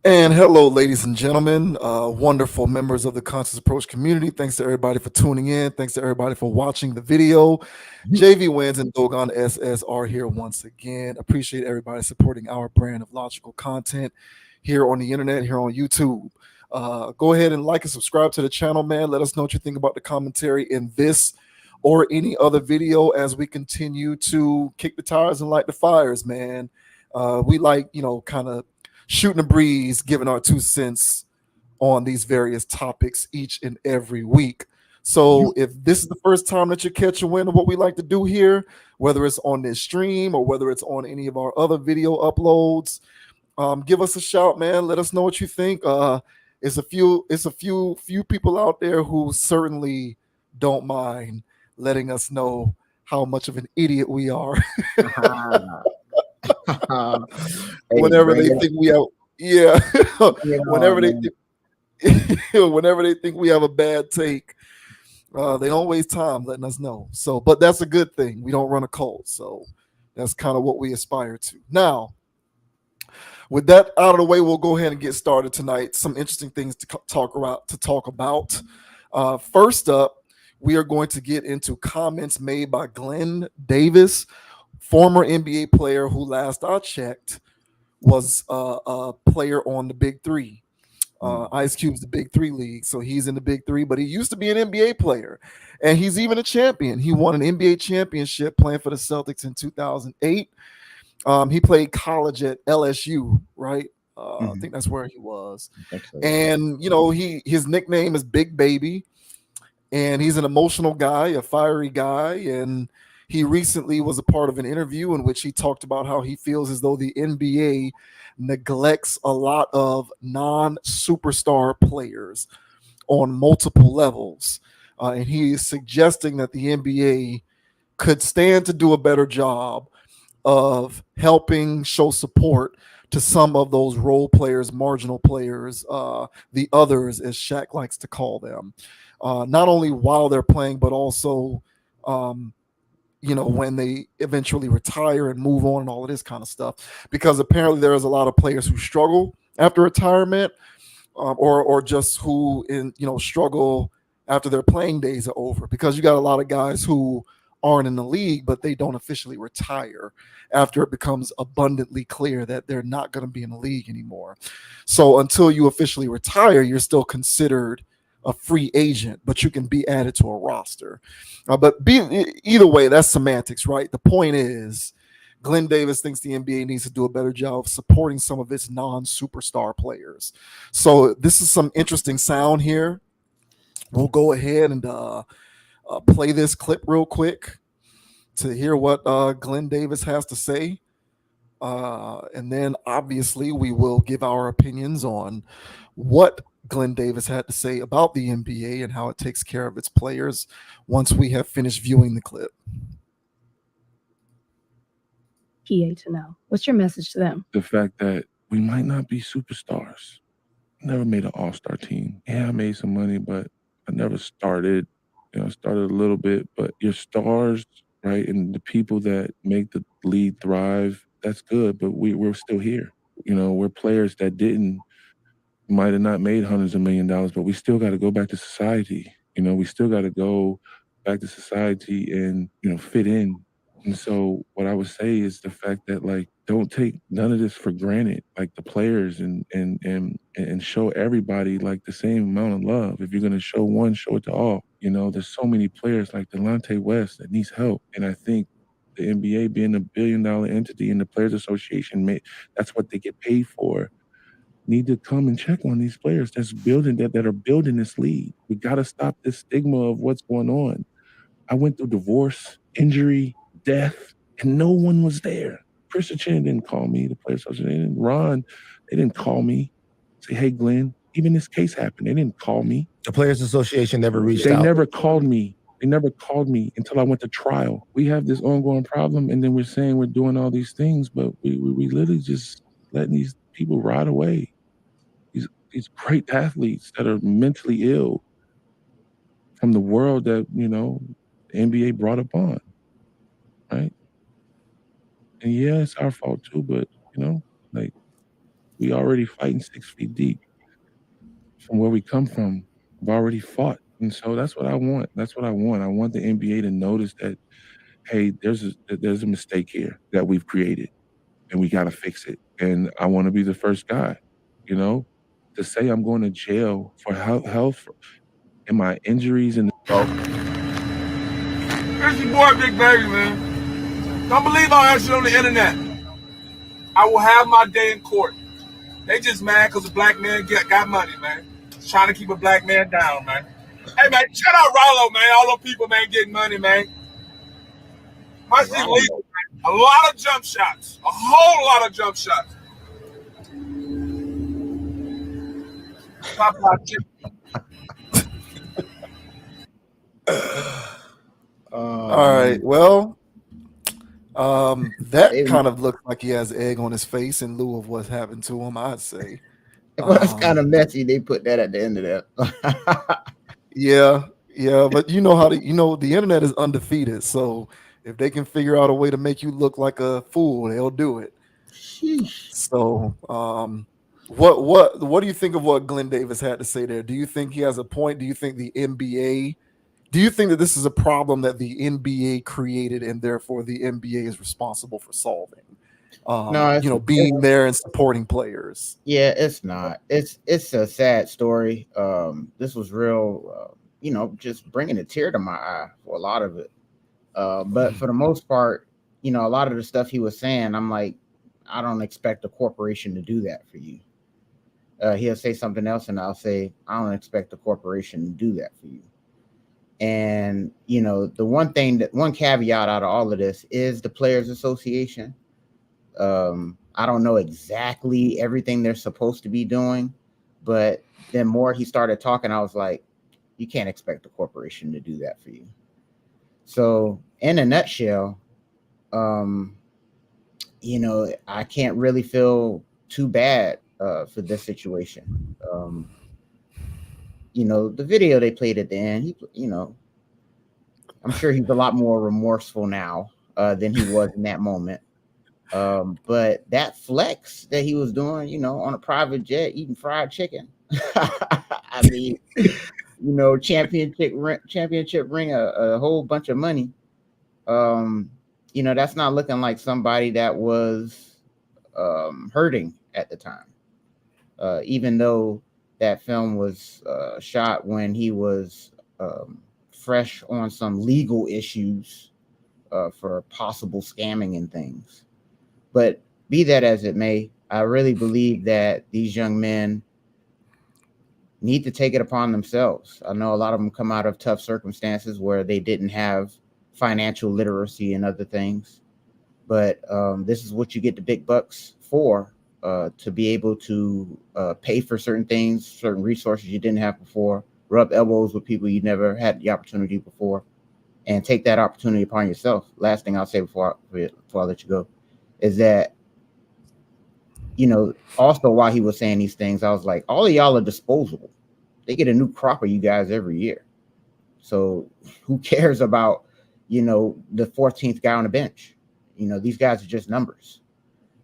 And hello, ladies and gentlemen, wonderful members of the Conscious Approach community. Thanks to everybody for tuning in. Thanks to everybody for watching the video. JV Wins and Dogon SS are here once again. Appreciate everybody supporting our brand of logical content here on the internet, here on YouTube. Go ahead and like and subscribe to the channel, man. Let us know what you think about the commentary in this or any other video as we continue to kick the tires and light the fires, man. We like, kind of shooting a breeze, giving our 2 cents on these various topics each and every week. So if this is the first time that you catch a wind of what we like to do here, whether it's on this stream or whether it's on any of our other video uploads, give us a shout, man. Let us know what you think. It's a few people out there who certainly don't mind letting us know how much of an idiot we are. Whenever they think we have, yeah, whenever they whenever they think we have a bad take, they don't waste time letting us know. So, but that's a good thing. We don't run a cult, so that's kind of what we aspire to. Now, with that out of the way, we'll go ahead and get started tonight. Some interesting things to talk about. First up, we are going to get into comments made by Glen Davis, former NBA player who, last I checked, was a player on the Big Three. Ice Cube's the Big Three league, so he's in the Big Three, but he used to be an NBA player, and he's even a champion. He won an NBA championship playing for the Celtics in 2008. He played college at LSU, right? I think that's where he was. And his nickname is Big Baby, and he's an emotional guy, a fiery guy, and he recently was a part of an interview in which he talked about how he feels as though the NBA neglects a lot of non-superstar players on multiple levels. And he is suggesting that the NBA could stand to do a better job of helping show support to some of those role players, marginal players, the others, as Shaq likes to call them, not only while they're playing, but also when they eventually retire and move on and all of this kind of stuff, because apparently there is a lot of players who struggle after retirement, or just who struggle after their playing days are over, because you got a lot of guys who aren't in the league, but they don't officially retire after it becomes abundantly clear that they're not going to be in the league anymore. So until you officially retire, you're still considered a free agent, but you can be added to a roster. Either way, that's semantics, right? The point is, Glen Davis thinks the NBA needs to do a better job of supporting some of its non-superstar players. So this is some interesting sound here. We'll go ahead and play this clip real quick to hear what Glen Davis has to say. And then obviously we will give our opinions on what Glen Davis had to say about the NBA and how it takes care of its players once we have finished viewing the clip. PA to know. What's your message to them? The fact that we might not be superstars. Never made an all-star team. Yeah, I made some money, but I never started. Started a little bit, but your stars, right, and the people that make the league thrive, that's good, but we're still here. We're players that might have not made hundreds of $1 million, but we still got to go back to society. We still got to go back to society and, fit in. And so what I would say is the fact that, don't take none of this for granted, like the players, and show everybody the same amount of love. If you're going to show one, show it to all. There's so many players like Delonte West that needs help. And I think the NBA being a $1 billion entity and the Players Association, that's what they get paid for, need to come and check on these players that are building this league. We got to stop this stigma of what's going on. I went through divorce, injury, death, and no one was there. Christian Chin didn't call me. The Players Association, Ron, they didn't call me. Say, hey, Glenn, even this case happened. They didn't call me. The Players Association never reached out. They never called me. They never called me until I went to trial. We have this ongoing problem, and then we're saying we're doing all these things, but we literally just letting these people ride away. These great athletes that are mentally ill from the world that, the NBA brought upon, right? And yeah, it's our fault too, but, We already fighting 6 feet deep from where we come from. We've already fought. And so that's what I want. That's what I want. I want the NBA to notice that, hey, there's a mistake here that we've created and we got to fix it. And I want to be the first guy, you know, to say I'm going to jail for health and my injuries and It's your boy, Big Baby, man. Don't believe all that shit on the internet. I will have my day in court. They just mad because a black man got money, man. Trying to keep a black man down, man. Hey, man, shout out Rollo, man. All those people, man, getting money, man. My shit legal, man. A lot of jump shots. A whole lot of jump shots. All right. Well, that kind of looks like he has egg on his face in lieu of what's happened to him, I'd say. Well, that's kind of messy. They put that at the end of that. Yeah, but you know how the internet is undefeated. So if they can figure out a way to make you look like a fool, they'll do it. Sheesh. So, what do you think of what Glen Davis had to say there? Do you think he has a point? Do you think the NBA? Do you think that this is a problem that the NBA created and therefore the NBA is responsible for solving? No, being there and supporting players. Yeah, it's not. It's a sad story. This was real. Just bringing a tear to my eye for a lot of it. But for the most part, a lot of the stuff he was saying, I'm like, I don't expect a corporation to do that for you. He'll say something else, and I'll say, I don't expect a corporation to do that for you. And the one caveat out of all of this is the Players Association. I don't know exactly everything they're supposed to be doing, but then more he started talking, I was like, you can't expect a corporation to do that for you. So in a nutshell, I can't really feel too bad for this situation. The video they played at the end, I'm sure he's a lot more remorseful now than he was in that moment. But that flex that he was doing, on a private jet eating fried chicken. I mean, championship ring, a whole bunch of money. That's not looking like somebody that was hurting at the time. Even though that film was shot when he was fresh on some legal issues for possible scamming and things. But be that as it may, I really believe that these young men need to take it upon themselves. I know a lot of them come out of tough circumstances where they didn't have financial literacy and other things. But this is what you get the big bucks for, to be able to pay for certain things, certain resources you didn't have before, rub elbows with people you never had the opportunity before, and take that opportunity upon yourself. Last thing I'll say before I let you go is that, also while he was saying these things, I was like, all of y'all are disposable. They get a new crop of you guys every year. So who cares about, the 14th guy on the bench? These guys are just numbers.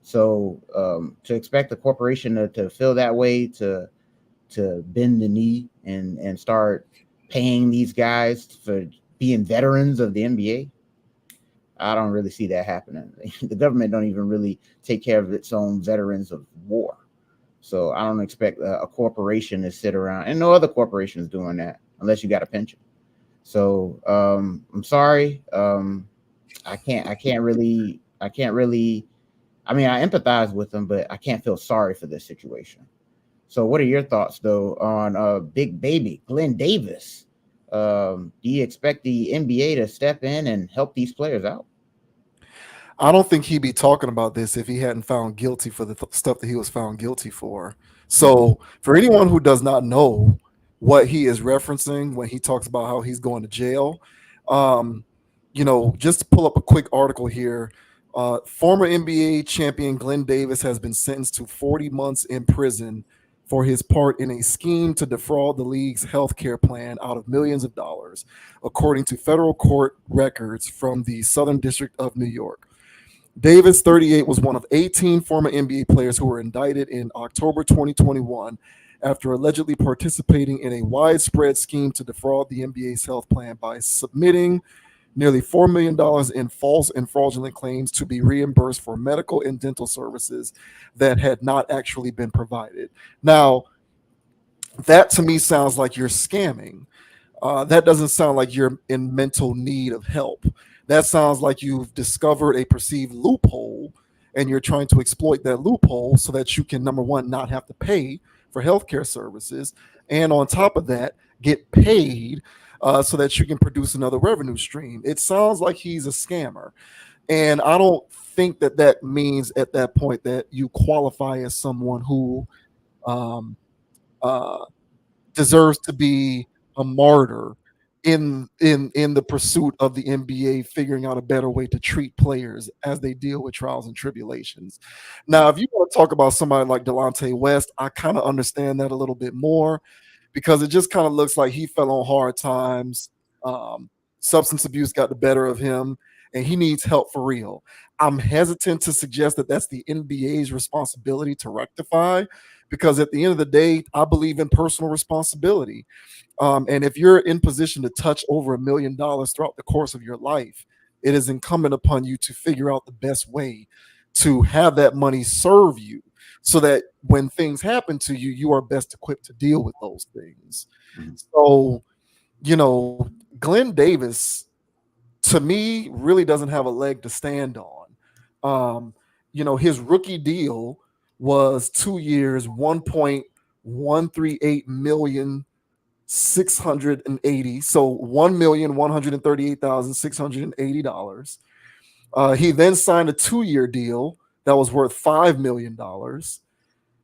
So to expect a corporation to feel that way, to bend the knee and start paying these guys for being veterans of the NBA, I don't really see that happening. The government don't even really take care of its own veterans of war. So I don't expect a corporation to sit around, and no other corporation is doing that unless you got a pension. So I'm sorry. I can't really. I empathize with them, but I can't feel sorry for this situation. So what are your thoughts though on Big Baby Glen Davis? Do you expect the NBA to step in and help these players out? I don't think he'd be talking about this if he hadn't found guilty for the stuff that he was found guilty for. So for anyone who does not know what he is referencing when he talks about how he's going to jail, just to pull up a quick article here. Former NBA champion Glen Davis has been sentenced to 40 months in prison for his part in a scheme to defraud the league's health care plan out of millions of dollars, according to federal court records from the Southern District of New York. Davis, 38, was one of 18 former NBA players who were indicted in October 2021 after allegedly participating in a widespread scheme to defraud the NBA's health plan by submitting nearly $4 million in false and fraudulent claims to be reimbursed for medical and dental services that had not actually been provided. Now, that to me sounds like you're scamming. That doesn't sound like you're in mental need of help. That sounds like you've discovered a perceived loophole and you're trying to exploit that loophole so that you can, number one, not have to pay for healthcare services. And on top of that, get paid so that you can produce another revenue stream. It sounds like he's a scammer. And I don't think that that means at that point that you qualify as someone who um, deserves to be a martyr in the pursuit of the NBA figuring out a better way to treat players as they deal with trials and tribulations. Now, if you want to talk about somebody like Delonte West, I kind of understand that a little bit more because it just kind of looks like he fell on hard times. Um, Substance abuse got the better of him, and he needs help for real. I'm hesitant to suggest that that's the NBA's responsibility to rectify because at the end of the day, I believe in personal responsibility. And if you're in position to touch over $1 million throughout the course of your life, it is incumbent upon you to figure out the best way to have that money serve you so that when things happen to you, you are best equipped to deal with those things. So, Glenn Davis, to me, really doesn't have a leg to stand on. His rookie deal was 2 years, 1.138 million 680, so $1,138,680. He then signed a 2-year deal that was worth $5 million.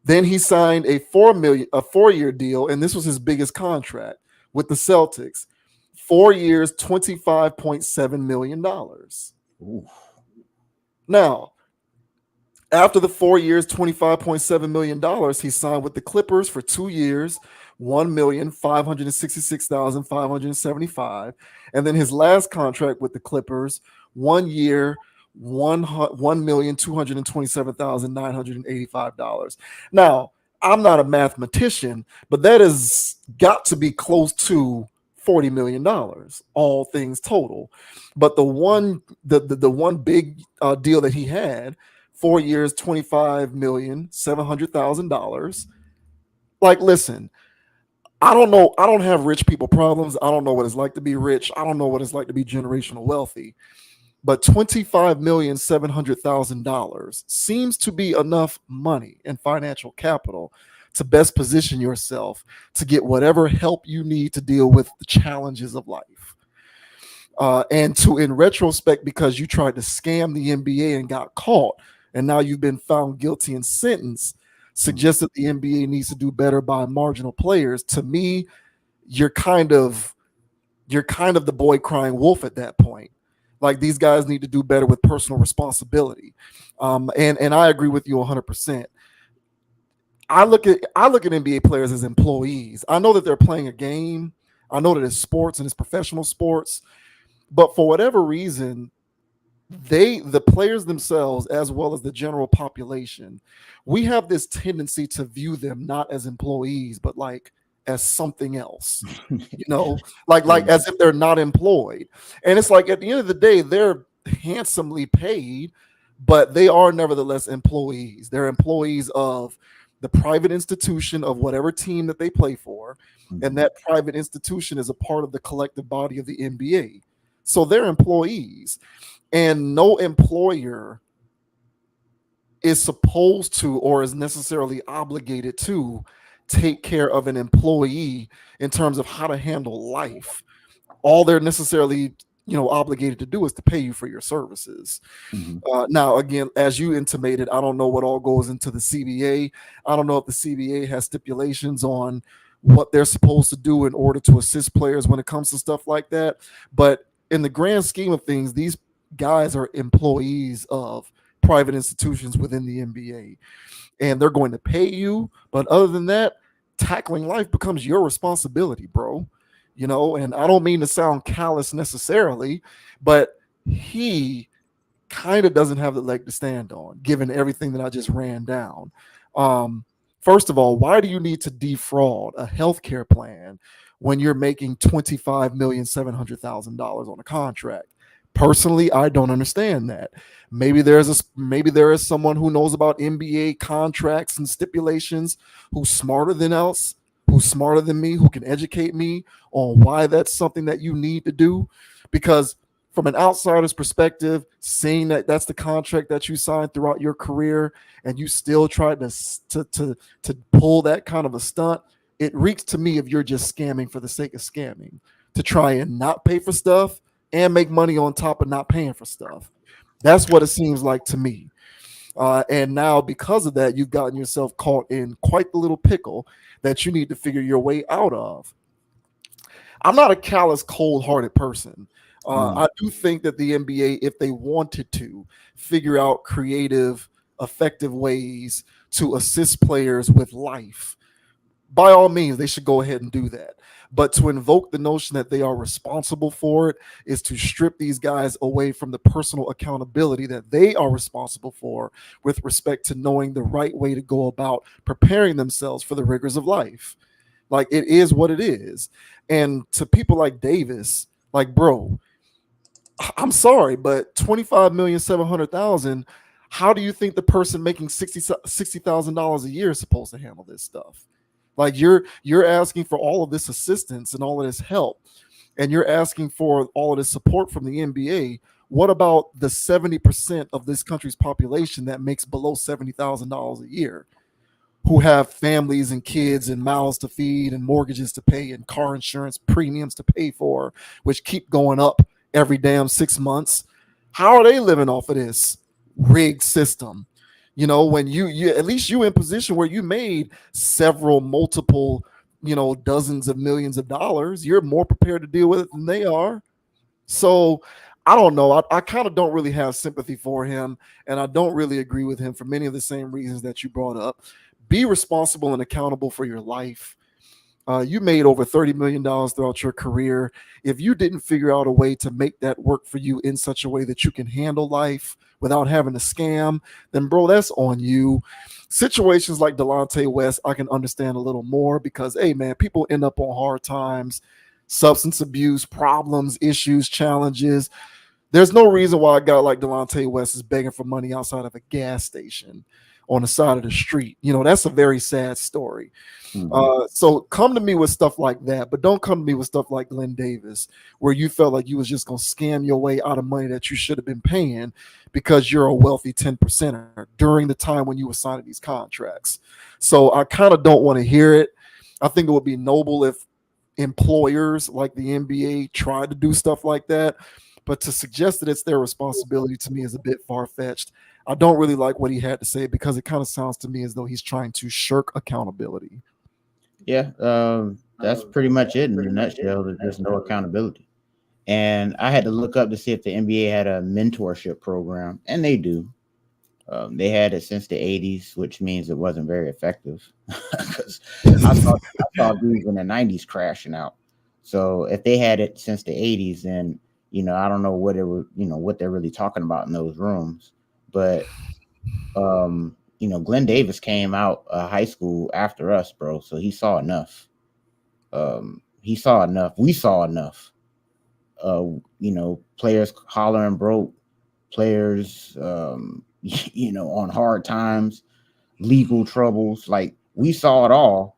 Then he signed a 4-year deal, and this was his biggest contract with the Celtics. 4 years, $25.7 million. Ooh. Now, after the 4 years, $25.7 million, he signed with the Clippers for 2 years, $1,566,575. And then his last contract with the Clippers, 1 year, $1,227,985. Now, I'm not a mathematician, but that has got to be close to $40 million, all things total. But the one big deal that he had, 4 years, $25,700,000. Like, listen, I don't know. I don't have rich people problems. I don't know what it's like to be rich. I don't know what it's like to be generational wealthy. But $25,700,000 seems to be enough money and financial capital to best position yourself to get whatever help you need to deal with the challenges of life. And to, in retrospect, because you tried to scam the NBA and got caught, and now you've been found guilty and sentenced, suggests that the NBA needs to do better by marginal players. To me, you're kind of the boy crying wolf at that point. Like, these guys need to do better with personal responsibility. And I agree with you 100%. I look at NBA players as employees. I know that they're playing a game. I know that it's sports and it's professional sports, but for whatever reason, the players themselves, as well as the general population, we have this tendency to view them not as employees, but like as something else, like as if they're not employed. And it's like, at the end of the day, they're handsomely paid, but they are nevertheless employees. They're employees of the private institution of whatever team that they play for. And that private institution is a part of the collective body of the NBA. So they're employees. And no employer is supposed to or is necessarily obligated to take care of an employee in terms of how to handle life. All they're necessarily obligated to do is to pay you for your services. Now, again, as you intimated, I don't know what all goes into the CBA. I don't know if the CBA has stipulations on what they're supposed to do in order to assist players when it comes to stuff like that. But in the grand scheme of things, these guys are employees of private institutions within the NBA, and they're going to pay you. But other than that, tackling life becomes your responsibility, bro. And I don't mean to sound callous necessarily, but he kind of doesn't have the leg to stand on, given everything that I just ran down. First of all, why do you need to defraud a healthcare plan when you're making $25,700,000 on a contract? Personally, I don't understand that. Maybe there is someone who knows about NBA contracts and stipulations who's smarter than me, who can educate me on why that's something that you need to do. Because from an outsider's perspective, seeing that that's the contract that you signed throughout your career, and you still try to pull that kind of a stunt, it reeks to me of you're just scamming for the sake of scamming, to try and not pay for stuff and make money on top of not paying for stuff. That's what it seems like to me. And now, because of that, you've gotten yourself caught in quite the little pickle that you need to figure your way out of. I'm not a callous, cold-hearted person. I do think that the NBA, if they wanted to figure out creative, effective ways to assist players with life, by all means, they should go ahead and do that. But to invoke the notion that they are responsible for it is to strip these guys away from the personal accountability that they are responsible for with respect to knowing the right way to go about preparing themselves for the rigors of life. Like, it is what it is. And to people like Davis, like, bro, I'm sorry, but $25,700,000, how do you think the person making $60,000 a year is supposed to handle this stuff? Like, you're asking for all of this assistance and all of this help, and you're asking for all of this support from the NBA. What about the 70% of this country's population that makes below $70,000 a year, who have families and kids and mouths to feed and mortgages to pay and car insurance premiums to pay for, which keep going up every damn 6 months? How are they living off of this rigged system? You know, when you at least you in position where you made multiple, dozens of millions of dollars, you're more prepared to deal with it than they are. So I don't know. I kind of don't really have sympathy for him, and I don't really agree with him for many of the same reasons that you brought up. Be responsible and accountable for your life. You made over $30 million throughout your career. If you didn't figure out a way to make that work for you in such a way that you can handle life without having to scam, then, bro, that's on you. Situations like Delonte West, I can understand a little more because, hey, man, people end up on hard times, substance abuse, problems, issues, challenges. There's no reason why a guy like Delonte West is begging for money outside of a gas station on the side of the street. That's a very sad story. So come to me with stuff like that, but don't come to me with stuff like Glen Davis, where you felt like you was just going to scam your way out of money that you should have been paying because you're a wealthy 10%er during the time when you were signing these contracts. So I kind of don't want to hear it. I think it would be noble if employers like the NBA tried to do stuff like that, but to suggest that it's their responsibility to me is a bit far-fetched. I don't really like what he had to say because it kind of sounds to me as though he's trying to shirk accountability. Yeah, that's pretty much it in a nutshell. There's no accountability. And I had to look up to see if the NBA had a mentorship program, and they do. They had it since the 80s, which means it wasn't very effective because I saw dudes in the 90s crashing out. So if they had it since the 80s, then, I don't know what what they're really talking about in those rooms. But, Glen Davis came out of high school after us, bro. So he saw enough. We saw enough. Players hollering broke, players, on hard times, legal troubles. Like, we saw it all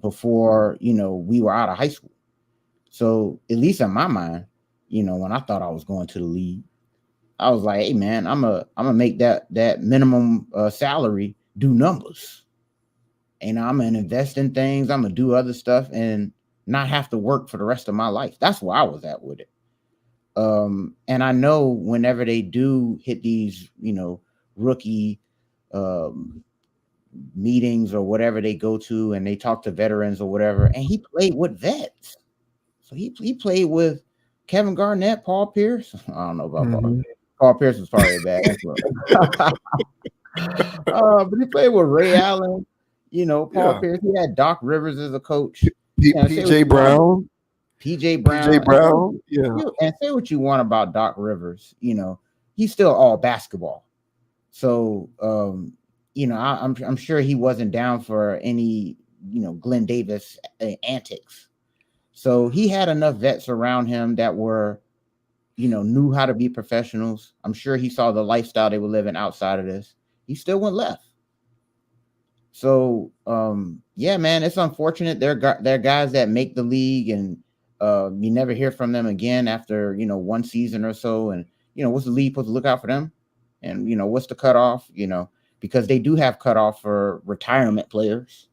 before, we were out of high school. So at least in my mind, when I thought I was going to the league, I was like, hey, man, I'm gonna make that minimum salary do numbers. And I'm gonna invest in things. I'm gonna do other stuff and not have to work for the rest of my life. That's where I was at with it. And I know whenever they do hit these, rookie meetings or whatever they go to, and they talk to veterans or whatever, and he played with vets. So he played with Kevin Garnett, Paul Pierce. I don't know about Paul. Paul Pierce was probably a bad influence. But he played with Ray Allen, Paul Pierce. He had Doc Rivers as a coach. PJ Brown. PJ Brown. Yeah. And say what you want about Doc Rivers. he's still all basketball. So I'm sure he wasn't down for any Glen Davis antics. So he had enough vets around him that were knew how to be professionals. I'm sure he saw the lifestyle they were living outside of this. He still went left. So yeah, man, it's unfortunate. They're guys that make the league and you never hear from them again after one season or so. And what's the league supposed to look out for them? And what's the cutoff? Because they do have cutoff for retirement players.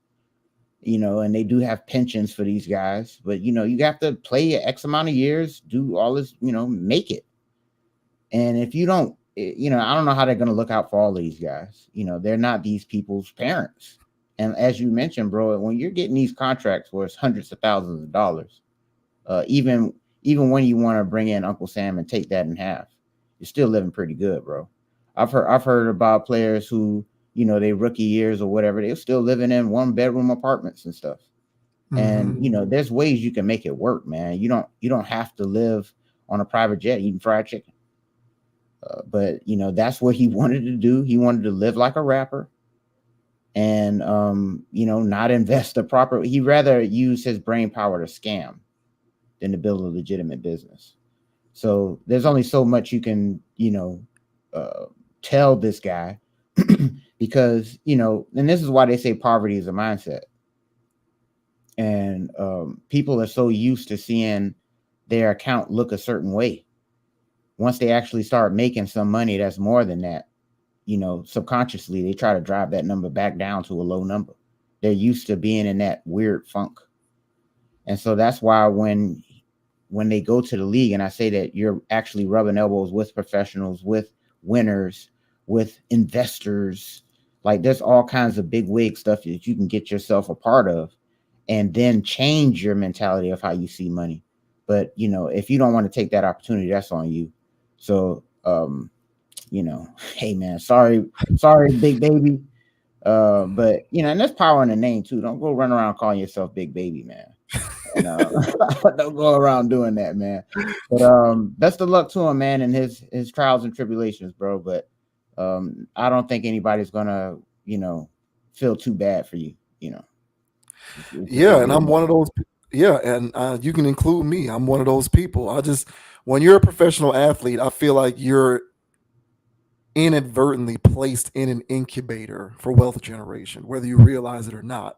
And they do have pensions for these guys, but you have to play X amount of years, do all this, make it. And if you don't, I don't know how they're going to look out for all of these guys. They're not these people's parents. And as you mentioned, bro, when you're getting these contracts where it's hundreds of thousands of dollars, even when you want to bring in Uncle Sam and take that in half, you're still living pretty good, bro. I've heard about players who, they rookie years or whatever, they're still living in 1-bedroom apartments and stuff. And there's ways you can make it work, man. You don't have to live on a private jet eating fried chicken. But that's what he wanted to do. He wanted to live like a rapper, and not invest the proper. He'd rather use his brain power to scam than to build a legitimate business. So there's only so much you can tell this guy because and this is why they say poverty is a mindset. And people are so used to seeing their account look a certain way. Once they actually start making some money that's more than that, subconsciously they try to drive that number back down to a low number. They're used to being in that weird funk. And so that's why when they go to the league, and I say that you're actually rubbing elbows with professionals, with winners, with investors, like there's all kinds of big wig stuff that you can get yourself a part of and then change your mentality of how you see money. But, if you don't want to take that opportunity, that's on you. So, hey man, sorry, big baby. But and there's power in the name too. Don't go run around calling yourself Big Baby, man. And, don't go around doing that, man. But best of luck to him, man, and his trials and tribulations, bro. But I don't think anybody's gonna, feel too bad for you, Yeah, and I'm one of those. Yeah, and you can include me. I'm one of those people. When you're a professional athlete, I feel like you're inadvertently placed in an incubator for wealth generation, whether you realize it or not.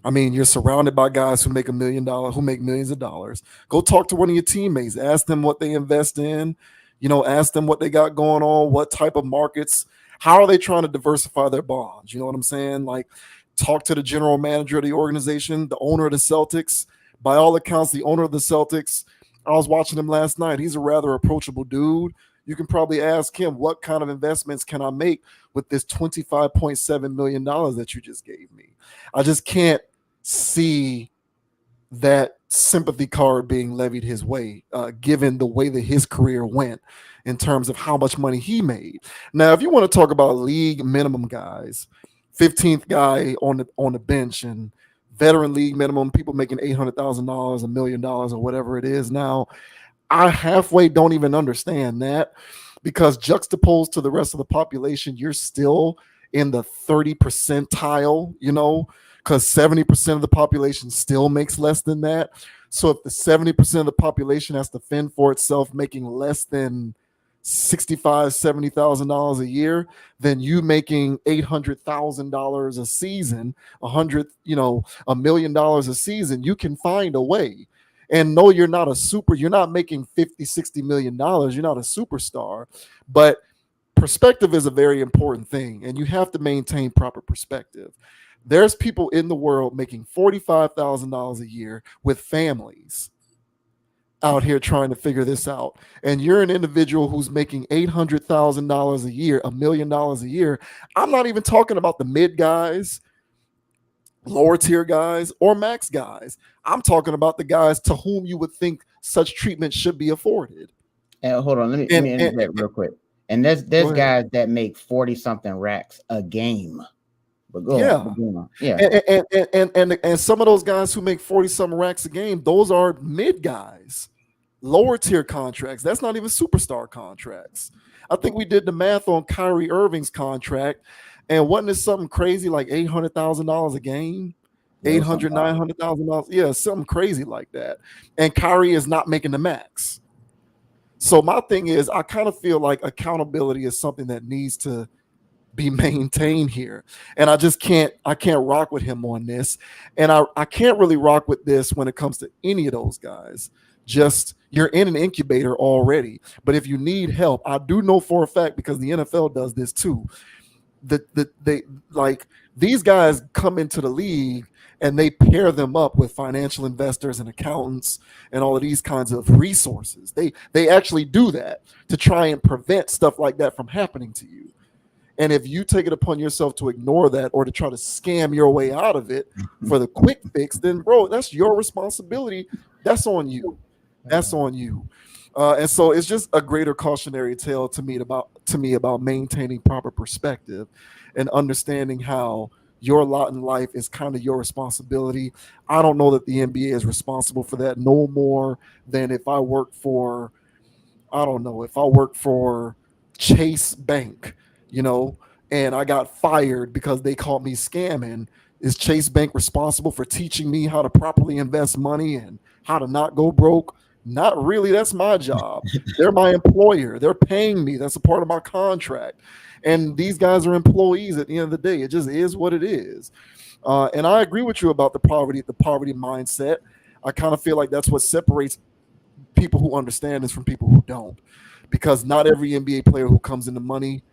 I mean, you're surrounded by guys who make $1 million, who make millions of dollars. Go talk to one of your teammates. Ask them what they invest in. Ask them what they got going on, what type of markets, how are they trying to diversify their bonds? You know what I'm saying? Like, talk to the general manager of the organization, the owner of the Celtics. By all accounts, the owner of the Celtics, I was watching him last night. He's a rather approachable dude. You can probably ask him, what kind of investments can I make with this $25.7 million that you just gave me? I just can't see that sympathy card being levied his way, given the way that his career went in terms of how much money he made. Now, if you want to talk about league minimum guys, 15th guy on the bench and veteran league minimum, people making $800,000, $1 million, or whatever it is now, I halfway don't even understand that, because juxtaposed to the rest of the population, you're still in the 30 percentile, because 70% of the population still makes less than that. So if the 70% of the population has to fend for itself making less than $65,000, $70,000 a year, then you making $800,000 a season, $1 million a season, you can find a way. And no, you're not making $50-60 million. You're not a superstar, but perspective is a very important thing, and you have to maintain proper perspective. There's people in the world making $45,000 a year with families out here trying to figure this out. And you're an individual who's making $800,000 a year, $1 million a year. I'm not even talking about the mid guys, lower tier guys, or max guys. I'm talking about the guys to whom you would think such treatment should be afforded. And hold on, let me interject real quick. And there's guys that make 40 something racks a game. But go on. Yeah. And some of those guys who make 40 something racks a game, those are mid guys, lower tier contracts. That's not even superstar contracts. I think we did the math on Kyrie Irving's contract, and wasn't it something crazy like $800,000 a game? Yeah, it was 800, something. $900,000. Yeah, something crazy like that. And Kyrie is not making the max. So my thing is, I kind of feel like accountability is something that needs to be maintained here. And I can't rock with him on this. And I can't really rock with this when it comes to any of those guys. Just you're in an incubator already. But if you need help, I do know for a fact, because the NFL does this too, that they like these guys come into the league and they pair them up with financial investors and accountants and all of these kinds of resources. They actually do that to try and prevent stuff like that from happening to you. And if you take it upon yourself to ignore that or to try to scam your way out of it for the quick fix, then bro, that's your responsibility. That's on you. That's on you. And so it's just a greater cautionary tale to me about maintaining proper perspective and understanding how your lot in life is kind of your responsibility. I don't know that the NBA is responsible for that no more than if I work for, I don't know, if I work for Chase Bank, and I got fired because they caught me scamming. Is Chase Bank responsible for teaching me how to properly invest money and how to not go broke? Not really. That's my job. They're my employer. They're paying me. That's a part of my contract. And these guys are employees at the end of the day. It just is what it is. And I agree with you about the poverty mindset. I kind of feel like that's what separates people who understand this from people who don't. Because not every NBA player who comes into money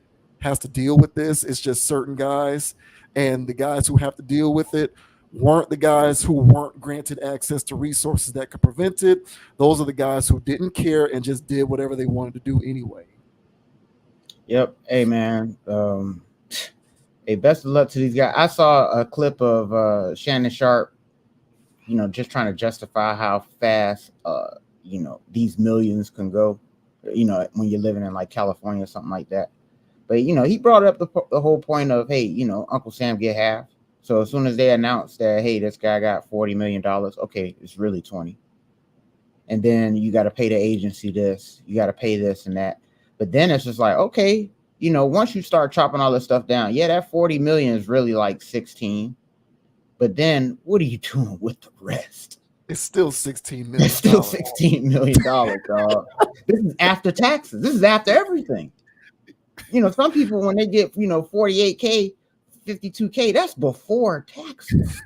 has to deal with this. It's just certain guys. And the guys who have to deal with it weren't the guys who weren't granted access to resources that could prevent it. Those are the guys who didn't care and just did whatever they wanted to do anyway. Yep. Hey, man. Hey, best of luck to these guys. I saw a clip of Shannon Sharp, just trying to justify how fast, these millions can go, when you're living in like California or something like that. But, he brought up the whole point of, hey, Uncle Sam get half. So as soon as they announced that, hey, this guy got $40 million, okay, it's really 20. And then you got to pay the agency this, you got to pay this and that. But then it's just like, okay, once you start chopping all this stuff down, yeah, that 40 million is really like 16. But then what are you doing with the rest? It's still $16 million. It's still $16 million, dog. This is after taxes. This is after everything. Some people, when they get, 48K, 52K, that's before taxes.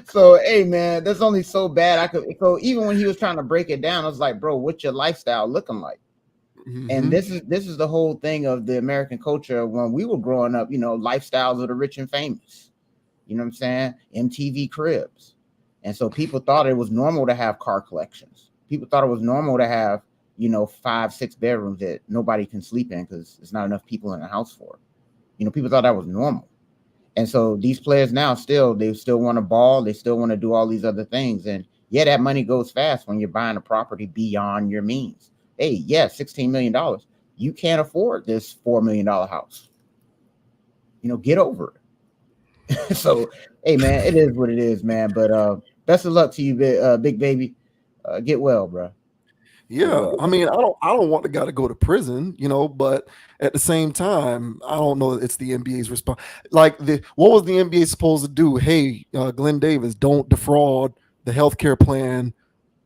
So, hey, man, that's only so bad. So even when he was trying to break it down, I was like, bro, what's your lifestyle looking like? Mm-hmm. And this is the whole thing of the American culture. When we were growing up, lifestyles of the rich and famous, you know what I'm saying? MTV Cribs. And so people thought it was normal to have car collections. People thought it was normal to have, 5-6 bedrooms that nobody can sleep in because there's not enough people in the house for it. People thought that was normal. And so these players now they still want to ball. They still want to do all these other things. And yeah, that money goes fast when you're buying a property beyond your means. Hey, yeah, $16 million. You can't afford this $4 million house. Get over it. So, hey, man, it is what it is, man. But best of luck to you, big baby. Get well, bro. Yeah, I mean, I don't want the guy to go to prison, but at the same time, I don't know that it's the NBA's response. Like, what was the NBA supposed to do? Hey, Glen Davis, don't defraud the healthcare plan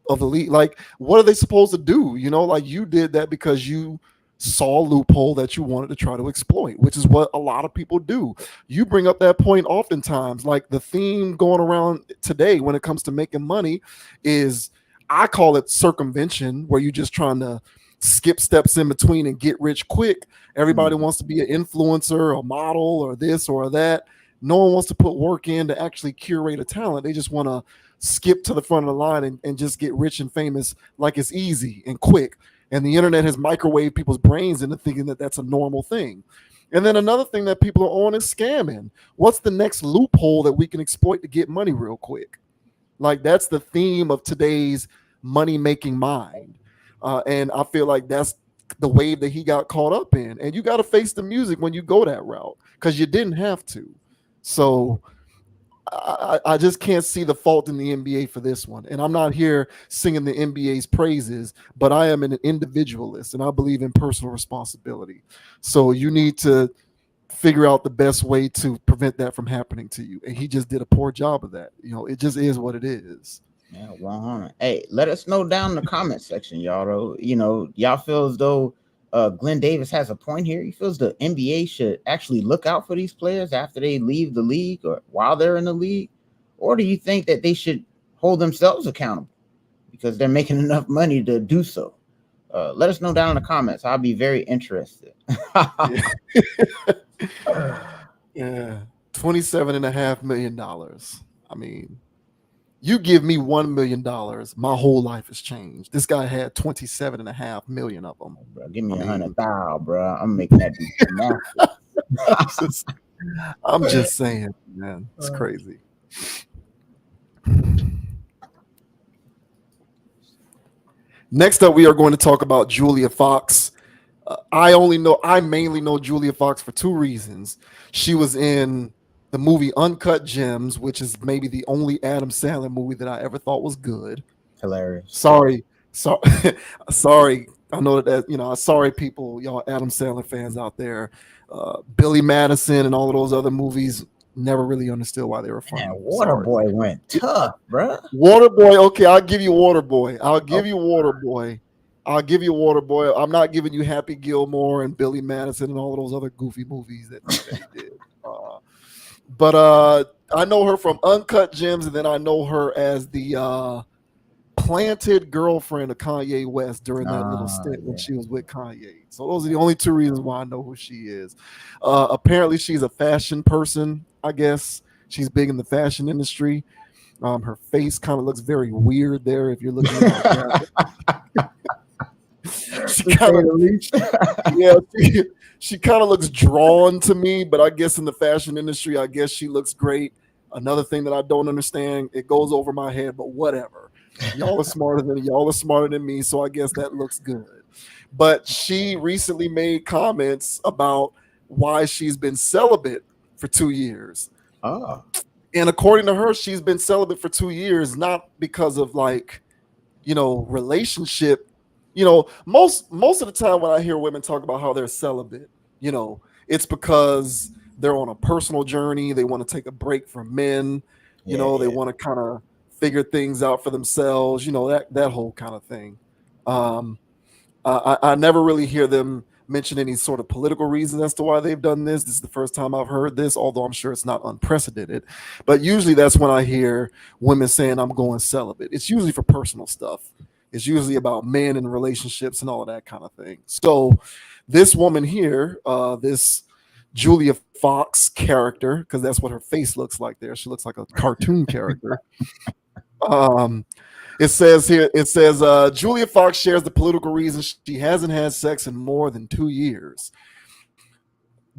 of the league. Like, what are they supposed to do? Like, you did that because you saw a loophole that you wanted to try to exploit, which is what a lot of people do. You bring up that point oftentimes. Like, the theme going around today when it comes to making money is, I call it circumvention, where you're just trying to skip steps in between and get rich quick. Everybody wants to be an influencer, a model, or this or that. No one wants to put work in to actually curate a talent. They just want to skip to the front of the line and just get rich and famous like it's easy and quick. And the internet has microwaved people's brains into thinking that that's a normal thing. And then another thing that people are on is scamming. What's the next loophole that we can exploit to get money real quick? Like, that's the theme of today's money-making mind. And I feel like that's the wave that he got caught up in. And you got to face the music when you go that route, because you didn't have to. So I just can't see the fault in the NBA for this one. And I'm not here singing the NBA's praises, but I am an individualist and I believe in personal responsibility. So you need to figure out the best way to prevent that from happening to you. And he just did a poor job of that. It just is what it is. Yeah, 100. Hey, let us know down in the comment section, y'all. Though, y'all feel as though Glen Davis has a point here. He feels the NBA should actually look out for these players after they leave the league or while they're in the league, or do you think that they should hold themselves accountable because they're making enough money to do so? Let us know down in the comments. I'll be very interested. Yeah, $27.5 million. I mean, you give me $1 million, my whole life has changed. This guy had 27.5 million of them. Bro, give me 100,000, bro. I'm making that I'm just saying, man, it's crazy. Next up, we are going to talk about Julia Fox. I mainly know Julia Fox for two reasons. She was in the movie Uncut Gems, which is maybe the only Adam Sandler movie that I ever thought was good. Hilarious. Sorry. I know that sorry people, y'all Adam Sandler fans out there. Billy Madison and all of those other movies, never really understood why they were funny. Man, Waterboy went tough, bro. Waterboy, okay, I'll give you Waterboy. I'll give you Waterboy. I'm not giving you Happy Gilmore and Billy Madison and all of those other goofy movies that he did. But I know her from Uncut Gems, and then I know her as the planted girlfriend of Kanye West during that little stint when she was with Kanye. So those are the only two reasons why I know who she is. Apparently, she's a fashion person, I guess. She's big in the fashion industry. Her face kind of looks very weird there if you're looking at that. She kind of looks drawn to me, but I guess in the fashion industry, I guess she looks great. Another thing that I don't understand, it goes over my head, but whatever. Y'all are smarter than me, so I guess that looks good. But she recently made comments about why she's been celibate for 2 years. Oh. And according to her, she's been celibate for 2 years, not because of relationship. Most of the time when I hear women talk about how they're celibate, it's because they're on a personal journey. They want to take a break from men. They want to kind of figure things out for themselves. That whole kind of thing. I never really hear them mention any sort of political reasons as to why they've done this. This is the first time I've heard this, although I'm sure it's not unprecedented. But usually that's when I hear women saying I'm going celibate. It's usually for personal stuff. It's usually about men and relationships and all of that kind of thing. So this woman here, this Julia Fox character, because that's what her face looks like there. She looks like a cartoon character. It says Julia Fox shares the political reasons she hasn't had sex in more than 2 years.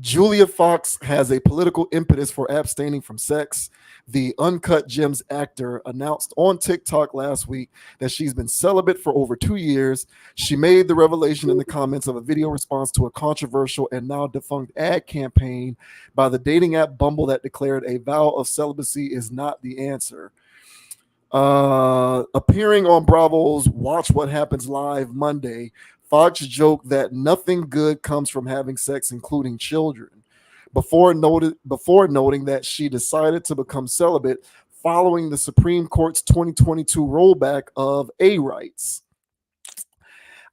Julia Fox has a political impetus for abstaining from sex. The Uncut Gems actor announced on TikTok last week that she's been celibate for over 2 years. She made the revelation in the comments of a video response to a controversial and now defunct ad campaign by the dating app Bumble that declared a vow of celibacy is not the answer. Appearing on Bravo's Watch What Happens Live Monday, Fox joked that nothing good comes from having sex, including children, before noting that she decided to become celibate following the Supreme Court's 2022 rollback of A rights.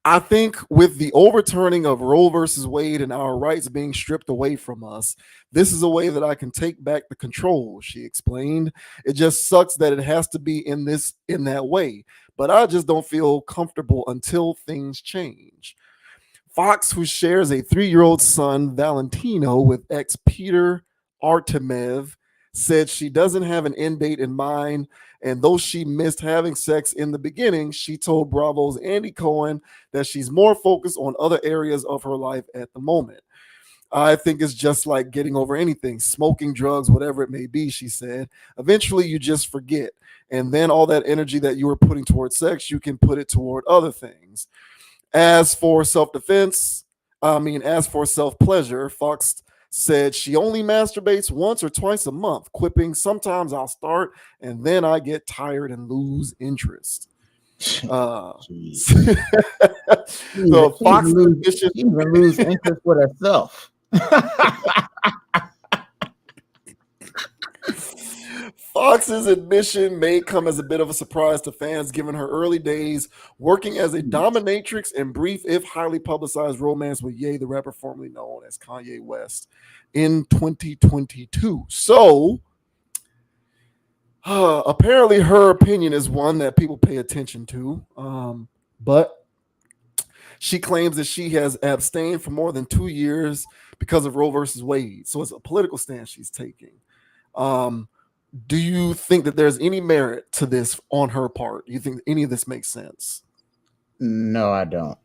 I think with the overturning of Roe versus Wade and our rights being stripped away from us, this is a way that I can take back the control, she explained. It just sucks that it has to be in that way, but I just don't feel comfortable until things change. Fox, who shares a 3-year-old son, Valentino, with ex Peter Artemev, said she doesn't have an end date in mind. And though she missed having sex in the beginning, she told Bravo's Andy Cohen that she's more focused on other areas of her life at the moment. I think it's just like getting over anything, smoking, drugs, whatever it may be, she said. Eventually, you just forget. And then all that energy that you were putting towards sex, you can put it toward other things. As for self-pleasure, Fox said she only masturbates once or twice a month, quipping, "Sometimes I'll start and then I get tired and lose interest." So Fox she even lose interest with herself. Fox's admission may come as a bit of a surprise to fans, given her early days working as a dominatrix and brief, if highly publicized, romance with Ye, the rapper formerly known as Kanye West, in 2022. So, apparently her opinion is one that people pay attention to, but she claims that she has abstained for more than 2 years because of Roe versus Wade. So it's a political stance she's taking. Do you think that there's any merit to this on her part? Do you think any of this makes sense? No, I don't.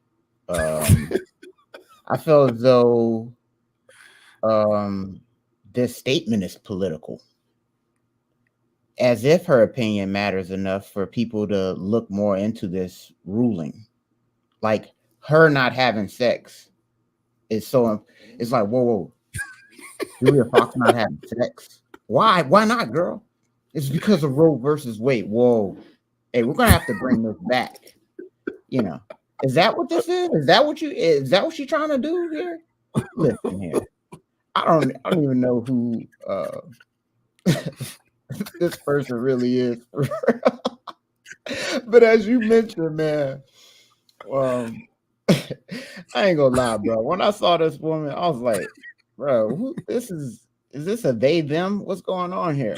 I feel as though this statement is political, as if her opinion matters enough for people to look more into this ruling. Like, her not having sex is so, it's like, whoa, Julia Fox not having sex? Why not, girl? It's because of Roe versus Wade. Whoa. Hey, we're gonna have to bring this back. You know, is that what this is? Is that what you're trying to do here? Listen here. I don't even know who this person really is. But as you mentioned, man, I ain't gonna lie, bro. When I saw this woman, I was like, bro, is this a they, them? What's going on here?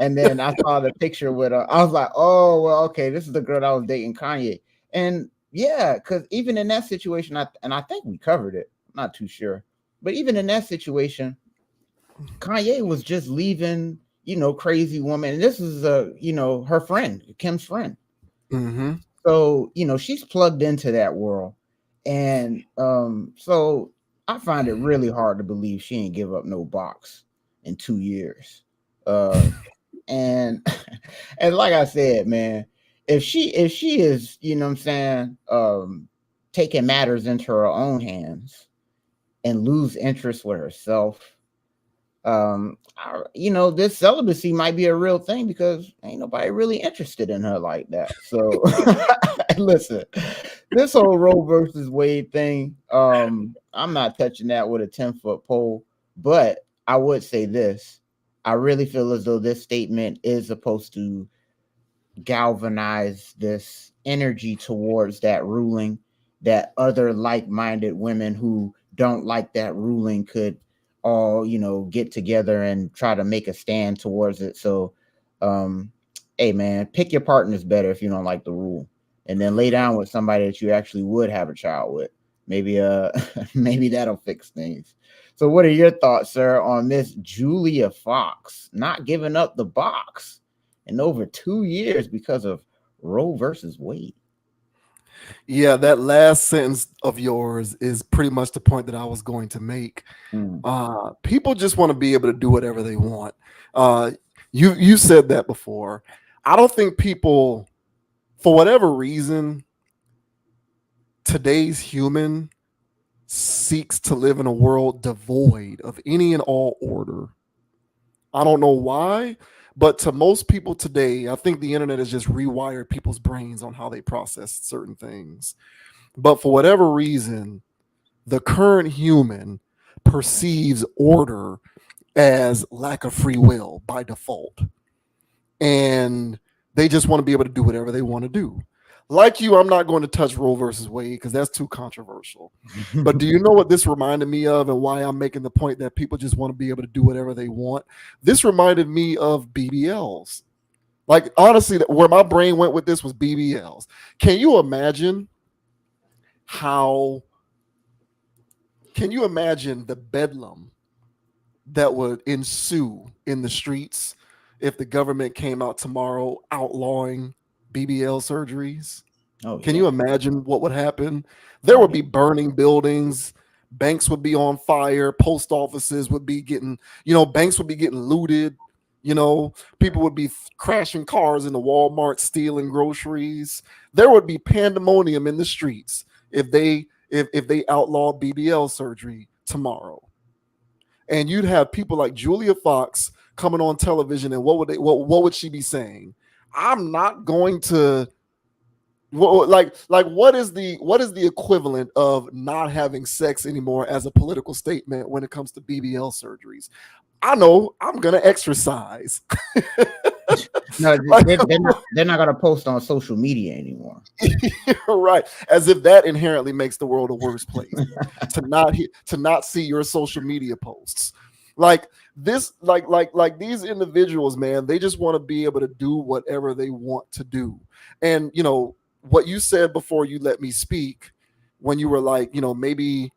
And then I saw the picture with her. I was like, oh, well, okay, this is the girl that was dating Kanye. And yeah, because even in that situation, I think we covered it. I'm not too sure. But even in that situation, Kanye was just leaving, crazy woman. And this is, her friend, Kim's friend. Mm-hmm. So, she's plugged into that world. And so I find it really hard to believe she ain't give up no box in 2 years. And like I said, man, if she is, taking matters into her own hands and lose interest with herself, this celibacy might be a real thing because ain't nobody really interested in her like that. So listen, this whole Roe versus Wade thing, I'm not touching that with a 10-foot pole, but I would say this. I really feel as though this statement is supposed to galvanize this energy towards that ruling, that other like-minded women who don't like that ruling could all, get together and try to make a stand towards it. So, hey, man, pick your partners better if you don't like the rule, and then lay down with somebody that you actually would have a child with. Maybe maybe that'll fix things. So what are your thoughts, sir, on Miss Julia Fox not giving up the box in over 2 years because of Roe versus Wade? Yeah, that last sentence of yours is pretty much the point that I was going to make. People just want to be able to do whatever they want. You said that before. I don't think people, for whatever reason, today's human seeks to live in a world devoid of any and all order. I don't know why, but to most people today, I think the internet has just rewired people's brains on how they process certain things. But for whatever reason, the current human perceives order as lack of free will by default. And they just want to be able to do whatever they want to do. Like you, I'm not going to touch Roe versus Wade because that's too controversial. But do you know what this reminded me of and why I'm making the point that people just want to be able to do whatever they want? This reminded me of BBLs. Like, honestly, where my brain went with this was BBLs. Can you imagine the bedlam that would ensue in the streets if the government came out tomorrow outlawing BBL surgeries? Can you imagine what would happen? There would be burning buildings, banks would be on fire, post offices would be getting, banks would be getting looted, people would be crashing cars into Walmart, stealing groceries. There would be pandemonium in the streets if they outlawed BBL surgery tomorrow. and you'd have people like Julia Fox coming on television, and what would she be saying? I'm not going to what is the equivalent of not having sex anymore as a political statement when it comes to BBL surgeries? I know I'm gonna exercise. No, they're not gonna post on social media anymore. Right, as if that inherently makes the world a worse place to not see your social media posts. Like this, like these individuals, man, they just want to be able to do whatever they want to do. And what you said before you let me speak, when you were like, maybe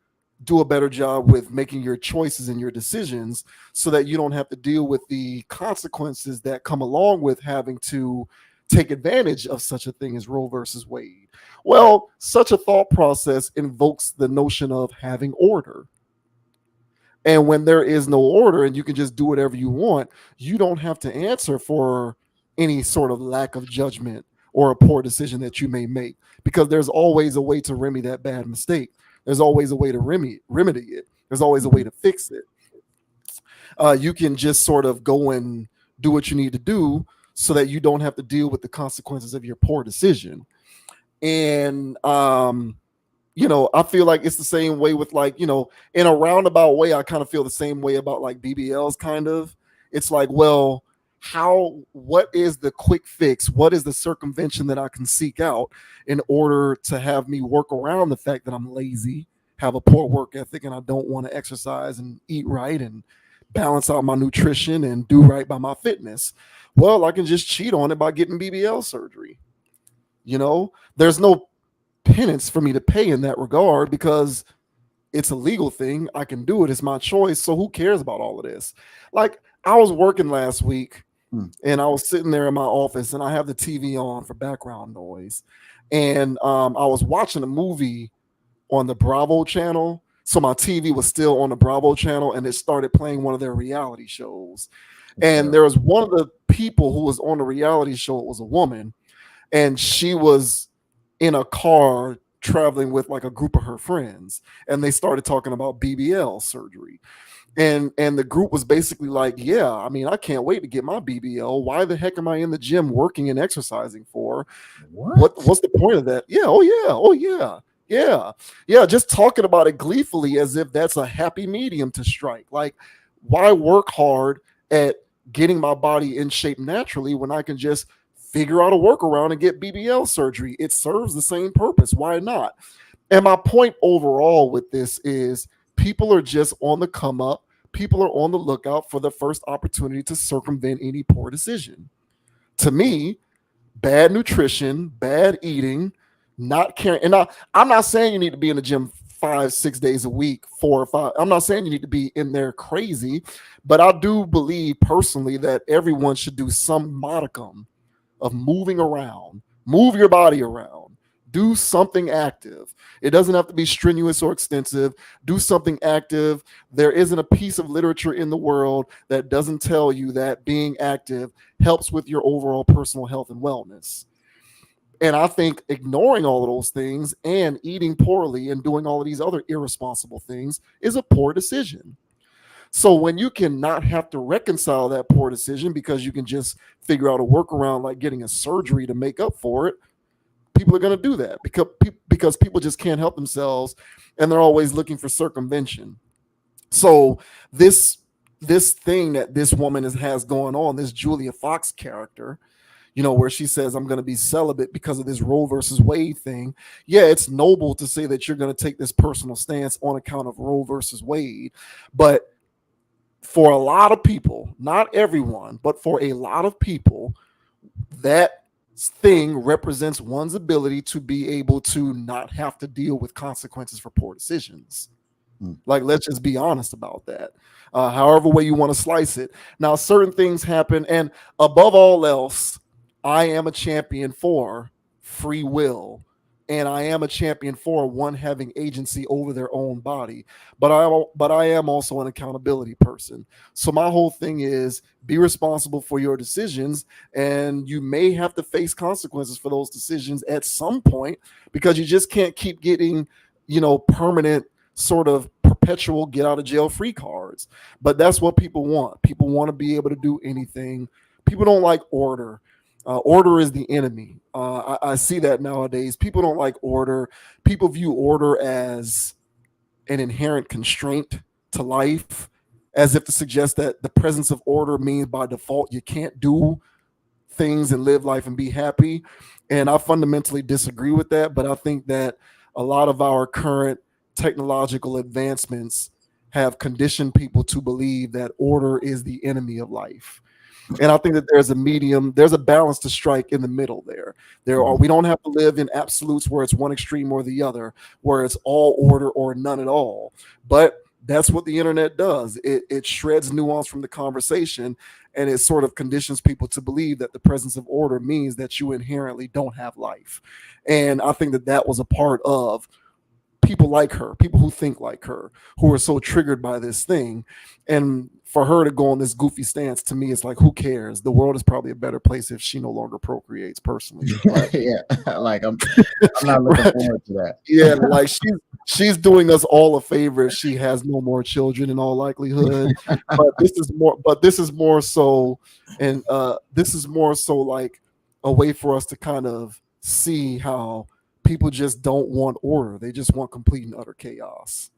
do a better job with making your choices and your decisions so that you don't have to deal with the consequences that come along with having to take advantage of such a thing as Roe versus Wade. Well, such a thought process invokes the notion of having order. And when there is no order and you can just do whatever you want, you don't have to answer for any sort of lack of judgment or a poor decision that you may make, because there's always a way to remedy that bad mistake. There's always a way to remedy it. There's always a way to fix it. You can just sort of go and do what you need to do so that you don't have to deal with the consequences of your poor decision. And I feel like it's the same way with in a roundabout way, I kind of feel the same way about like BBLs kind of. It's like, well, what is the quick fix? What is the circumvention that I can seek out in order to have me work around the fact that I'm lazy, have a poor work ethic, and I don't want to exercise and eat right and balance out my nutrition and do right by my fitness? Well, I can just cheat on it by getting BBL surgery. There's no penance for me to pay in that regard because it's a legal thing. I can do it. It's my choice. So who cares about all of this? Like, I was working last week and I was sitting there in my office and I have the TV on for background noise. And I was watching a movie on the Bravo channel. So my TV was still on the Bravo channel and it started playing one of their reality shows. And there was one of the people who was on the reality show. It was a woman, and she was in a car traveling with like a group of her friends, and they started talking about BBL surgery. And the group was basically like, yeah, I mean, I can't wait to get my BBL. Why the heck am I in the gym working and exercising for? What's the point of that? Yeah, oh yeah. Just talking about it gleefully as if that's a happy medium to strike. Like, why work hard at getting my body in shape naturally when I can just figure out a workaround and get BBL surgery? It serves the same purpose. Why not? And my point overall with this is people are just on the come up. People are on the lookout for the first opportunity to circumvent any poor decision. To me, bad nutrition, bad eating, not caring. And I'm not saying you need to be in the gym 5-6 days a week, 4 or 5. I'm not saying you need to be in there crazy, but I do believe personally that everyone should do some modicum of moving around. Move your body around. Do something active. It doesn't have to be strenuous or extensive. Do something active. There isn't a piece of literature in the world that doesn't tell you that being active helps with your overall personal health and wellness. And I think ignoring all of those things and eating poorly and doing all of these other irresponsible things is a poor decision. So when you cannot have to reconcile that poor decision because you can just figure out a workaround like getting a surgery to make up for it, people are going to do that because people just can't help themselves and they're always looking for circumvention. So this thing that this woman has going on, this Julia Fox character, where she says, I'm going to be celibate because of this Roe versus Wade thing. Yeah, it's noble to say that you're going to take this personal stance on account of Roe versus Wade. But for a lot of people, not everyone, but for a lot of people, that thing represents one's ability to be able to not have to deal with consequences for poor decisions. Like, let's just be honest about that. However way you want to slice it. Now, certain things happen, and above all else, I am a champion for free will, and I am a champion for one having agency over their own body. But I am also an accountability person. So my whole thing is be responsible for your decisions, and you may have to face consequences for those decisions at some point, because you just can't keep getting, permanent sort of perpetual perpetual get out of jail free cards. But that's what people want. People want to be able to do anything. People don't like order. Order is the enemy. I see that nowadays. People don't like order. People view order as an inherent constraint to life, as if to suggest that the presence of order means by default you can't do things and live life and be happy. And I fundamentally disagree with that. But I think that a lot of our current technological advancements have conditioned people to believe that order is the enemy of life. And I think that there's a balance to strike in the middle there. We don't have to live in absolutes where it's one extreme or the other, where it's all order or none at all. But that's what the internet does. It shreds nuance from the conversation, and it sort of conditions people to believe that the presence of order means that you inherently don't have life. And I think that was a part of people like her, people who think like her, who are so triggered by this thing. And for her to go on this goofy stance, to me, it's like, who cares? The world is probably a better place if she no longer procreates, personally. Right? Yeah, like I'm not looking forward to that. Yeah, like she's doing us all a favor if she has no more children in all likelihood. But this is more so, and this is more so like a way for us to kind of see how people just don't want order. They just want complete and utter chaos.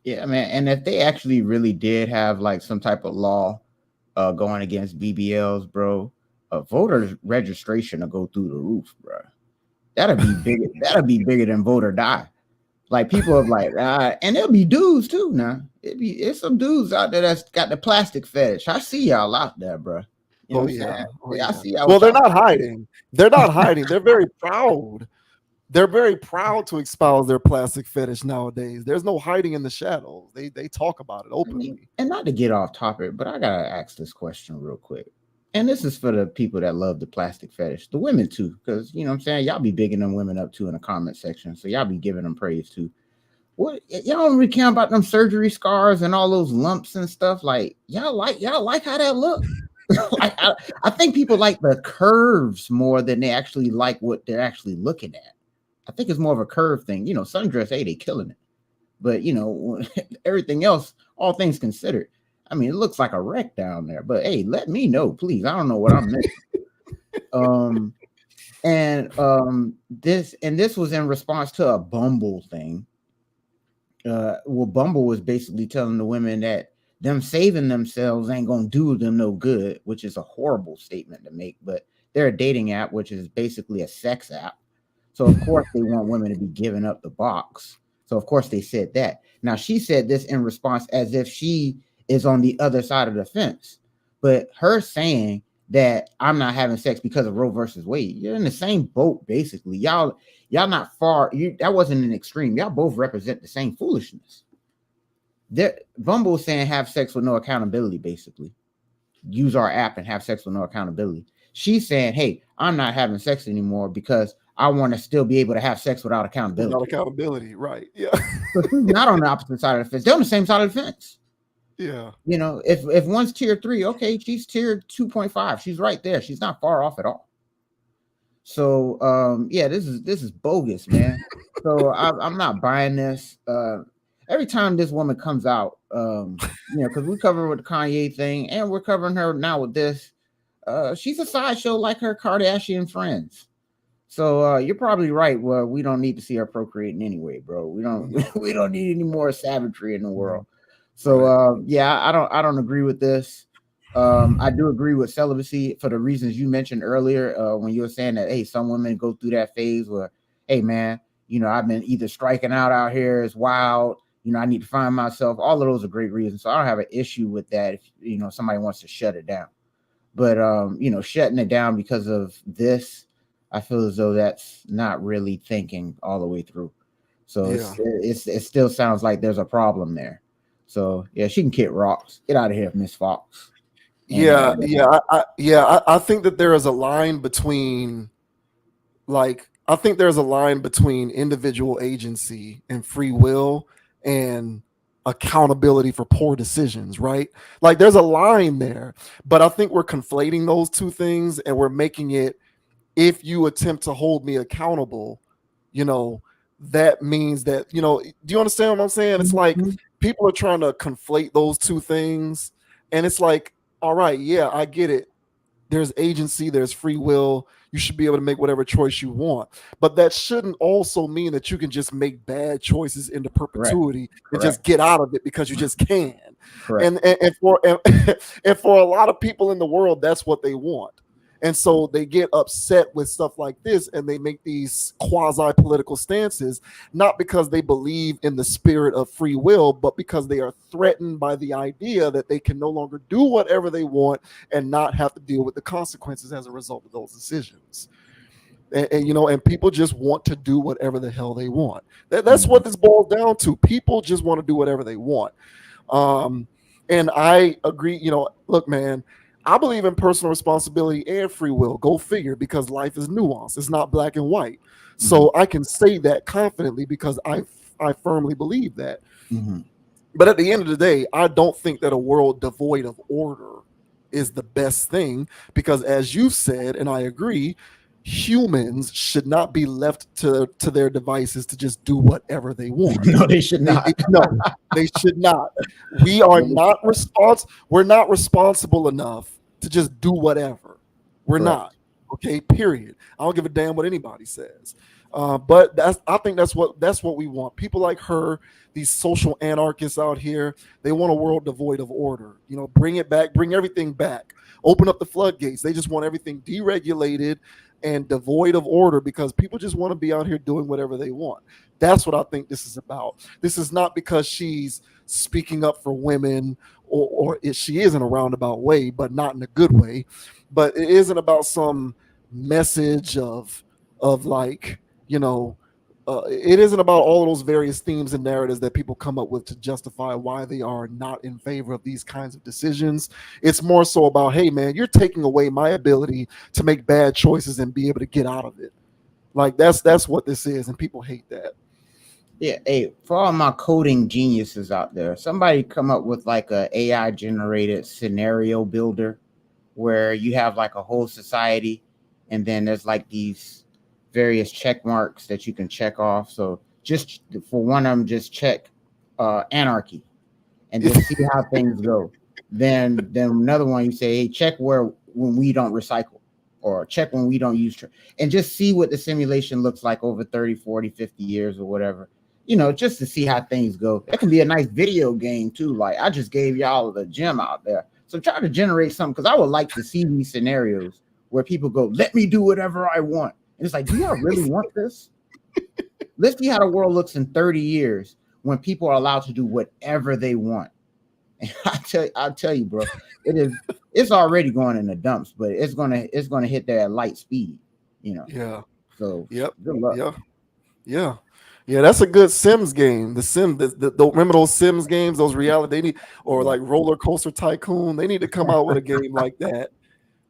Yeah, man. And if they actually really did have like some type of law going against BBLs, bro, voter registration will go through the roof, bro. That'll be big. That'll be bigger than vote or die. Like people are like, and there'll be dudes too. Now it's some dudes out there that's got the plastic fetish. I see y'all out there, bro. You know I see y'all. Well, they're not hiding. They're not hiding. They're very proud. They're very proud to espouse their plastic fetish nowadays. There's no hiding in the shadows. They talk about it openly. And not to get off topic, but I gotta ask this question real quick. And this is for the people that love the plastic fetish, the women too, because you know what I'm saying, y'all be bigging them women up too in the comment section. So y'all be giving them praise too. What y'all don't really care about them surgery scars and all those lumps and stuff? Like y'all like how that look? Like, I think people like the curves more than they actually like what they're actually looking at. I think it's more of a curve thing. You know, sundress, hey, they killing it. But, you know, everything else, all things considered, I mean, it looks like a wreck down there. But, hey, let me know, please. I don't know what I'm missing. This was in response to a Bumble thing. Well, Bumble was basically telling the women that them saving themselves ain't going to do them no good, which is a horrible statement to make. But they're a dating app, which is basically a sex app. So, of course, they want women to be giving up the box. So, of course, they said that. Now, she said this in response as if she is on the other side of the fence. But her saying that I'm not having sex because of Roe versus Wade, you're in the same boat, basically. Y'all not far. That wasn't an extreme. Y'all both represent the same foolishness. Bumble saying have sex with no accountability, basically. Use our app and have sex with no accountability. She's saying, hey, I'm not having sex anymore because I want to still be able to have sex without accountability. Without accountability, right? Yeah. So she's not on the opposite side of the fence. They're on the same side of the fence. Yeah. You know, if one's tier 3, okay, she's tier 2.5. She's right there. She's not far off at all. So yeah, this is bogus, man. So I'm not buying this. Every time this woman comes out, you know, because we cover with the Kanye thing, and we're covering her now with this. She's a sideshow like her Kardashian friends. So you're probably right. Well, we don't need to see her procreating anyway, bro. We don't need any more savagery in the world. So yeah, I don't agree with this. I do agree with celibacy for the reasons you mentioned earlier when you were saying that, hey, some women go through that phase where, hey, man, you know, I've been either striking out here, it's wild, you know, I need to find myself. All of those are great reasons. So I don't have an issue with that if, you know, somebody wants to shut it down. But, you know, shutting it down because of this, I feel as though that's not really thinking all the way through. So it still sounds like there's a problem there. So, yeah, she can kick rocks. Get out of here, Miss Fox. I think that there is a line between, I think there's a line between individual agency and free will and accountability for poor decisions, right? Like there's a line there, but I think we're conflating those two things and we're making it, if you attempt to hold me accountable, you know, that means that, you know, do you understand what I'm saying? It's like people are trying to conflate those two things, and it's like, all right, yeah, I get it. There's agency, there's free will. You should be able to make whatever choice you want, but that shouldn't also mean that you can just make bad choices into perpetuity and just get out of it because you just can. And for and for a lot of people in the world, that's what they want. And so they get upset with stuff like this and they make these quasi political stances, not because they believe in the spirit of free will, but because they are threatened by the idea that they can no longer do whatever they want and not have to deal with the consequences as a result of those decisions. And you know, and people just want to do whatever the hell they want. That's what this boils down to. People just want to do whatever they want. And I agree, you know, look, man, I believe in personal responsibility and free will. Go figure, because life is nuanced. It's not black and white. So I can say that confidently because I firmly believe that. But at the end of the day, I don't think that a world devoid of order is the best thing, because as you said, and I agree, humans should not be left to their devices to just do whatever they want. No, they should not. No, they should not. We are not we're not responsible enough to just do whatever. We're not. Okay, period. I don't give a damn what anybody says. But I think that's what we want. People like her, these social anarchists out here, they want a world devoid of order. You know, bring it back, bring everything back, open up the floodgates. They just want everything deregulated and devoid of order because people just want to be out here doing whatever they want. That's what I think this is about. This is not because she's speaking up for women, or she is in a roundabout way, but not in a good way. But it isn't about some message of like, you know, it isn't about all of those various themes and narratives that people come up with to justify why they are not in favor of these kinds of decisions. It's more so about, hey, man, you're taking away my ability to make bad choices and be able to get out of it. Like that's what this is, and people hate that. Yeah, hey, for all my coding geniuses out there, somebody come up with like a AI generated scenario builder where you have like a whole society, and then there's like these various check marks that you can check off. So just for one of them, just check anarchy, and just see how things go. Then another one, you say, hey, check when we don't recycle, or check when we don't use and just see what the simulation looks like over 30, 40, 50 years or whatever. You know, just to see how things go. That can be a nice video game too. Like I just gave y'all the gem out there. So try to generate something, because I would like to see these scenarios where people go, let me do whatever I want. And it's like, do y'all really want this? Let's see how the world looks in 30 years when people are allowed to do whatever they want. And I'll tell you, bro, it's already going in the dumps, but it's gonna hit there at light speed, you know. Yeah. So yep. Good luck. Yeah, that's a good Sims game. Remember those Sims games, those reality, they need, or like Roller Coaster Tycoon, they need to come out with a game like that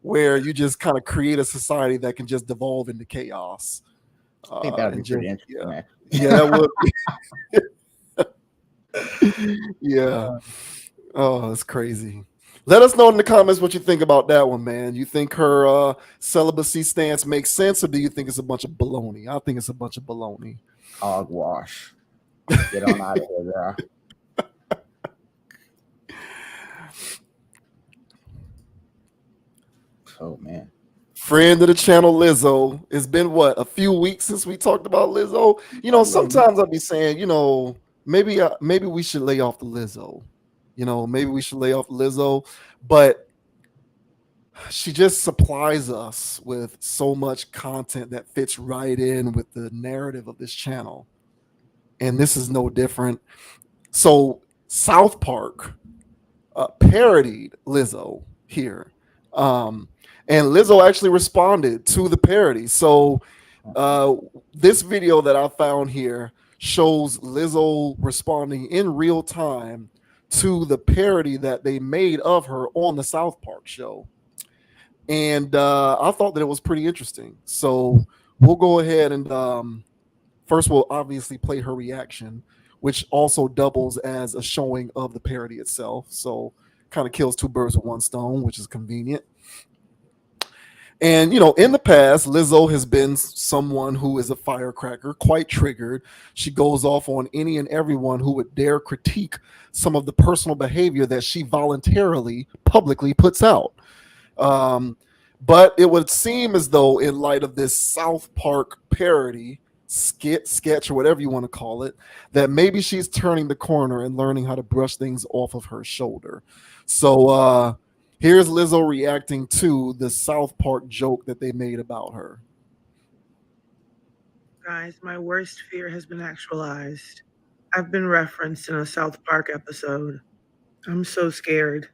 where you just kind of create a society that can just devolve into chaos. I think that would be pretty interesting. Yeah, that would. Yeah. Oh, it's crazy. Let us know in the comments what you think about that one, man. You think her celibacy stance makes sense, or do you think it's a bunch of baloney? I think it's a bunch of baloney. Hogwash. Get on out of here, bro. Oh man. Friend of the channel, Lizzo. It's been a few weeks since we talked about Lizzo. You know, sometimes I'll be saying, you know, maybe we should lay off the Lizzo. You know, maybe we should lay off Lizzo, but she just supplies us with so much content that fits right in with the narrative of this channel. And this is no different. So South Park parodied Lizzo here. And Lizzo actually responded to the parody. So this video that I found here shows Lizzo responding in real time to the parody that they made of her on the South Park show. And I thought that it was pretty interesting. So we'll go ahead and first we'll obviously play her reaction, which also doubles as a showing of the parody itself. So kind of kills two birds with one stone, which is convenient. And in the past, Lizzo has been someone who is a firecracker, quite triggered. She goes off on any and everyone who would dare critique some of the personal behavior that she voluntarily publicly puts out. Um, but it would seem as though, in light of this South Park parody, sketch, or whatever you want to call it, that maybe she's turning the corner and learning how to brush things off of her shoulder. So here's Lizzo reacting to the South Park joke that they made about her. Guys, my worst fear has been actualized. I've been referenced in a South Park episode. I'm so scared.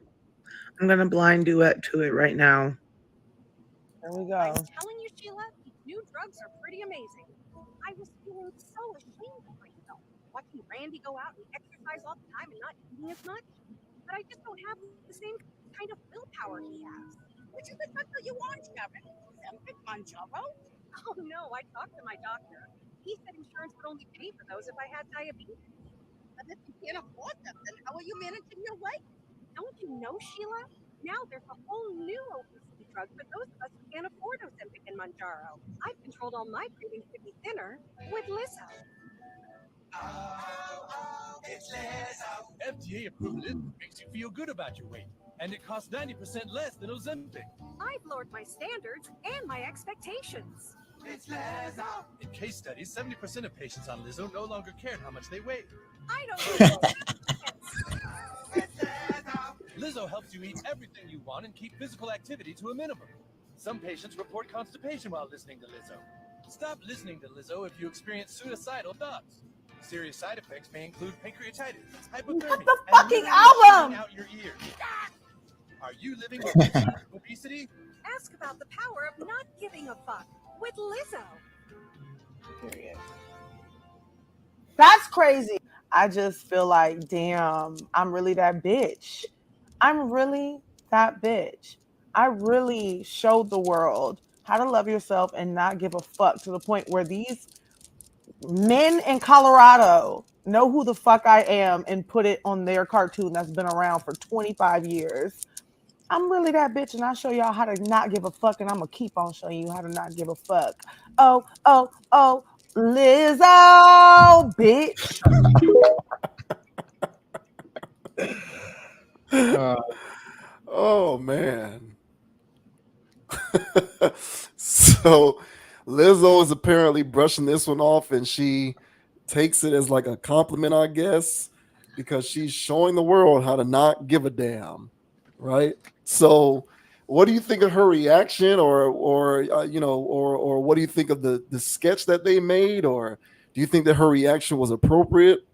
I'm gonna blind duet to it right now. There we go. I was telling you, Sheila, these new drugs are pretty amazing. I was feeling so ashamed of myself, watching Randy go out and exercise all the time and not eating as much. But I just don't have the same kind of willpower he has. Which is the drug that you want, Kevin? Ozempic, Manjaro? Oh no, I talked to my doctor. He said insurance would only pay for those if I had diabetes. But if you can't afford them, then how are you managing your weight? Don't you know, Sheila? Now there's a whole new obesity drug for those of us who can't afford Ozempic and Manjaro. I've controlled all my cravings to be thinner with Lizzo. It's Lizzo. FDA approved Lizzo makes you feel good about your weight, and it costs 90% less than Ozempic. I've lowered my standards and my expectations. It's Lizzo. In case studies, 70% of patients on Lizzo no longer cared how much they weighed. I don't know. It's Lizzo. Lizzo helps you eat everything you want and keep physical activity to a minimum. Some patients report constipation while listening to Lizzo. Stop listening to Lizzo if you experience suicidal thoughts. Serious side effects may include pancreatitis, hypothermia, What the fucking album? Out your ears. Are you living with obesity? Ask about the power of not giving a fuck with Lizzo. Period. That's crazy. I just feel like, damn, I'm really that bitch. I'm really that bitch. I really showed the world how to love yourself and not give a fuck, to the point where these men in Colorado know who the fuck I am and put it on their cartoon that's been around for 25 years. I'm really that bitch, and I'll show y'all how to not give a fuck, and I'm gonna keep on showing you how to not give a fuck. Oh, Lizzo, bitch. Oh man. So Lizzo is apparently brushing this one off, and she takes it as like a compliment, I guess, because she's showing the world how to not give a damn, right? So what do you think of her reaction, or what do you think of the sketch that they made, or do you think that her reaction was appropriate?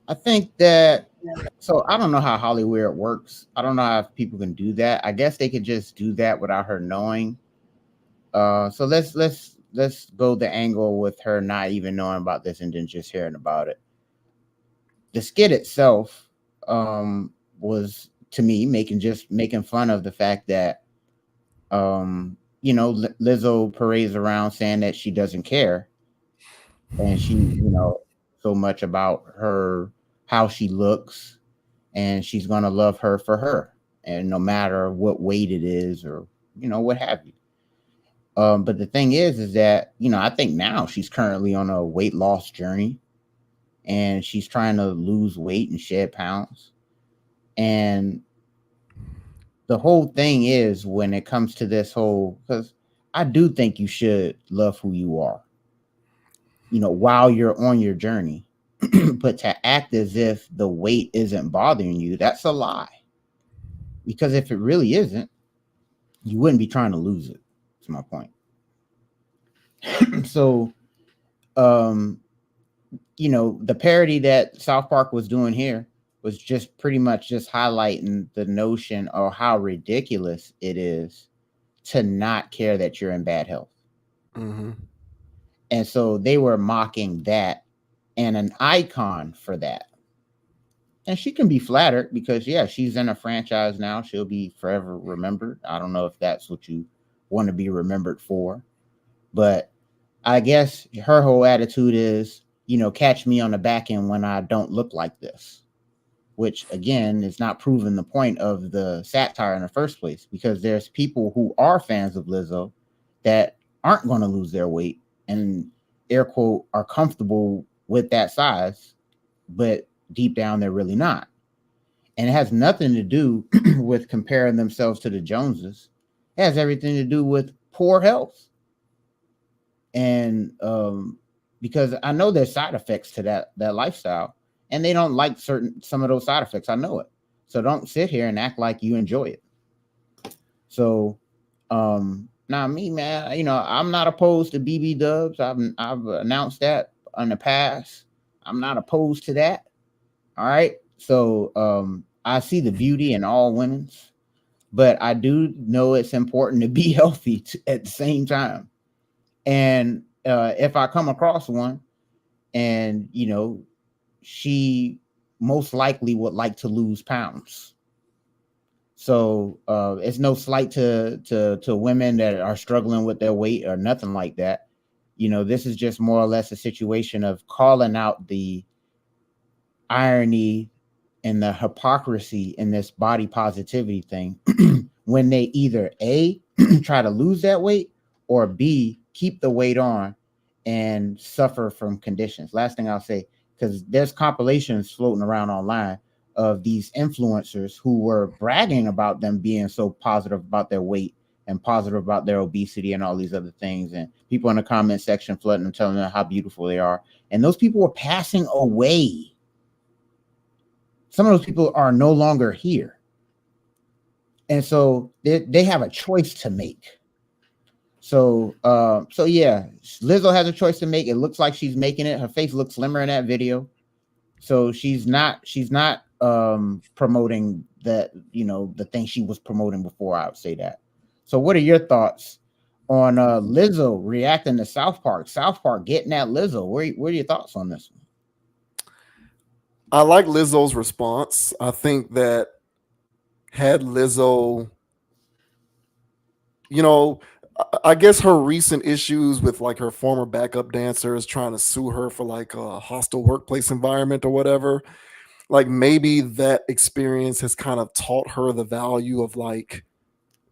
I think that, so I don't know how Hollywood works. I don't know how people can do that. I guess they could just do that without her knowing. So let's go the angle with her not even knowing about this and then just hearing about it. The skit itself was, to me, making fun of the fact that Lizzo parades around saying that she doesn't care, and she so much about her, how she looks, and she's gonna love her for her, and no matter what weight it is, or what have you. But the thing is that I think now she's currently on a weight loss journey, and she's trying to lose weight and shed pounds. And the whole thing is, when it comes to this whole, because I do think you should love who you are, while you're on your journey. But to act as if the weight isn't bothering you, that's a lie. Because if it really isn't, you wouldn't be trying to lose it. That's my point. So, the parody that South Park was doing here was just pretty much just highlighting the notion of how ridiculous it is to not care that you're in bad health. Mm-hmm. And so they were mocking that, and an icon for that. And she can be flattered because, yeah, she's in a franchise now. She'll be forever remembered. I don't know if that's what you want to be remembered for. But I guess her whole attitude is, catch me on the back end when I don't look like this. which again is not proving the point of the satire in the first place, because there's people who are fans of Lizzo that aren't going to lose their weight and air quote are comfortable with that size, but deep down they're really not. And it has nothing to do with comparing themselves to the Joneses. It has everything to do with poor health. And because I know there's side effects to that lifestyle, and they don't like some of those side effects. I know it. So don't sit here and act like you enjoy it. So now me, man, you know, I'm not opposed to BB dubs. I've announced that in the past. I'm not opposed to that. All right. So I see the beauty in all women's, but I do know it's important to be healthy at the same time. And if I come across one and, you know, she most likely would like to lose pounds. So it's no slight to women that are struggling with their weight or nothing like that. You know, this is just more or less a situation of calling out the irony and the hypocrisy in this body positivity thing when they either A, try to lose that weight, or B, keep the weight on and suffer from conditions. Last thing I'll say, because there's compilations floating around online of these influencers who were bragging about them being so positive about their weight and positive about their obesity and all these other things, and people in the comment section flooding them, telling them how beautiful they are. And those people were passing away. Some of those people are no longer here. And so they have a choice to make. So yeah, Lizzo has a choice to make. It looks like she's making it. Her face looks slimmer in that video. So she's not promoting that, you know, the thing she was promoting before. I would say that. So what are your thoughts on Lizzo reacting to South Park? South Park getting at Lizzo. What are your thoughts on this one? I like Lizzo's response. I think that had Lizzo, you know, I guess her recent issues with like her former backup dancers trying to sue her for like a hostile workplace environment or whatever, like maybe that experience has kind of taught her the value of like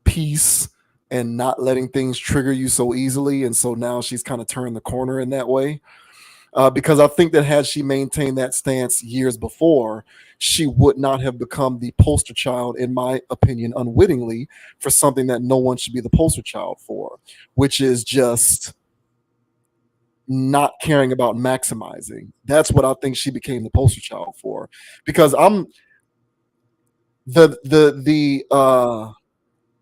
peace and not letting things trigger you so easily. And so now she's kind of turned the corner in that way. Because I think that had she maintained that stance years before, she would not have become the poster child, in my opinion, unwittingly, for something that no one should be the poster child for, which is just not caring about maximizing. That's what I think she became the poster child for. Because I'm the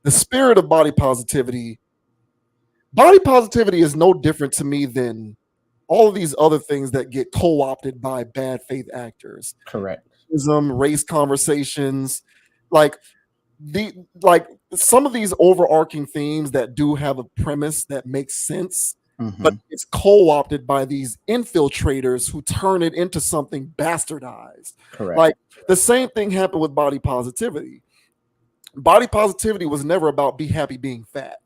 spirit of body positivity. Body positivity is no different to me than all of these other things that get co-opted by bad faith actors. Correct. Race conversations, like some of these overarching themes that do have a premise that makes sense, but it's co-opted by these infiltrators who turn it into something bastardized. Correct. Like the same thing happened with body positivity. Body positivity was never about be happy being fat.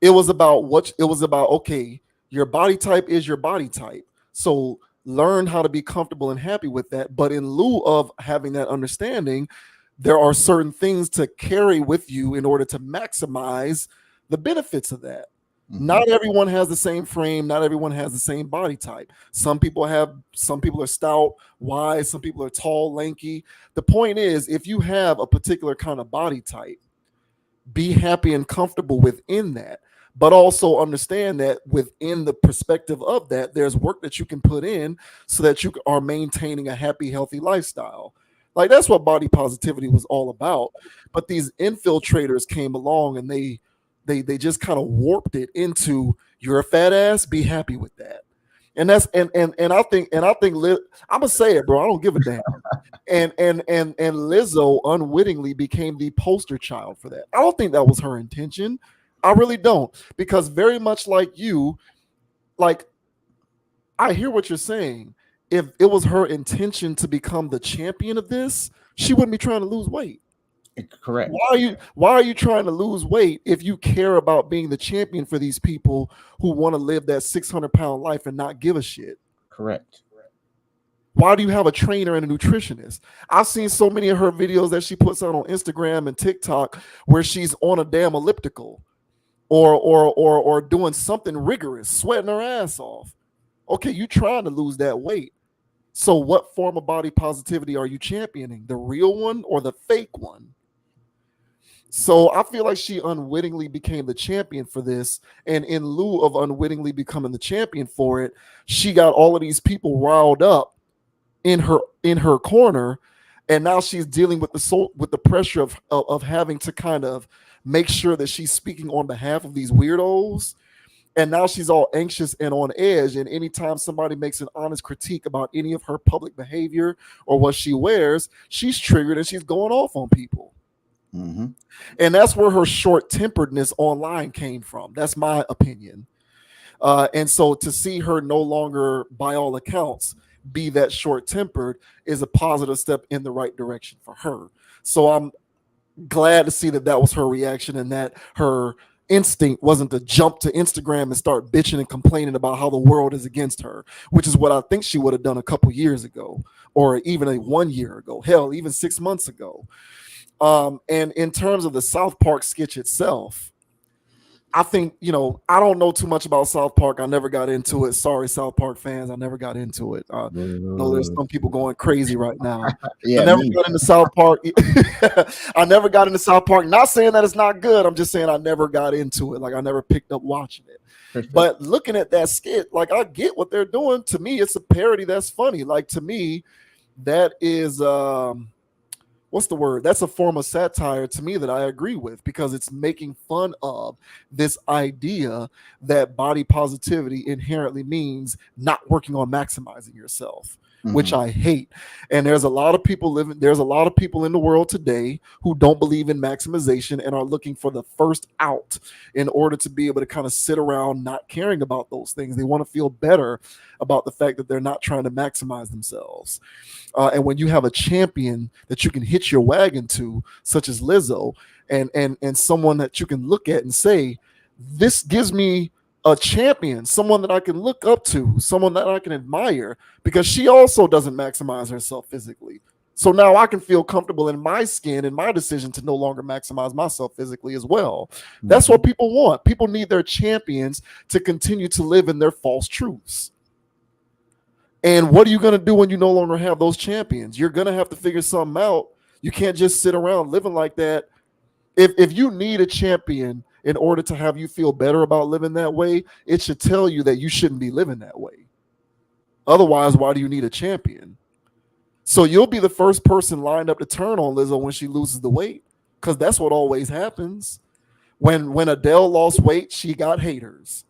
It was about okay, your body type is your body type. So learn how to be comfortable and happy with that. But in lieu of having that understanding, there are certain things to carry with you in order to maximize the benefits of that. Not everyone has the same frame. Not everyone has the same body type. Some people are stout, wide. Some people are tall, lanky. The point is, if you have a particular kind of body type, be happy and comfortable within that, but also understand that within the perspective of that, there's work that you can put in so that you are maintaining a happy, healthy lifestyle. Like that's what body positivity was all about. But these infiltrators came along and they just kind of warped it into you're a fat ass, be happy with that. And that's and I think I'm gonna say it, bro. I don't give a damn. And Lizzo unwittingly became the poster child for that. I don't think that was her intention. I really don't, because very much like you, like I hear what you're saying. If it was her intention to become the champion of this, she wouldn't be trying to lose weight. Correct. Why are you trying to lose weight if you care about being the champion for these people who want to live that 600-pound life and not give a shit? Correct. Why do you have a trainer and a nutritionist? I've seen so many of her videos that she puts out on Instagram and TikTok where she's on a damn elliptical or doing something rigorous, sweating her ass off. Okay, you trying to lose that weight. So what form of body positivity are you championing? The real one or the fake one? So I feel like she unwittingly became the champion for this. And in lieu of unwittingly becoming the champion for it, she got all of these people riled up in her corner. And now she's dealing with the pressure of having to kind of make sure that she's speaking on behalf of these weirdos. And now she's all anxious and on edge. And anytime somebody makes an honest critique about any of her public behavior or what she wears, she's triggered and she's going off on people. Mm-hmm. And that's where her short-temperedness online came from. That's my opinion. And so to see her no longer, by all accounts, be that short-tempered is a positive step in the right direction for her. So I'm glad to see that was her reaction and that her instinct wasn't to jump to Instagram and start bitching and complaining about how the world is against her, which is what I think she would have done a couple years ago or even 1 year ago, hell, even 6 months ago. And in terms of the South Park sketch itself, I think, I don't know too much about South Park. I never got into it. Sorry, South Park fans. I never got into it. I know there's some people going crazy right now. Yeah, I never got into South Park. I never got into South Park. Not saying that it's not good. I'm just saying I never got into it. Like I never picked up watching it. But looking at that skit, like I get what they're doing. To me, it's a parody that's funny. Like to me, that is what's the word? That's a form of satire to me that I agree with because it's making fun of this idea that body positivity inherently means not working on maximizing yourself, which I hate. And there's a lot of people there's a lot of people in the world today who don't believe in maximization and are looking for the first out in order to be able to kind of sit around not caring about those things. They want to feel better about the fact that they're not trying to maximize themselves. And when you have a champion that you can hitch your wagon to, such as Lizzo, and someone that you can look at and say, this gives me a champion, someone that I can look up to, someone that I can admire, because she also doesn't maximize herself physically. So now I can feel comfortable in my skin and my decision to no longer maximize myself physically as well. That's what people want. People need their champions to continue to live in their false truths. And what are you going to do when you no longer have those champions? You're going to have to figure something out. You can't just sit around living like that. If you need a champion in order to have you feel better about living that way, it should tell you that you shouldn't be living that way. Otherwise, why do you need a champion? So you'll be the first person lined up to turn on Lizzo when she loses the weight, because that's what always happens. When Adele lost weight, she got haters.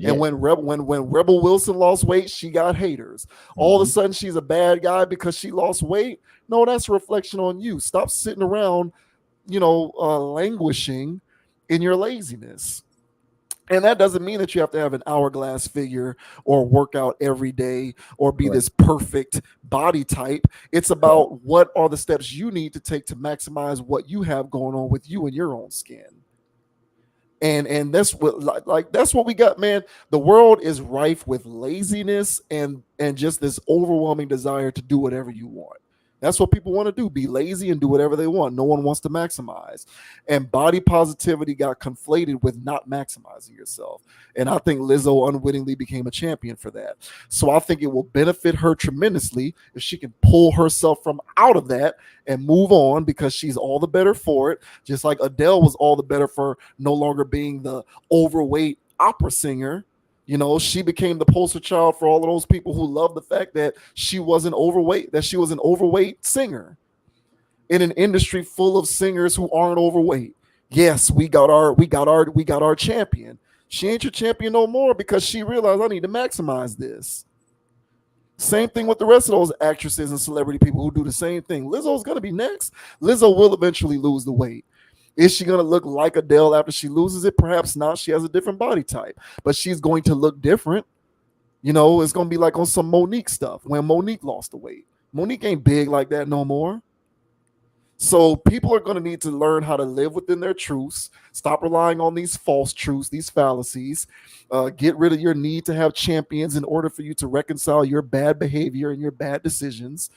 And when Rebel Wilson lost weight, she got haters. All of a sudden, she's a bad guy because she lost weight. No, that's a reflection on you. Stop sitting around, languishing in your laziness. And that doesn't mean that you have to have an hourglass figure or work out every day or be this perfect body type. It's about what are the steps you need to take to maximize what you have going on with you and your own skin. And that's what that's what we got, man. The world is rife with laziness and just this overwhelming desire to do whatever you want. That's what people want to do, be lazy and do whatever they want. No one wants to maximize. And body positivity got conflated with not maximizing yourself. And I think Lizzo unwittingly became a champion for that. So I think it will benefit her tremendously if she can pull herself from out of that and move on, because she's all the better for it. Just like Adele was all the better for no longer being the overweight opera singer. She became the poster child for all of those people who love the fact that she wasn't overweight, that she was an overweight singer in an industry full of singers who aren't overweight. Yes, we got our champion. She ain't your champion no more because she realized I need to maximize this. Same thing with the rest of those actresses and celebrity people who do the same thing. Lizzo's going to be next. Lizzo will eventually lose the weight. Is she going to look like Adele after she loses it? Perhaps not. She has a different body type, but she's going to look different. It's going to be like on some Monique stuff when Monique lost the weight. Monique ain't big like that no more. So people are going to need to learn how to live within their truths, stop relying on these false truths, these fallacies, get rid of your need to have champions in order for you to reconcile your bad behavior and your bad decisions,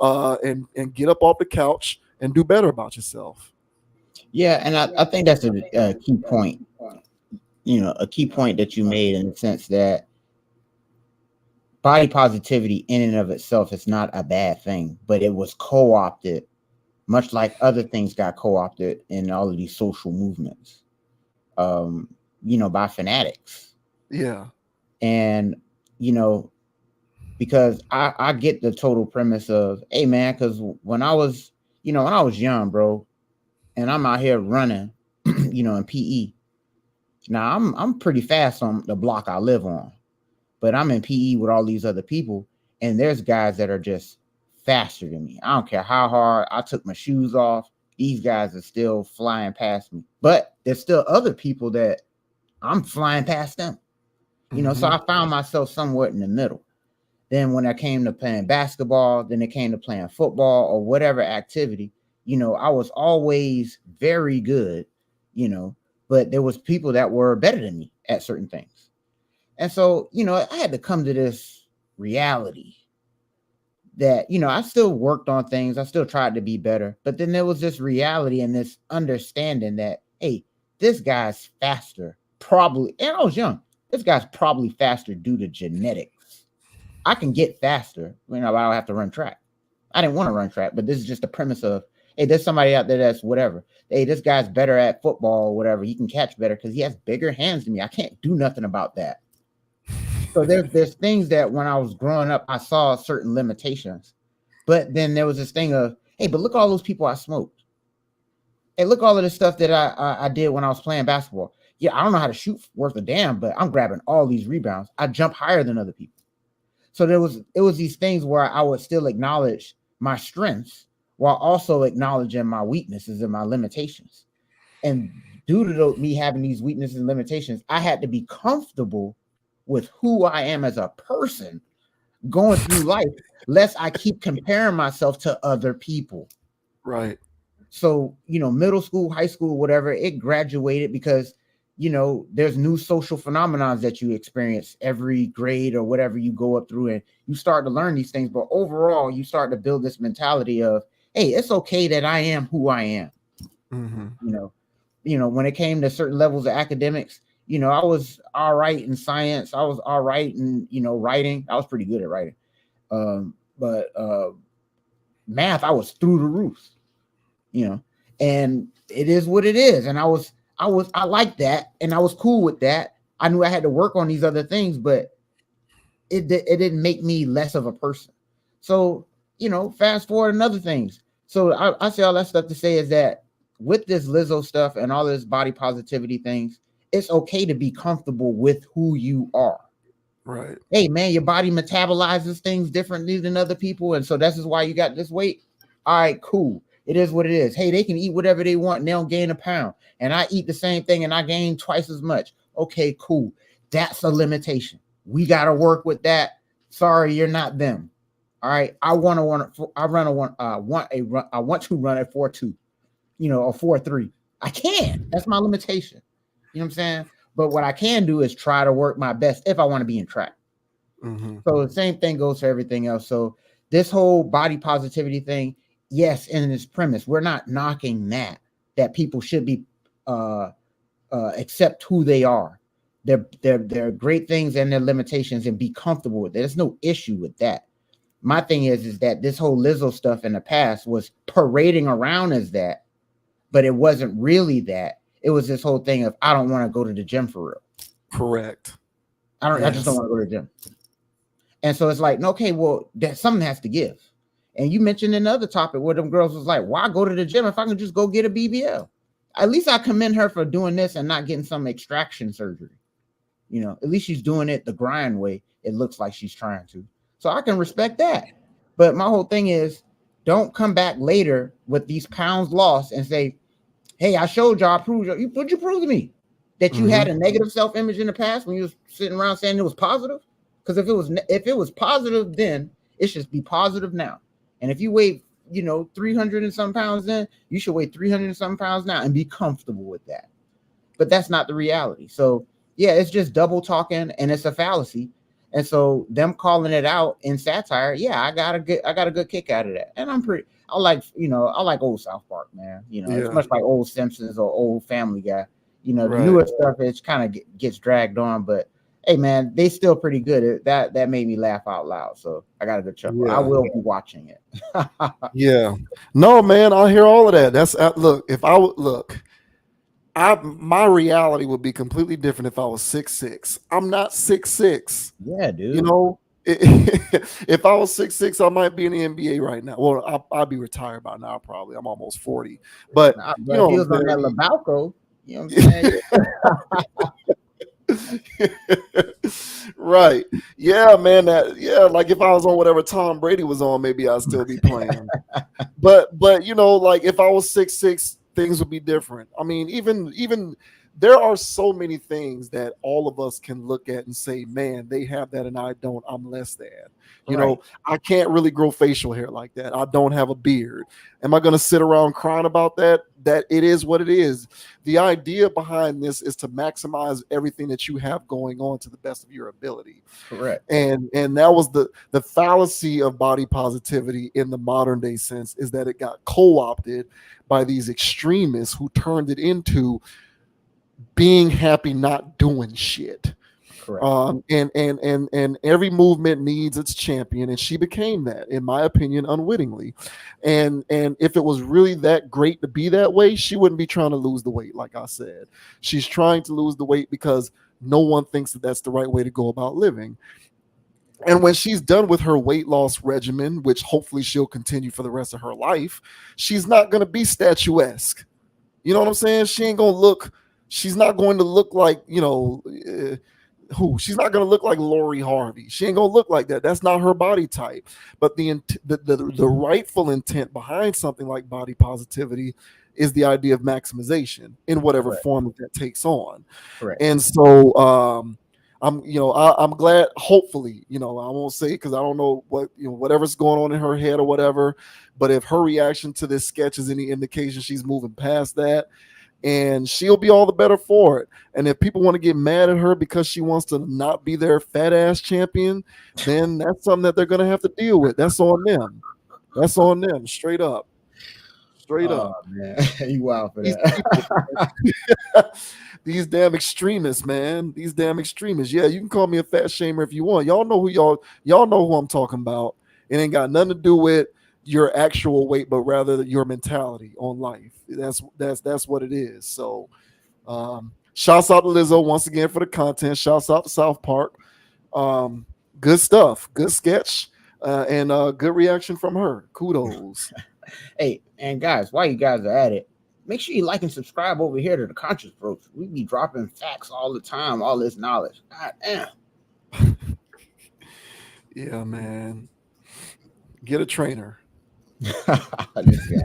and get up off the couch and do better about yourself. Yeah, and I think that's a key point. A key point that you made, in the sense that body positivity in and of itself is not a bad thing, but it was co-opted, much like other things got co-opted in all of these social movements, by fanatics. Yeah. And, because I get the total premise of, hey man, because when I was young, bro, and I'm out here running, in PE. Now I'm pretty fast on the block I live on, but I'm in PE with all these other people, and there's guys that are just faster than me. I don't care how hard I took my shoes off. These guys are still flying past me, but there's still other people that I'm flying past them. So I found myself somewhat in the middle. Then when I came to playing basketball, then it came to playing football or whatever activity, I was always very good, but there was people that were better than me at certain things. And so, I had to come to this reality that, I still worked on things. I still tried to be better, but then there was this reality and this understanding that, hey, this guy's faster, probably. And I was young. This guy's probably faster due to genetics. I can get faster, I don't have to run track. I didn't want to run track, but this is just the premise of, hey, there's somebody out there that's whatever. Hey, this guy's better at football or whatever. He can catch better because he has bigger hands than me. I can't do nothing about that. So there's things that when I was growing up, I saw certain limitations. But then there was this thing of, hey, but look at all those people I smoked. Hey, look at all of the stuff that I did when I was playing basketball. Yeah, I don't know how to shoot worth a damn, but I'm grabbing all these rebounds. I jump higher than other people. So it was these things where I would still acknowledge my strengths while also acknowledging my weaknesses and my limitations. And due to me having these weaknesses and limitations, I had to be comfortable with who I am as a person going through life, lest I keep comparing myself to other people. Right. So, middle school, high school, whatever, it graduated because, there's new social phenomena that you experience every grade or whatever you go up through, and you start to learn these things. But overall, you start to build this mentality of, hey, it's okay that I am who I am. When it came to certain levels of academics, I was all right in science. I was all right in, writing. I was pretty good at writing. But math, I was through the roof, and it is what it is. And I liked that, and I was cool with that. I knew I had to work on these other things, but it didn't make me less of a person. So, fast forward and other things. So I say all that stuff to say is that with this Lizzo stuff and all this body positivity things, it's okay to be comfortable with who you are. Right. Hey, man, your body metabolizes things differently than other people, and so this is why you got this weight. All right, cool. It is what it is. Hey, they can eat whatever they want and they don't gain a pound. And I eat the same thing and I gain twice as much. Okay, cool. That's a limitation. We got to work with that. Sorry, you're not them. All right. I want to run at 4.2, or 4.3. I can't. That's my limitation. You know what I'm saying? But what I can do is try to work my best if I want to be in track. So the same thing goes for everything else. So this whole body positivity thing, yes, in its premise, we're not knocking that people should be accept who they are. They're great things and their limitations, and be comfortable with it. There's no issue with that. My thing is that this whole Lizzo stuff in the past was parading around as that, but it wasn't really that. It was this whole thing of, I don't want to go to the gym for real. Correct. I just don't want to go to the gym. And so it's like, okay, well, something has to give. And you mentioned another topic where them girls was like, why go to the gym if I can just go get a BBL? At least I commend her for doing this and not getting some extraction surgery. At least she's doing it the grind way. It looks like she's trying to. So I can respect that. But my whole thing is, don't come back later with these pounds lost and say, hey, I showed y'all, I proved you. What'd you prove to me? That you had a negative self-image in the past when you was sitting around saying it was positive? Because if it was positive then, it should be positive now. And if you wait you know, 300 and some pounds then, you should weigh 300 and some pounds now and be comfortable with that. But that's not the reality. So yeah, it's just double talking and it's a fallacy. And so them calling it out in satire, yeah, I got a good kick out of that. And I like old South Park, man. You know, it's Yeah. much like old Simpsons or old Family Guy. You know, the Right. newer stuff it's kind of gets dragged on, but hey man, they still pretty good. That made me laugh out loud. So I got a good chuckle. I Yeah. will be watching it. Yeah. No, man, I hear all of that. That's look, if I would look, my reality would be completely different if I was 6'6". I'm not 6'6". Yeah, dude. You know, if I was 6'6", I might be in the NBA right now. Well, I'd be retired by now, probably. I'm almost 40. But Nah, you but know if he what was I'm on that saying? Labalco, you know what I'm saying? Right. Yeah, man. Like if I was on whatever Tom Brady was on, maybe I'd still be playing. But you know, like if I was 6'6", things would be different. I mean, even there are so many things that all of us can look at and say, man, they have that and I don't. I'm less than. You Right. know, I can't really grow facial hair like that. I don't have a beard. Am I going to sit around crying about that? That it is what it is. The idea behind this is to maximize everything that you have going on to the best of your ability. Correct. And that was the fallacy of body positivity in the modern day sense, is that it got co-opted by these extremists who turned it into being happy not doing shit. Correct. And every movement needs its champion, and she became that, in my opinion, unwittingly. And if it was really that great to be that way, she wouldn't be trying to lose the weight. Like I said, she's trying to lose the weight because no one thinks that that's the right way to go about living. And when she's done with her weight loss regimen, which hopefully she'll continue for the rest of her life, she's not going to be statuesque. You know what I'm saying? She's not going to look like, you know, she's not going to look like Lori Harvey. She ain't going to look like that. That's not her body type. But the rightful intent behind something like body positivity is the idea of maximization in whatever Correct. form that takes on. Correct. And so I'm glad, hopefully, you know, I won't say because I don't know what, you know, whatever's going on in her head or whatever, but if her reaction to this sketch is any indication, she's moving past that, and she'll be all the better for it. And if people want to get mad at her because she wants to not be their fat ass champion, then that's something that they're going to have to deal with. That's on them. That's on them. Straight up. Straight Oh up. man, you wild for These that. people, these damn extremists, man. These damn extremists. Yeah, you can call me a fat shamer if you want. Y'all know who I'm talking about. It ain't got nothing to do with your actual weight, but rather your mentality on life. That's what it is. So shouts out to Lizzo once again for the content. Shouts out to South Park. Good stuff. Good sketch. And good reaction from her. Kudos. Hey, and guys, while you guys are at it, make sure you like and subscribe over here to the Conscious Bros. We be dropping facts all the time, all this knowledge. God damn. Yeah, man. Get a trainer. This guy.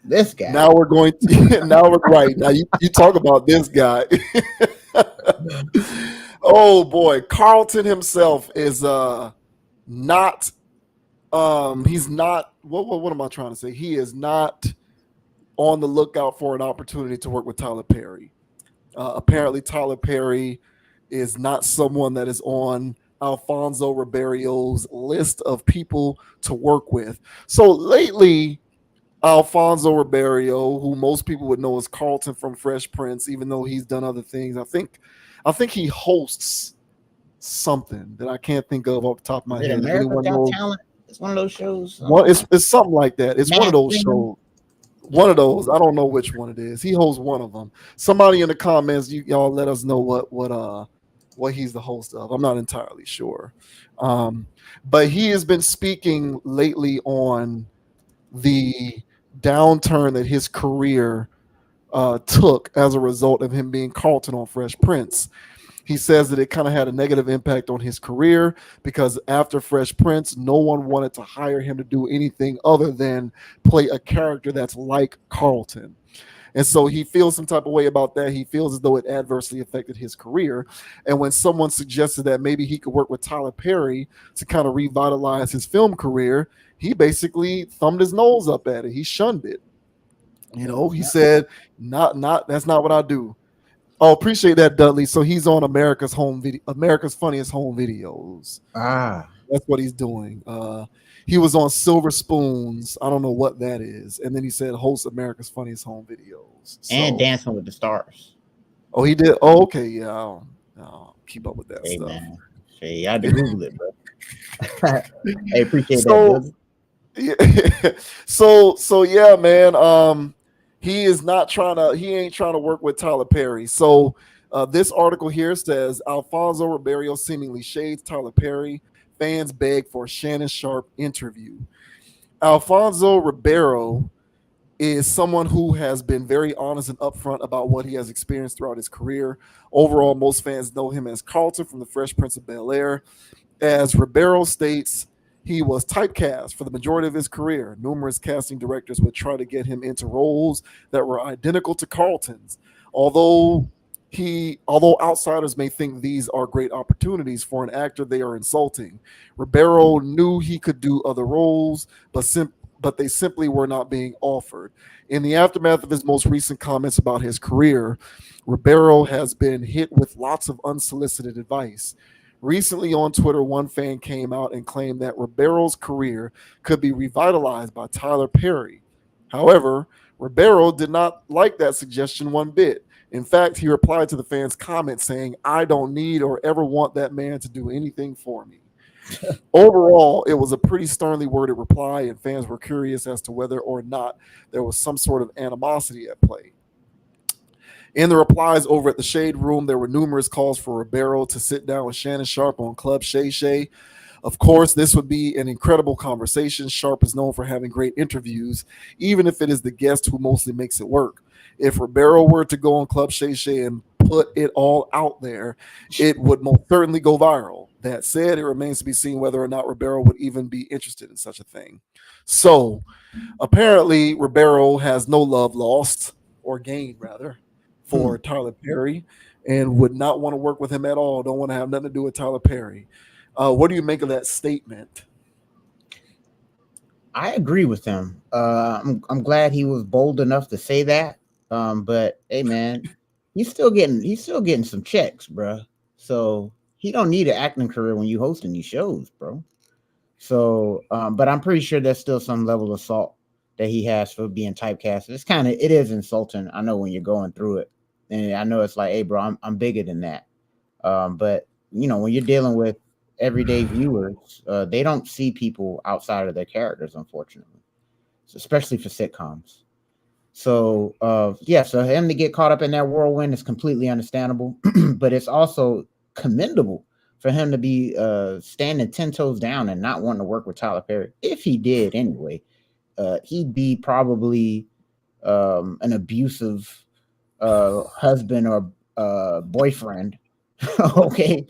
This guy. Now we're going to now we're right. Now you talk about this guy. Oh boy, Carlton himself is not he's not what am I trying to say? He is not on the lookout for an opportunity to work with Tyler Perry. Apparently Tyler Perry is not someone that is on Alfonso Ribeiro's list of people to work with. So lately, Alfonso Ribeiro, who most people would know as Carlton from Fresh Prince, even though he's done other things, I think he hosts something that I can't think of off the top of my Is it head. America's Got Talent? It's one of those shows. It's something like that. It's one of those shows. One of those. I don't know which one it is. He hosts one of them. Somebody in the comments, y'all let us know what he's the host of. I'm not entirely sure. But he has been speaking lately on the downturn that his career took as a result of him being Carlton on Fresh Prince. He says that it kind of had a negative impact on his career because after Fresh Prince, no one wanted to hire him to do anything other than play a character that's like Carlton. And so he feels some type of way about that. He feels as though it adversely affected his career. And when someone suggested that maybe he could work with Tyler Perry to kind of revitalize his film career, he basically thumbed his nose up at it. He shunned it. He said, not that's not what I do. Oh, appreciate that, Dudley. So he's on America's Funniest Home Videos. That's what he's doing. He was on Silver Spoons. I don't know what that is. And then he said host America's Funniest Home Videos. And Dancing with the Stars. Oh, he did. Oh, okay. Yeah. I don't keep up with that stuff. Man. Hey, I had to Google it, bro. I appreciate that. Yeah. So yeah, man. He ain't trying to work with Tyler Perry. So this article here says Alfonso Ribeiro seemingly shades Tyler Perry. Fans beg for a Shannon Sharpe interview. Alfonso Ribeiro is someone who has been very honest and upfront about what he has experienced throughout his career. Overall, most fans know him as Carlton from The Fresh Prince of Bel-Air. As Ribeiro states, he was typecast for the majority of his career. Numerous casting directors would try to get him into roles that were identical to Carlton's. Although outsiders may think these are great opportunities for an actor, they are insulting. Ribeiro knew he could do other roles, but they simply were not being offered. In the aftermath of his most recent comments about his career, Ribeiro has been hit with lots of unsolicited advice. Recently on Twitter, one fan came out and claimed that Ribeiro's career could be revitalized by Tyler Perry. However, Ribeiro did not like that suggestion one bit. In fact, he replied to the fans' comment saying, "I don't need or ever want that man to do anything for me." Overall, it was a pretty sternly worded reply, and fans were curious as to whether or not there was some sort of animosity at play. In the replies over at the Shade Room, there were numerous calls for Ribeiro to sit down with Shannon Sharpe on Club Shay Shay. Of course, this would be an incredible conversation. Sharpe is known for having great interviews, even if it is the guest who mostly makes it work. If Ribeiro were to go on Club Shay Shay and put it all out there, it would most certainly go viral. That said, it remains to be seen whether or not Ribeiro would even be interested in such a thing. So, apparently, Ribeiro has no love lost, or gained rather, for Tyler Perry, and would not want to work with him at all. Don't want to have nothing to do with Tyler Perry. What do you make of that statement? I agree with him. I'm glad he was bold enough to say that. But hey, man, he's still getting some checks, bro. So he don't need an acting career when you hosting these shows, bro. So, but I'm pretty sure there's still some level of assault that he has for being typecast. It is insulting. I know when you're going through it, and I know it's like, hey, bro, I'm bigger than that. But when you're dealing with everyday viewers, they don't see people outside of their characters, unfortunately, especially for sitcoms. So so him to get caught up in that whirlwind is completely understandable, but it's also commendable for him to be standing 10 toes down and not wanting to work with Tyler Perry. If he did anyway, he'd be probably an abusive husband or boyfriend, okay,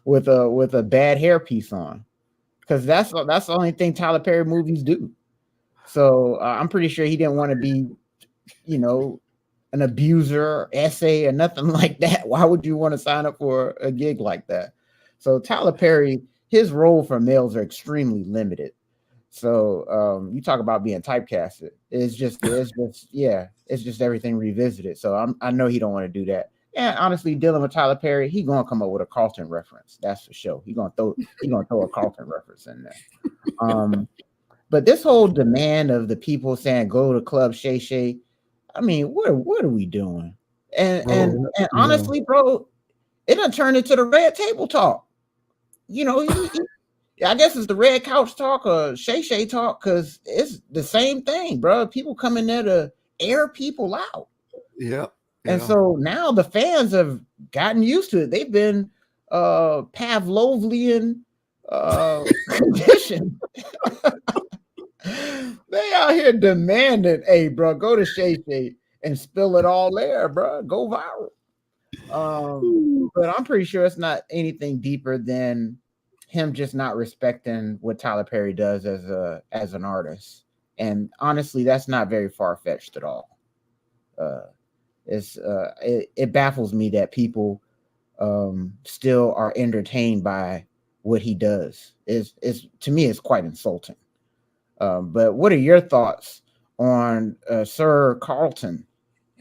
with a bad hairpiece on, because that's the only thing Tyler Perry movies do. So I'm pretty sure he didn't want to be, an abuser, essay, or nothing like that. Why would you want to sign up for a gig like that? So Tyler Perry, his role for males are extremely limited. So you talk about being typecasted. It's just everything revisited. So I know he don't want to do that. And honestly, dealing with Tyler Perry, he gonna come up with a Carlton reference. That's for sure. He gonna throw a Carlton reference in there. But this whole demand of the people saying go to Club Shay Shay, I mean, what are we doing? And honestly, bro, it done turned into the red table talk. I guess it's the red couch talk or Shay Shay talk, because it's the same thing, bro. People come in there to air people out. Yeah. And so now the fans have gotten used to it. They've been Pavlovian conditioned. They out here demanding, hey, bro, go to Shay Shay and spill it all there, bro. Go viral. But I'm pretty sure it's not anything deeper than him just not respecting what Tyler Perry does as an artist. And honestly, that's not very far-fetched at all. It baffles me that people still are entertained by what he does. Is to me, it's quite insulting. But what are your thoughts on Sir Carlton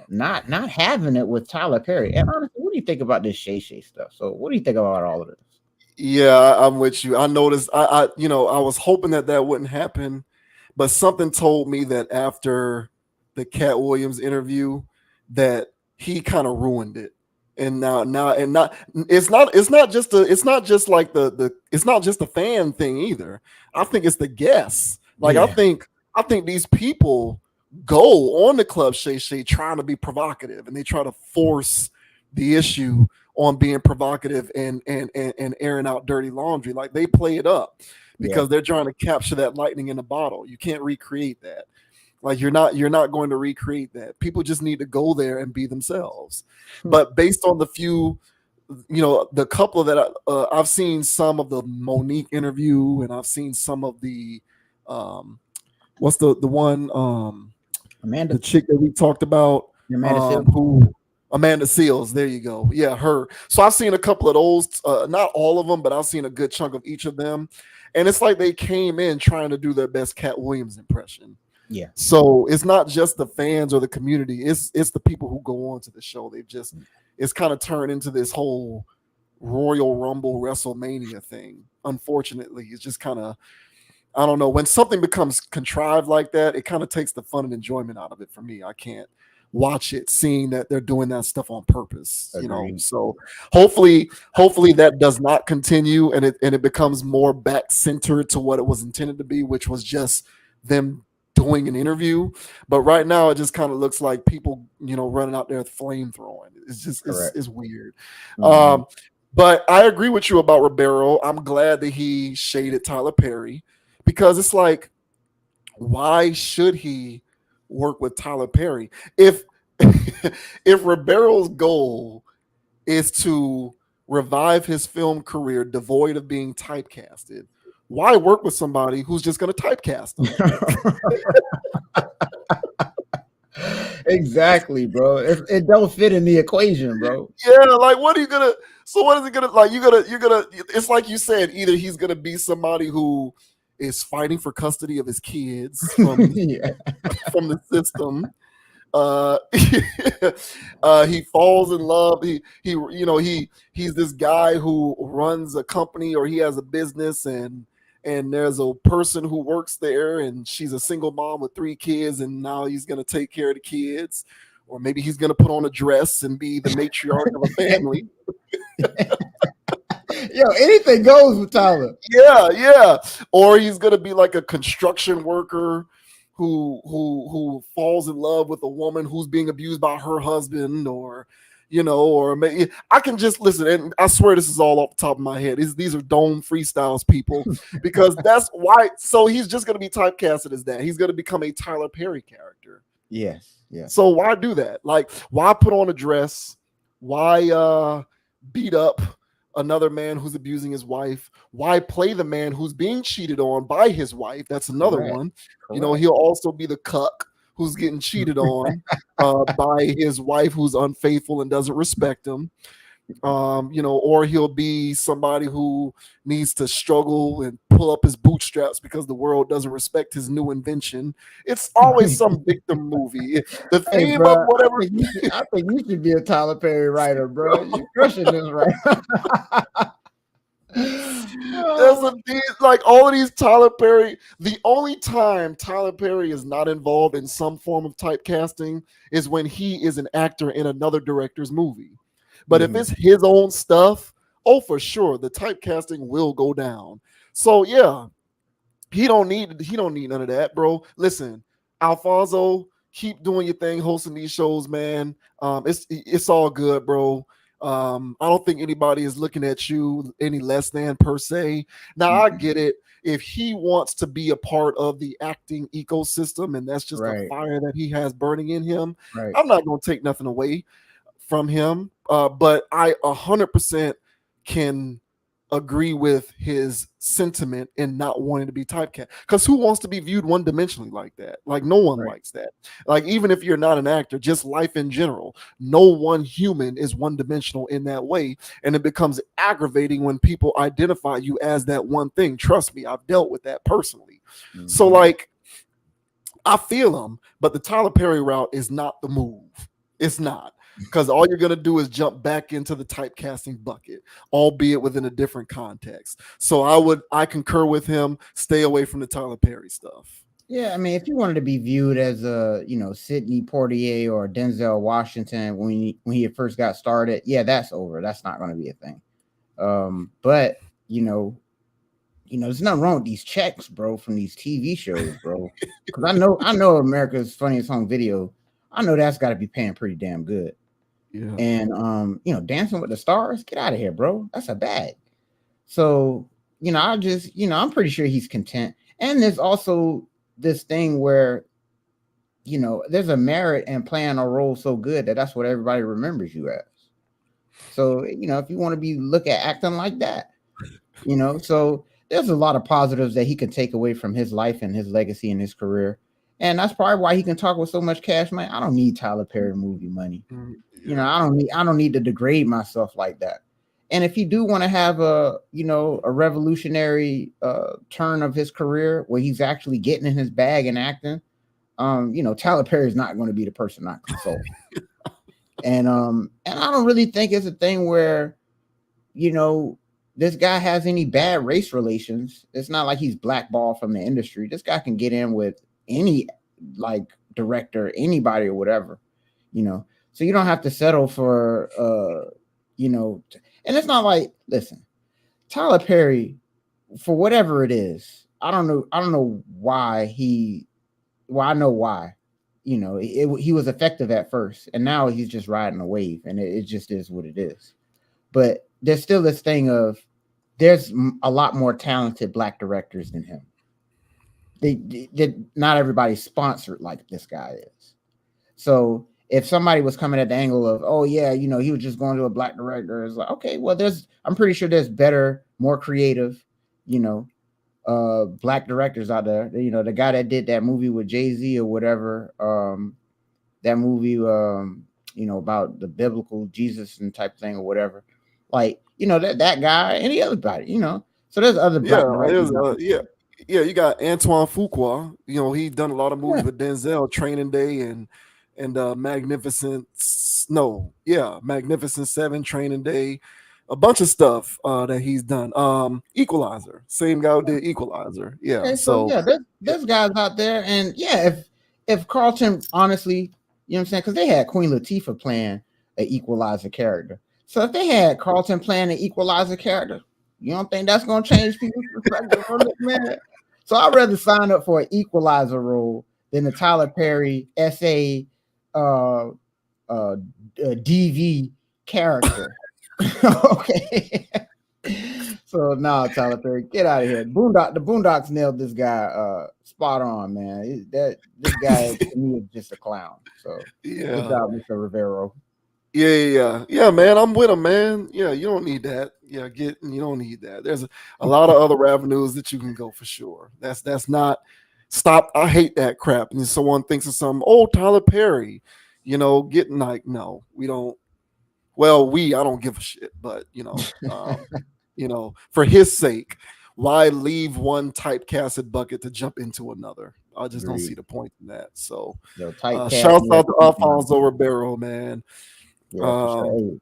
not having it with Tyler Perry? And honestly, what do you think about this Shay Shay stuff? So, what do you think about all of this? Yeah, I'm with you. I noticed. I was hoping that wouldn't happen, but something told me that after the Cat Williams interview, that he kind of ruined it. And now, and not it's not just like it's not just a fan thing either. I think it's the guests. Like I think these people go on the Club Shay Shay trying to be provocative, and they try to force the issue on being provocative and airing out dirty laundry. Like they play it up because they're trying to capture that lightning in a bottle. You can't recreate that. Like you're not going to recreate that. People just need to go there and be themselves. But based on the few, the couple that I've seen some of the Monique interview, and I've seen some of the what's the one Amanda, the chick that we talked about, Amanda Seals. There you go. Yeah, her. So I've seen a couple of those, not all of them, but I've seen a good chunk of each of them. And it's like they came in trying to do their best Cat Williams impression. Yeah. So it's not just the fans or the community. It's the people who go on to the show. It's kind of turned into this whole Royal Rumble WrestleMania thing. Unfortunately, it's just kind of, I don't know. When something becomes contrived like that, it kind of takes the fun and enjoyment out of it for me. I can't watch it seeing that they're doing that stuff on purpose. Agreed. So hopefully that does not continue, and it becomes more back centered to what it was intended to be, which was just them doing an interview. But right now it just kind of looks like people running out there flame throwing. It's just it's weird. But I agree with you about Ribeiro. I'm glad that he shaded Tyler Perry, because it's like, why should he work with Tyler Perry if Ribeiro's goal is to revive his film career devoid of being typecasted? Why work with somebody who's just going to typecast him? Exactly, bro. It don't fit in the equation, bro. Yeah, like what are you gonna? So what is it gonna like? You're gonna. It's like you said. Either he's gonna be somebody who is fighting for custody of his kids from from the system. He falls in love. He's this guy who runs a company, or he has a business, and there's a person who works there, and she's a single mom with 3 kids, and now he's going to take care of the kids. Or maybe he's going to put on a dress and be the matriarch of a family. Yo, anything goes with Tyler. Yeah. Or he's going to be like a construction worker who falls in love with a woman who's being abused by her husband, or maybe I can just listen. And I swear this is all off the top of my head. These are dome freestyles, people, because that's why. So he's just going to be typecasted as that. He's going to become a Tyler Perry character. Yes. Yeah. So why do that? Like, why put on a dress? Why beat up another man who's abusing his wife? Why play the man who's being cheated on by his wife? That's another one. Correct. He'll also be the cuck who's getting cheated on by his wife, who's unfaithful and doesn't respect him. Or he'll be somebody who needs to struggle and pull up his bootstraps because the world doesn't respect his new invention. It's always some victim movie. The theme of whatever. I think you should be a Tyler Perry writer, bro. You're crushing this right. There's like all of these Tyler Perry. The only time Tyler Perry is not involved in some form of typecasting is when he is an actor in another director's movie. But if it's his own stuff, for sure, the typecasting will go down. So yeah, he don't need none of that, bro. Listen, Alfonso, keep doing your thing, hosting these shows, man. It's all good, bro. I don't think anybody is looking at you any less than, per se. Now I get it. If he wants to be a part of the acting ecosystem, and that's just a fire that he has burning in him, I'm not going to take nothing away from him. But I 100% can agree with his sentiment in not wanting to be typecast. Because who wants to be viewed one dimensionally like that? Like, no one likes that. Like, even if you're not an actor, just life in general, no one human is one dimensional in that way. And it becomes aggravating when people identify you as that one thing. Trust me, I've dealt with that personally. So, like, I feel him, but the Tyler Perry route is not the move. It's not. Because all you're going to do is jump back into the typecasting bucket, albeit within a different context. So I concur with him. Stay away from the Tyler Perry stuff. Yeah, I mean, if you wanted to be viewed as a, Sidney Poitier or Denzel Washington when he first got started, yeah, that's over. That's not going to be a thing. But there's nothing wrong with these checks, bro, from these TV shows, bro. Because I know America's Funniest Home Video. I know that's got to be paying pretty damn good. Yeah. And Dancing with the Stars, get out of here, bro. That's a bag. So, I'm pretty sure he's content. And there's also this thing where, there's a merit in playing a role so good that's what everybody remembers you as. So, if you want to look at acting like that, so there's a lot of positives that he can take away from his life and his legacy and his career. And that's probably why he can talk with so much cash money. I don't need Tyler Perry movie money. I don't need to degrade myself like that. And if you do want to have a revolutionary turn of his career where he's actually getting in his bag and acting, Tyler Perry is not going to be the person I consult. And I don't really think it's a thing where, this guy has any bad race relations. It's not like he's blackballed from the industry. This guy can get in with any director, anybody or whatever, so you don't have to settle for, and it's not like, listen, Tyler Perry, for whatever it is, I don't know why I know why, he was effective at first and now he's just riding a wave and it just is what it is. But there's still this thing of there's a lot more talented Black directors than him. They not everybody's sponsored like this guy is. So if somebody was coming at the angle of, oh yeah, he was just going to a Black director, it's like, okay, well, I'm pretty sure there's better, more creative, Black directors out there. The guy that did that movie with Jay-Z or whatever, that movie, about the biblical Jesus and type thing or whatever, like, that guy, any other body, so there's other Black directors. You got Antoine Fuqua. He done a lot of movies with Denzel, Training Day and Magnificent 7, Training Day, a bunch of stuff that he's done. Equalizer, same guy who did Equalizer. Yeah. Okay, so there's guys out there, and if Carlton, honestly, you know what I'm saying, because they had Queen Latifah playing an Equalizer character. So if they had Carlton playing an Equalizer character, you don't think that's going to change people's perspective on this man? So I'd rather sign up for an Equalizer role than the Tyler Perry SA DV character. Okay. So Tyler Perry, get out of here. The Boondocks nailed this guy spot on, man. This guy to me is just a clown. So good job, Mr. Rivero. Yeah, man. I'm with him, man. Yeah, you don't need that. You don't need that. There's a lot of other avenues that you can go for sure. That's not stop. I hate that crap. And someone thinks of some, Tyler Perry, getting like, no, we don't. Well, I don't give a shit, but for his sake, why leave one typecasted bucket to jump into another? I just don't see the point in that. So, shouts out to Alfonso Ribeiro, man. Yeah, for sure.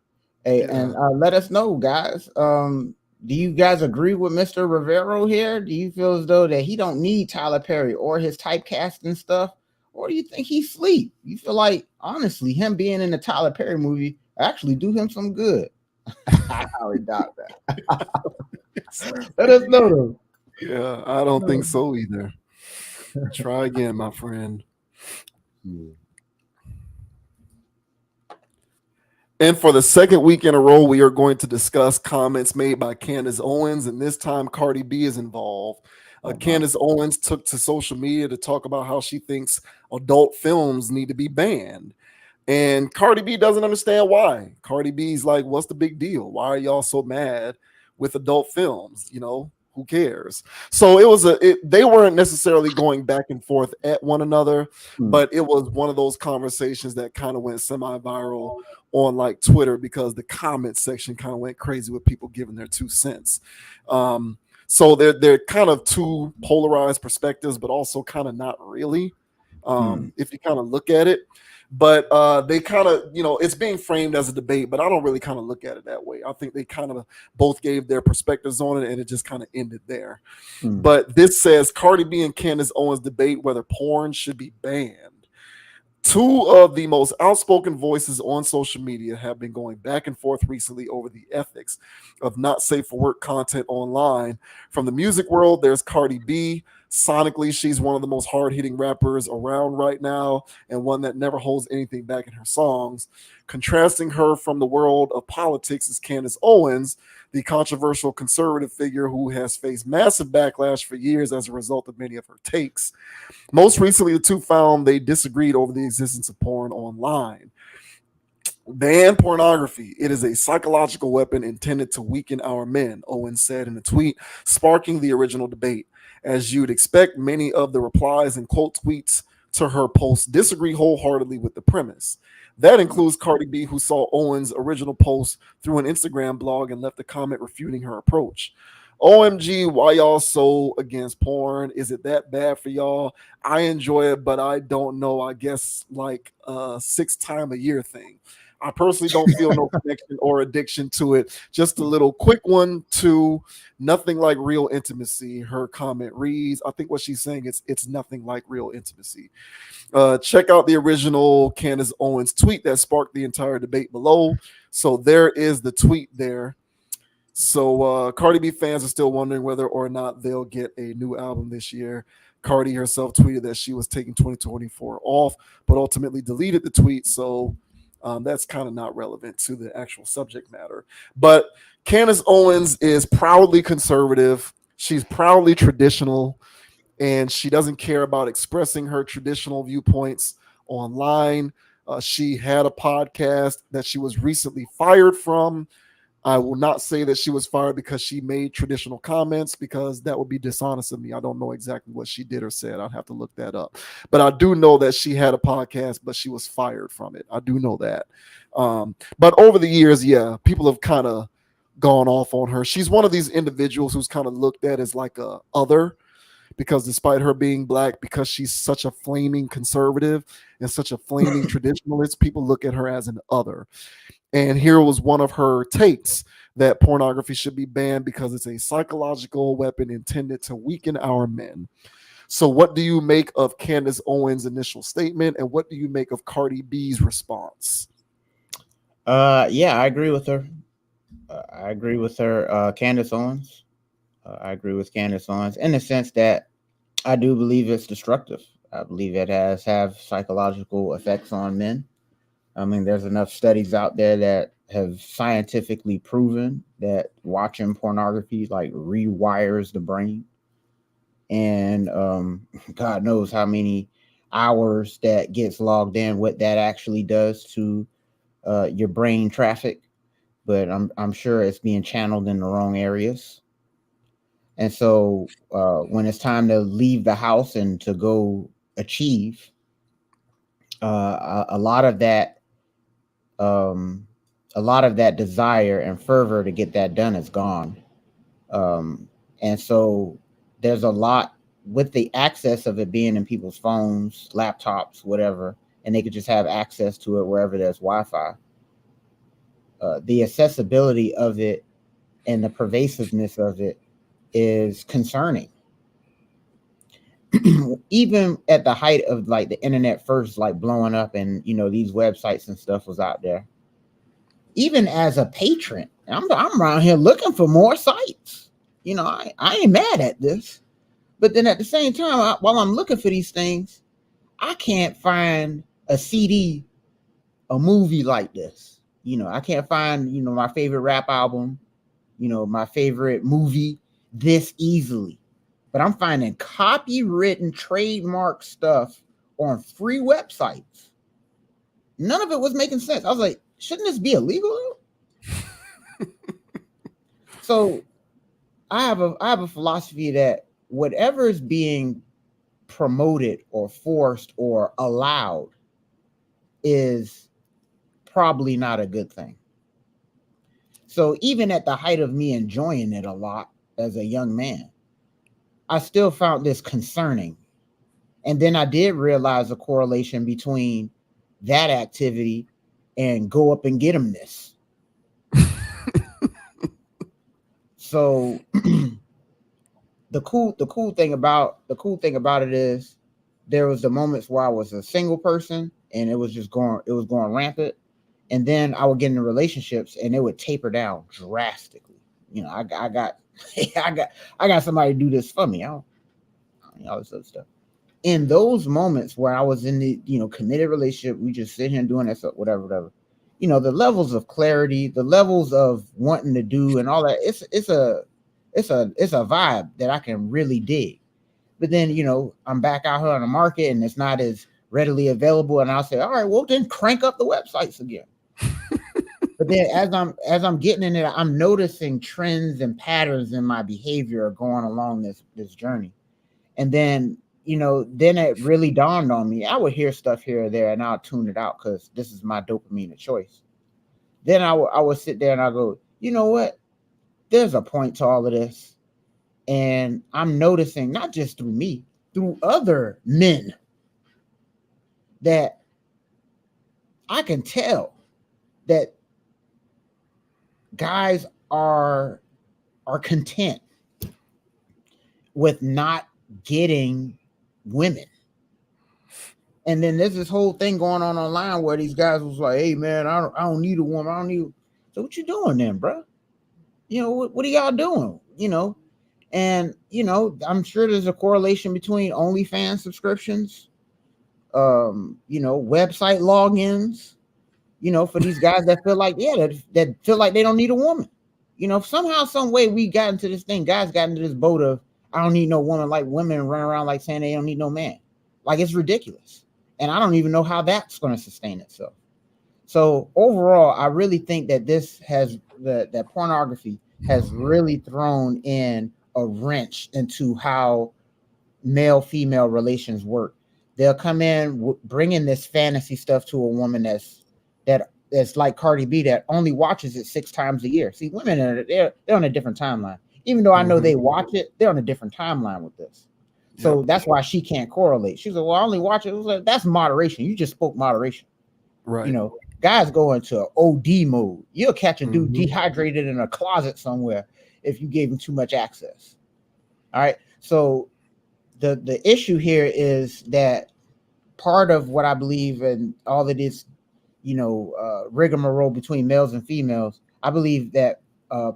Hey, and let us know, guys. Do you guys agree with Mr. Rivero here? Do you feel as though that he don't need Tyler Perry or his typecasting stuff, or do you think he's sleep? You feel like, honestly, him being in the Tyler Perry movie actually do him some good? I already doubt that. Let us know, though. Yeah, I don't think so either. Try again, my friend. Yeah. And for the second week in a row, we are going to discuss comments made by Candace Owens, and this time Cardi B is involved. Candace Owens took to social media to talk about how she thinks adult films need to be banned. And Cardi B doesn't understand why. Cardi B's like, what's the big deal? Why are y'all so mad with adult films. Who cares? So it was they weren't necessarily going back and forth at one another, but it was one of those conversations that kind of went semi-viral on like Twitter because the comment section kind of went crazy with people giving their 2 cents. So they're kind of two polarized perspectives, but also kind of not really, if you kind of look at it. But they kind of, it's being framed as a debate, but I don't really kind of look at it that way. I think they kind of both gave their perspectives on it, and it just kind of ended there. But this says Cardi B and Candace Owens debate whether porn should be banned. Two of the most outspoken voices on social media have been going back and forth recently over the ethics of not safe for work content online. From the music world, there's Cardi B. Sonically, she's one of the most hard-hitting rappers around right now and one that never holds anything back in her songs. Contrasting her from the world of politics is Candace Owens, the controversial conservative figure who has faced massive backlash for years as a result of many of her takes. Most recently, the two found they disagreed over the existence of porn online. Ban pornography. It is a psychological weapon intended to weaken our men, Owens said in a tweet, sparking the original debate. As you'd expect, many of the replies and quote tweets to her post disagree wholeheartedly with the premise. That includes Cardi B, who saw Owens' original post through an Instagram blog and left a comment refuting her approach. OMG, why y'all so against porn? Is it that bad for y'all? I enjoy it, but I don't know. I guess like a 6 times a year thing. I personally don't feel no connection or addiction to it. Just a little quick one to nothing like real intimacy. Her comment reads, I think what she's saying is it's nothing like real intimacy. Check out the original Candace Owens tweet that sparked the entire debate below. So there is the tweet there. So Cardi B fans are still wondering whether or not they'll get a new album this year. Cardi herself tweeted that she was taking 2024 off, but ultimately deleted the tweet. So that's kind of not relevant to the actual subject matter. But Candace Owens is proudly conservative. She's proudly traditional, and she doesn't care about expressing her traditional viewpoints online. She had a podcast that she was recently fired from. I will not say that she was fired because she made traditional comments, because that would be dishonest of me. I don't know exactly what she did or said. I'd have to look that up. But I do know that she had a podcast, but she was fired from it. I do know that. But over the years, yeah, people have kind of gone off on her. She's one of these individuals who's kind of looked at as like a other, because despite her being black, because she's such a flaming conservative and such a flaming traditionalist, people look at her as an other. And here was one of her takes, that pornography should be banned because it's a psychological weapon intended to weaken our men. So what do you make of Candace Owens' initial statement, and what do you make of Cardi B's response? Yeah, I agree with her. Candace Owens. I agree with Candace Owens in the sense that I do believe it's destructive. I believe it have psychological effects on men. I mean, there's enough studies out there that have scientifically proven that watching pornography like rewires the brain. And God knows how many hours that gets logged in, what that actually does to your brain traffic. But I'm sure it's being channeled in the wrong areas. And so when it's time to leave the house and to go achieve, a lot of that desire and fervor to get that done is gone. And so there's a lot with the access of it being in people's phones, laptops, whatever, and they could just have access to it wherever there's Wi-Fi. The accessibility of it and the pervasiveness of it is concerning. Even at the height of like the internet first like blowing up and these websites and stuff was out there. Even as a patron, I'm around here looking for more sites. I ain't mad at this. But then at the same time, while I'm looking for these things, I can't find a CD, a movie like this. I can't find, my favorite rap album, my favorite movie this easily. But I'm finding copywritten trademark stuff on free websites. None of it was making sense. I was like, shouldn't this be illegal? So I have a philosophy that whatever is being promoted or forced or allowed is probably not a good thing. So even at the height of me enjoying it a lot as a young man, I still found this concerning. And then I did realize a correlation between that activity and go up and get them this. So the cool thing about it is there was the moments where I was a single person and it was going rampant. And then I would get into relationships and it would taper down drastically. I got I got somebody to do this for me. All this other stuff. In those moments where I was in the committed relationship, we just sit here and doing that stuff, whatever. The levels of clarity, the levels of wanting to do and all that, it's a vibe that I can really dig. But then, I'm back out here on the market and it's not as readily available. And I'll say, all right, well, then crank up the websites again. But then as I'm getting in it, I'm noticing trends and patterns in my behavior going along this journey. And then, then it really dawned on me. I would hear stuff here or there and I'll tune it out because this is my dopamine of choice. Then I would sit there and I go, you know what? There's a point to all of this. And I'm noticing, not just through me, through other men, that I can tell that guys are content with not getting women. And then there's this whole thing going on online where these guys was like, hey man, I don't need a woman. I don't need. So what you doing then, bro? What are y'all doing? And I'm sure there's a correlation between OnlyFans subscriptions, website logins, for these guys that feel like, that feel like they don't need a woman. Somehow, some way we got into this thing, guys got into this boat of, I don't need no woman, like women run around like saying they don't need no man. Like, it's ridiculous. And I don't even know how that's going to sustain itself. So overall, I really think that this has that pornography has really thrown in a wrench into how male-female relations work. They'll come in bringing this fantasy stuff to a woman that's like Cardi B that only watches it 6 times a year. See, women they're on a different timeline. Even though I know they watch it, they're on a different timeline with this. So that's why she can't correlate. She's like, well, I only watch it. Like, that's moderation. You just spoke moderation. Right. Guys go into OD mode. You'll catch a dude dehydrated in a closet somewhere if you gave him too much access. All right. So the issue here is that part of what I believe in all that is, rigmarole between males and females, I believe that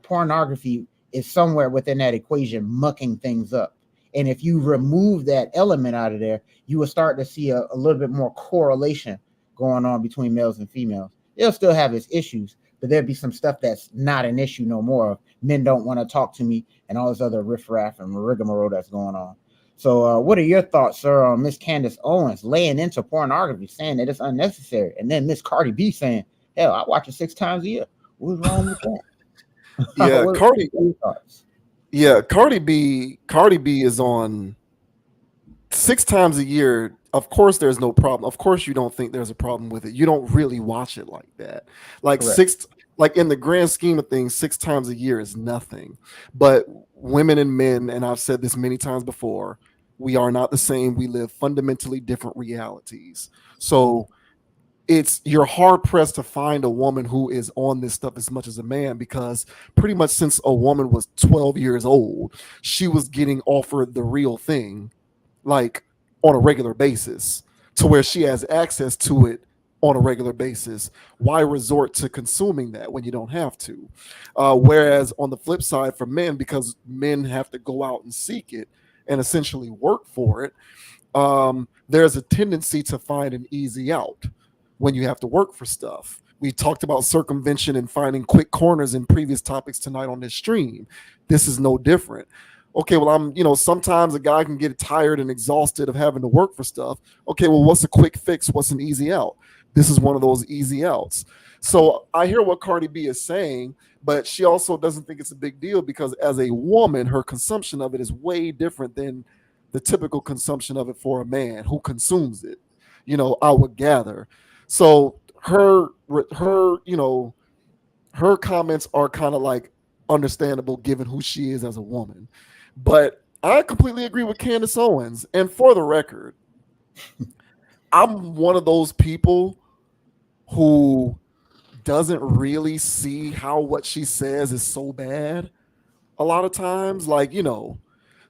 pornography is somewhere within that equation mucking things up. And if you remove that element out of there, you will start to see a little bit more correlation going on between males and females. They'll still have its issues, but there'll be some stuff that's not an issue no more. Men don't want to talk to me and all this other riffraff and rigmarole that's going on. So what are your thoughts, sir, on Miss Candace Owens laying into pornography, saying that it's unnecessary, and then Miss Cardi B saying, hell, I watch it 6 times a year. What's wrong with that? Yeah, Cardi. What are your thoughts? Yeah, Cardi B is on 6 times a year. Of course, there's no problem. Of course, you don't think there's a problem with it. You don't really watch it like that. Like Correct. Like in the grand scheme of things, 6 times a year is nothing. But women and men, and I've said this many times before, we are not the same. We live fundamentally different realities. So you're hard pressed to find a woman who is on this stuff as much as a man, because pretty much since a woman was 12 years old, she was getting offered the real thing, like on a regular basis, to where she has access to it on a regular basis. Why resort to consuming that when you don't have to? Whereas on the flip side, for men, because men have to go out and seek it and essentially work for it, there's a tendency to find an easy out when you have to work for stuff. We talked about circumvention and finding quick corners in previous topics tonight on this stream. This is no different. Okay, well, sometimes a guy can get tired and exhausted of having to work for stuff. Okay, well, what's a quick fix? What's an easy out? This is one of those easy outs. So I hear what Cardi B is saying, but she also doesn't think it's a big deal because as a woman, her consumption of it is way different than the typical consumption of it for a man who consumes it. I would gather. So her comments are kind of like understandable given who she is as a woman. But I completely agree with Candace Owens. And for the record, I'm one of those people who doesn't really see how what she says is so bad. A lot of times, like,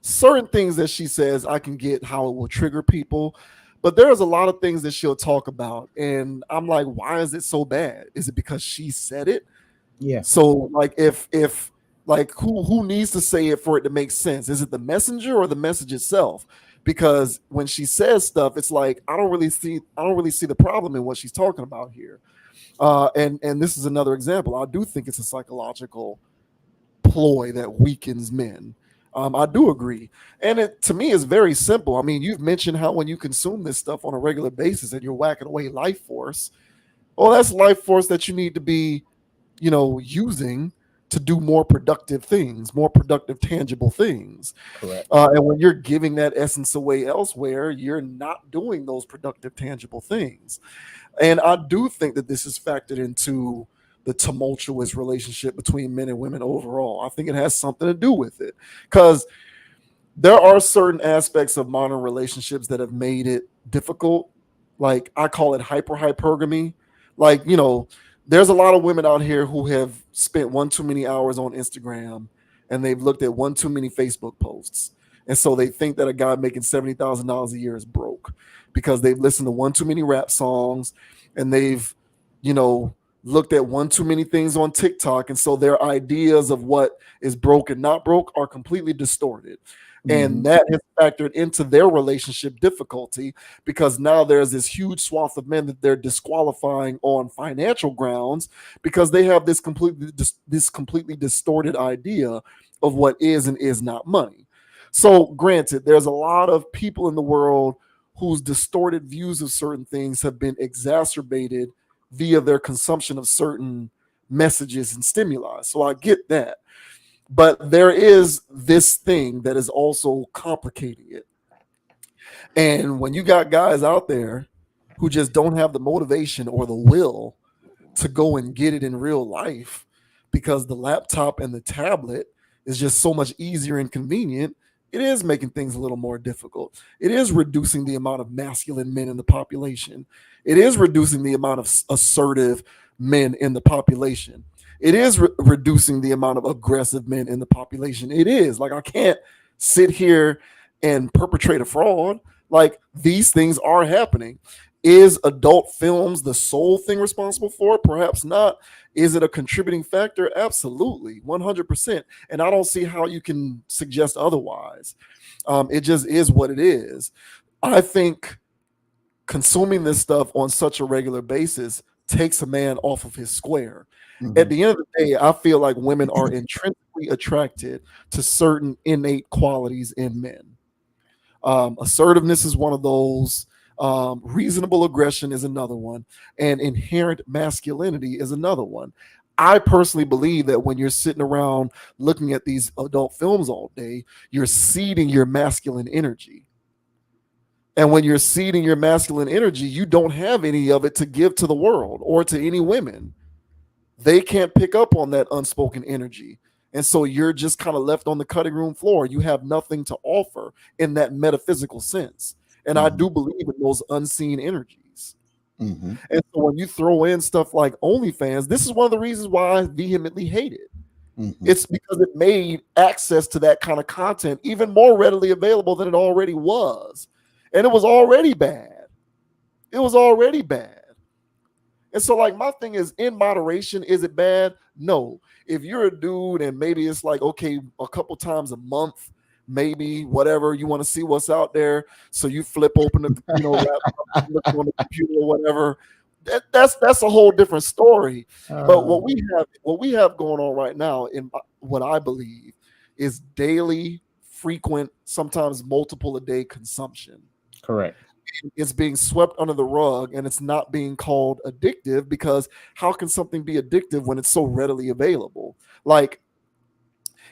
certain things that she says, I can get how it will trigger people. But there's a lot of things that she'll talk about. And I'm like, why is it so bad? Is it because she said it? Yeah. So like if like who needs to say it for it to make sense? Is it the messenger or the message itself? Because when she says stuff, it's like I don't really see the problem in what she's talking about here. And this is another example. I do think it's a psychological ploy that weakens men. I do agree, and it to me is very simple. I mean, you've mentioned how when you consume this stuff on a regular basis and you're whacking away life force, well, that's life force that you need to be using to do more productive things, more productive, tangible things. Correct. And when you're giving that essence away elsewhere, you're not doing those productive, tangible things. And I do think that this is factored into the tumultuous relationship between men and women overall. I think it has something to do with it because there are certain aspects of modern relationships that have made it difficult. Like I call it hypergamy. Like, there's a lot of women out here who have spent one too many hours on Instagram and they've looked at one too many Facebook posts. And so they think that a guy making $70,000 a year is broke because they've listened to one too many rap songs and they've, looked at one too many things on TikTok. And so their ideas of what is broke and not broke are completely distorted. And that has factored into their relationship difficulty because now there's this huge swath of men that they're disqualifying on financial grounds because they have this completely distorted idea of what is and is not money. So granted, there's a lot of people in the world whose distorted views of certain things have been exacerbated via their consumption of certain messages and stimuli. So I get that. But there is this thing that is also complicating it. And when you got guys out there who just don't have the motivation or the will to go and get it in real life because the laptop and the tablet is just so much easier and convenient, it is making things a little more difficult. It is reducing the amount of masculine men in the population. It is reducing the amount of assertive men in the population. It is reducing the amount of aggressive men in the population. It is like I can't sit here and perpetrate a fraud. Like these things are happening. Is adult films the sole thing responsible for it? Perhaps not. Is it a contributing factor? Absolutely, 100%. And I don't see how you can suggest otherwise. It just is what it is. I think consuming this stuff on such a regular basis takes a man off of his square. At the end of the day, I feel like women are intrinsically attracted to certain innate qualities in men. Assertiveness is one of those. Reasonable aggression is another one, and inherent masculinity is another one. I personally believe that when you're sitting around looking at these adult films all day, you're seeding your masculine energy. And when you're seeding your masculine energy, you don't have any of it to give to the world or to any women. They can't pick up on that unspoken energy. And so you're just kind of left on the cutting room floor. You have nothing to offer in that metaphysical sense. And I do believe in those unseen energies. And so when you throw in stuff like OnlyFans, this is one of the reasons why I vehemently hate it. It's because it made access to that kind of content even more readily available than it already was. And it was already bad. It was already bad. And so, like, my thing is, in moderation, is it bad? No. If you're a dude and maybe it's like, okay, a couple times a month, maybe whatever, you want to see what's out there. So you flip open the, laptop, look on the computer or whatever. That's a whole different story. But what we have going on right now, in what I believe, is daily, frequent, sometimes multiple a day consumption. Correct. it's being swept under the rug and it's not being called addictive, because how can something be addictive when it's so readily available? Like,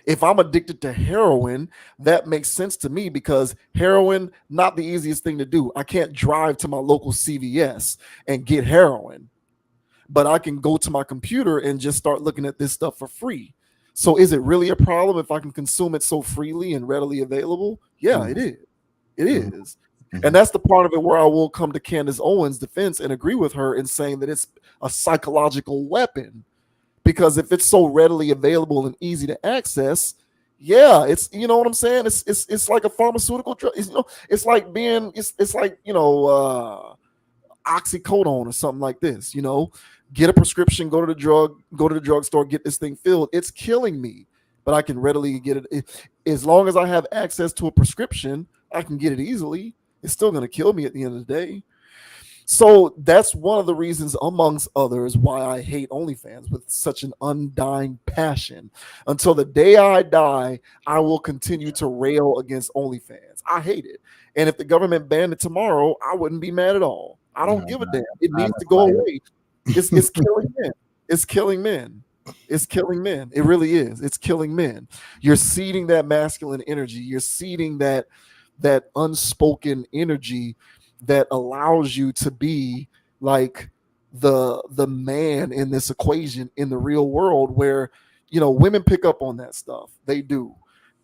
if I'm addicted to heroin, that makes sense to me, because heroin, not the easiest thing to do. I can't drive to my local CVS and get heroin, but I can go to my computer and just start looking at this stuff for free. So is it really a problem if I can consume it so freely and readily available? Yeah, it is. It is. And that's the part of it where I will come to Candace Owens' defense and agree with her in saying that it's a psychological weapon. Because if it's so readily available and easy to access, yeah, it's, you know what I'm saying? It's like a pharmaceutical drug. It's like being it's like, oxycodone or something like this. Get a prescription, go to the drugstore, get this thing filled. It's killing me, but I can readily get it. As long as I have access to a prescription, I can get it easily. It's still going to kill me at the end of the day. So that's one of the reasons, amongst others, why I hate OnlyFans with such an undying passion. Until the day I die, I will continue to rail against OnlyFans. I hate it. And if the government banned it tomorrow, I wouldn't be mad at all. I don't give a damn. It needs to go away. It's killing men. It's killing men. It's killing men. It really is. It's killing men. You're seeding that masculine energy. You're seeding that unspoken energy that allows you to be like the man in this equation in the real world, where women pick up on that stuff. They do.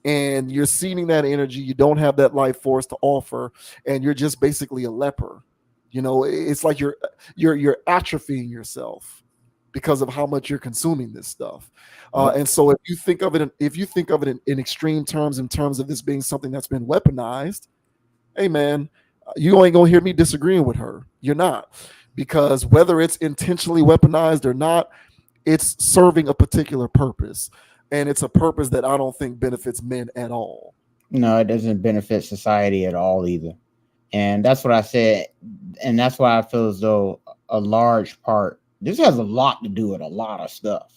And you're seeding that energy. You don't have that life force to offer, and you're just basically a leper. It's like you're atrophying yourself because of how much you're consuming this stuff. And so if you think of it in extreme terms, in terms of this being something that's been weaponized, hey man, you ain't gonna hear me disagreeing with her. You're not, because whether it's intentionally weaponized or not, it's serving a particular purpose, and it's a purpose that I don't think benefits men at all. No, it doesn't benefit society at all either. And that's what I said. And that's why I feel as though a large part, this has a lot to do with a lot of stuff.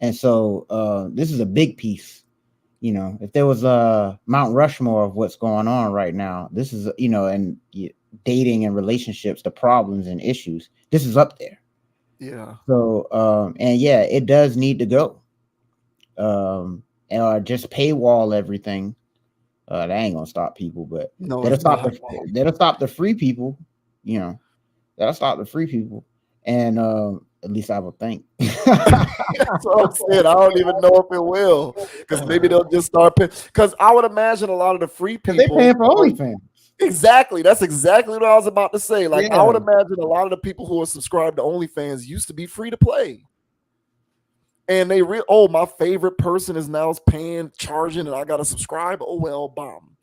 And so this is a big piece. If there was a Mount Rushmore of what's going on right now, this is, and dating and relationships, the problems and issues, this is up there. Yeah. So, and yeah, it does need to go. And just paywall everything. That ain't gonna stop people, but that'll stop the free people. That'll stop the free people, and at least I would think. That's what I'm saying. I don't even know if it will, because maybe they'll just start paying. Because I would imagine a lot of the free people, they paying for OnlyFans. Exactly. That's exactly what I was about to say. Like, I would imagine a lot of the people who are subscribed to OnlyFans used to be free to play. And they my favorite person is now charging, and I got to subscribe. Oh, well, bomb.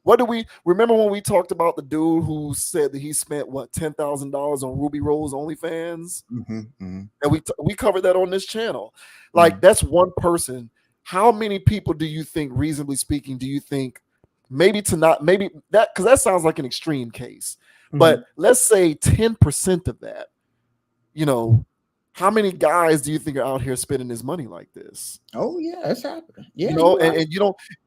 What do we remember when we talked about the dude who said that he spent $10,000 on Ruby Rose OnlyFans? And we covered that on this channel. Like, that's one person. How many people do you think, reasonably speaking, maybe that, because that sounds like an extreme case, but let's say 10% of that, how many guys do you think are out here spending his money like this? Oh yeah, it's happening. Yeah, and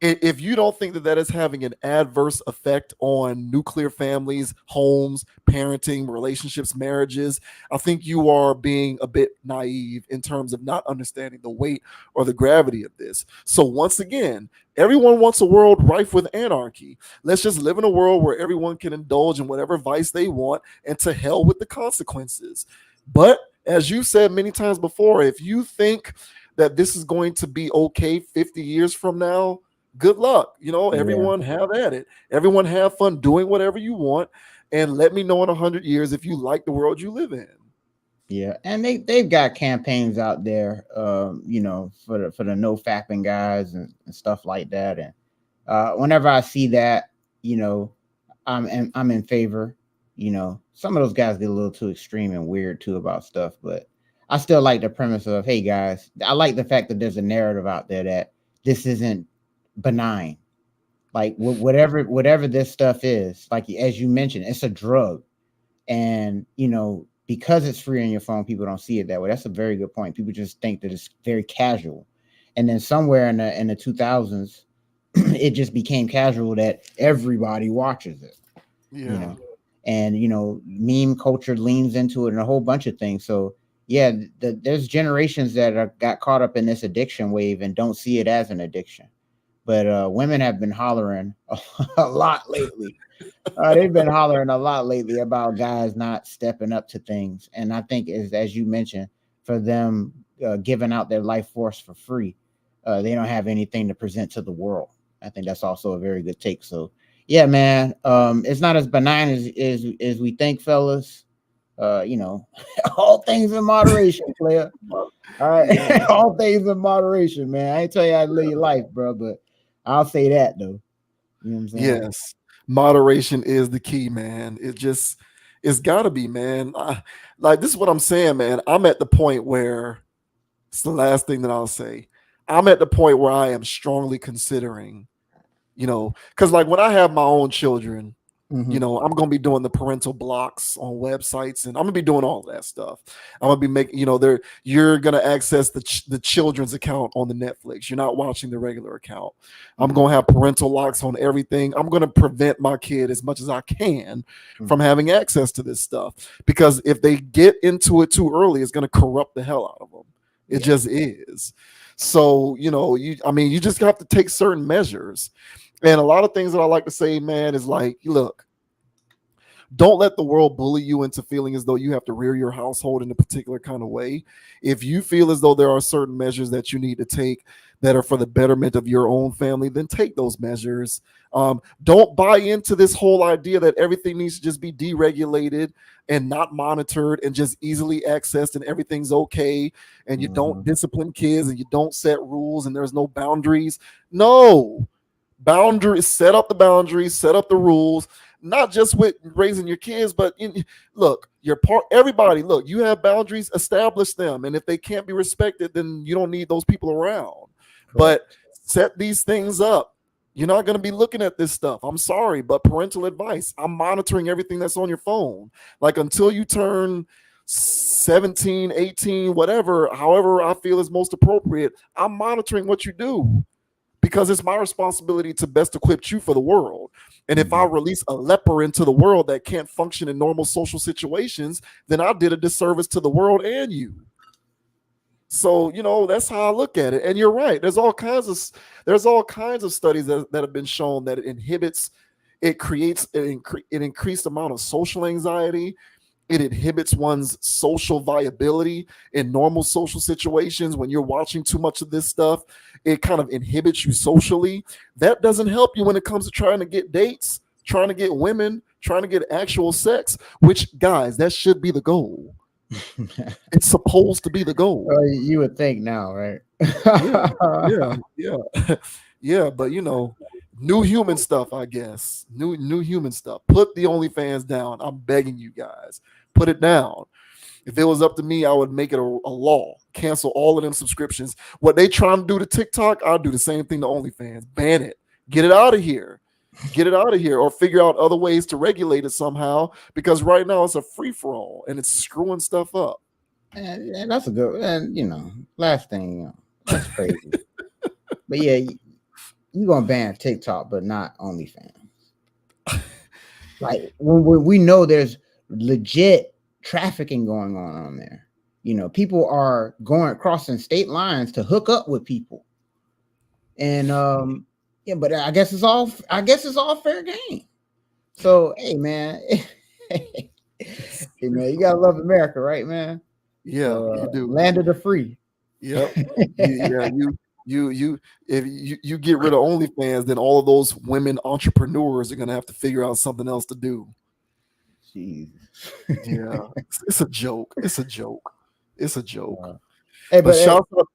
if you don't think that is having an adverse effect on nuclear families, homes, parenting, relationships, marriages, I think you are being a bit naive in terms of not understanding the weight or the gravity of this. So once again, everyone wants a world rife with anarchy. Let's just live in a world where everyone can indulge in whatever vice they want, and to hell with the consequences. But as you said many times before, if you think that this is going to be okay 50 years from now, good luck. Everyone have at it. Everyone have fun doing whatever you want, and let me know in 100 years if you like the world you live in. Yeah, and they've got campaigns out there, for the no fapping guys and stuff like that. And whenever I see that, I'm in favor. Some of those guys get a little too extreme and weird too about stuff, but I still like the premise of, hey guys, I like the fact that there's a narrative out there that this isn't benign. Like whatever this stuff is, like as you mentioned, it's a drug, and because it's free on your phone, people don't see it that way. That's a very good point. People just think that it's very casual, and then somewhere in the 2000s, it just became casual that everybody watches it. Yeah. and meme culture leans into it and a whole bunch of things. So yeah, there's generations that got caught up in this addiction wave and don't see it as an addiction. But women have been hollering a lot lately. They've been hollering a lot lately about guys not stepping up to things. And I think, as you mentioned, for them giving out their life force for free, they don't have anything to present to the world. I think that's also a very good take. So, yeah, man, it's not as benign as we think, fellas. All things in moderation, player. All right, yeah. All things in moderation, man. I ain't tell you how to live your life, bro, but I'll say that though. You know what I'm saying? Yes, moderation is the key, man. It's got to be, man. Like, this is what I'm saying, man. I'm at the point where it's the last thing that I'll say. I'm at the point where I am strongly considering, because like when I have my own children, I'm gonna be doing the parental blocks on websites, and I'm gonna be doing all that stuff. I'm gonna be making, you're gonna access the children's account on the Netflix. You're not watching the regular account. I'm gonna have parental locks on everything. I'm gonna prevent my kid as much as I can from having access to this stuff, because if they get into it too early, it's gonna corrupt the hell out of them. It just is. So, you just have to take certain measures. And a lot of things that I like to say, man, is like, look, don't let the world bully you into feeling as though you have to rear your household in a particular kind of way. If you feel as though there are certain measures that you need to take that are for the betterment of your own family, then take those measures. Don't buy into this whole idea that everything needs to just be deregulated and not monitored and just easily accessed and everything's okay, and you don't discipline kids and you don't set rules and there's no boundaries. No. Boundaries, set up the boundaries, set up the rules, not just with raising your kids, but look, everybody, look, you have boundaries, establish them. And if they can't be respected, then you don't need those people around. Correct. But set these things up. You're not going to be looking at this stuff. I'm sorry, but parental advice, I'm monitoring everything that's on your phone. Like, until you turn 17, 18, whatever, however I feel is most appropriate, I'm monitoring what you do, because it's my responsibility to best equip you for the world. And if I release a leper into the world that can't function in normal social situations, then I did a disservice to the world and you. So, that's how I look at it. And you're right. There's all kinds of studies that have been shown that it creates an increased amount of social anxiety. It inhibits one's social viability in normal social situations. When you're watching too much of this stuff, it kind of inhibits you socially. That doesn't help you when it comes to trying to get dates, trying to get women, trying to get actual sex, which, guys, that should be the goal. It's supposed to be the goal. Well, you would think now, right? Yeah, but new human stuff, I guess. New human stuff. Put the OnlyFans down. I'm begging you guys. Put it down. If it was up to me, I would make it a law. Cancel all of them subscriptions. What they trying to do to TikTok, I'll do the same thing to OnlyFans. Ban it. Get it out of here. Get it out of here, or figure out other ways to regulate it somehow, because right now it's a free-for-all and it's screwing stuff up. And that's a good, and last thing, that's crazy. But yeah, you're gonna ban TikTok, but not OnlyFans. Like, when we know there's legit trafficking going on there. People are crossing state lines to hook up with people. And but I guess it's all fair game. So, hey man, you gotta love America, right, man? Yeah, you do. Land of the free. Yep. If you get rid of OnlyFans, then all of those women entrepreneurs are gonna have to figure out something else to do. Jeez. Yeah, it's a joke. It's a joke. Hey, but shout out.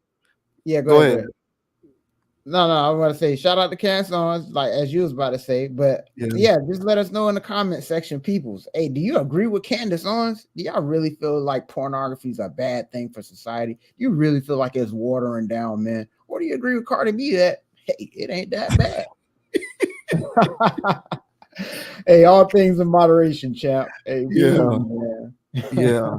Yeah, go ahead. No, I want to say shout out to Cast On, like as you was about to say, but yeah, just let us know in the comment section, peoples. Hey, do you agree with Candace Owens? Do y'all really feel like pornography is a bad thing for society? Do you really feel like it's watering down men? Or do you agree with Cardi B that, hey, it ain't that bad? Hey, all things in moderation, champ. Hey, yeah,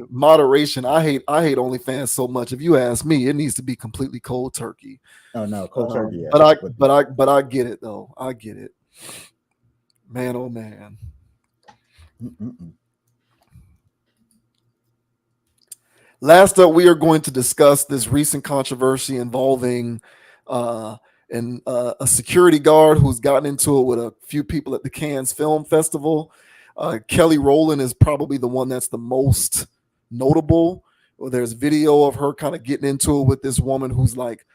moderation. I hate OnlyFans so much. If you ask me, it needs to be completely cold turkey. Oh no, cold turkey. But I get it though. I get it. Man, oh man. Last up, we are going to discuss this recent controversy involving uh, a security guard who's gotten into it with a few people at the Cannes Film Festival. Kelly Rowland is probably the one that's the most notable. Well, there's video of her kind of getting into it with this woman who's like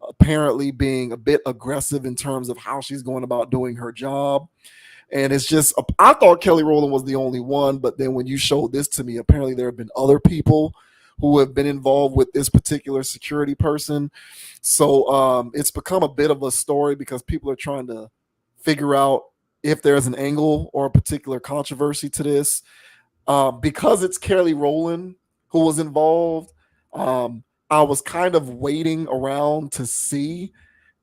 apparently being a bit aggressive in terms of how she's going about doing her job. And it's just, I thought Kelly Rowland was the only one, but then when you showed this to me, apparently there have been other people who have been involved with this particular security person. So it's become a bit of a story because people are trying to figure out if there's an angle or a particular controversy to this. Because it's Kelly Rowland who was involved, I was kind of waiting around to see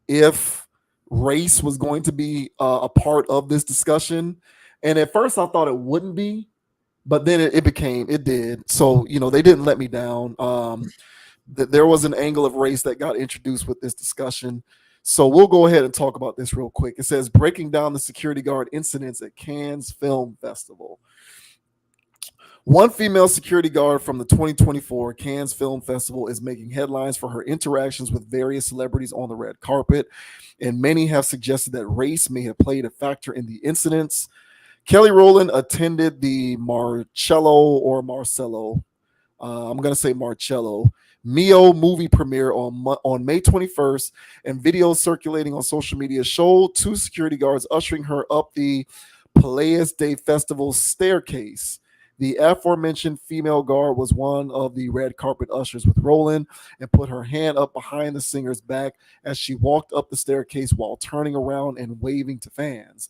if race was going to be a part of this discussion. And at first I thought it wouldn't be, but then it did. So, they didn't let me down. There was an angle of race that got introduced with this discussion. So we'll go ahead and talk about this real quick. It says breaking down the security guard incidents at Cannes Film Festival. One female security guard from the 2024 Cannes Film Festival is making headlines for her interactions with various celebrities on the red carpet, and many have suggested that race may have played a factor in the incidents. Kelly Rowland attended the Marcello, I'm going to say Marcello, Mio movie premiere on May 21st, and videos circulating on social media showed two security guards ushering her up the Palais des Festivals staircase. The aforementioned female guard was one of the red carpet ushers with Rowland and put her hand up behind the singer's back as she walked up the staircase while turning around and waving to fans.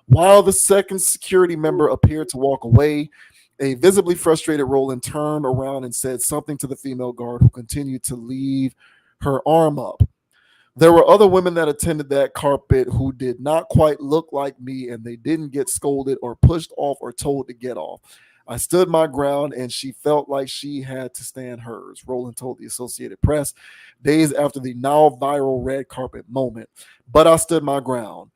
While the second security member appeared to walk away, a visibly frustrated Rowland turned around and said something to the female guard, who continued to leave her arm up. There were other women that attended that carpet who did not quite look like me, and they didn't get scolded or pushed off or told to get off. I stood my ground, and she felt like she had to stand hers, Rowland told the Associated Press days after the now viral red carpet moment. But I stood my ground.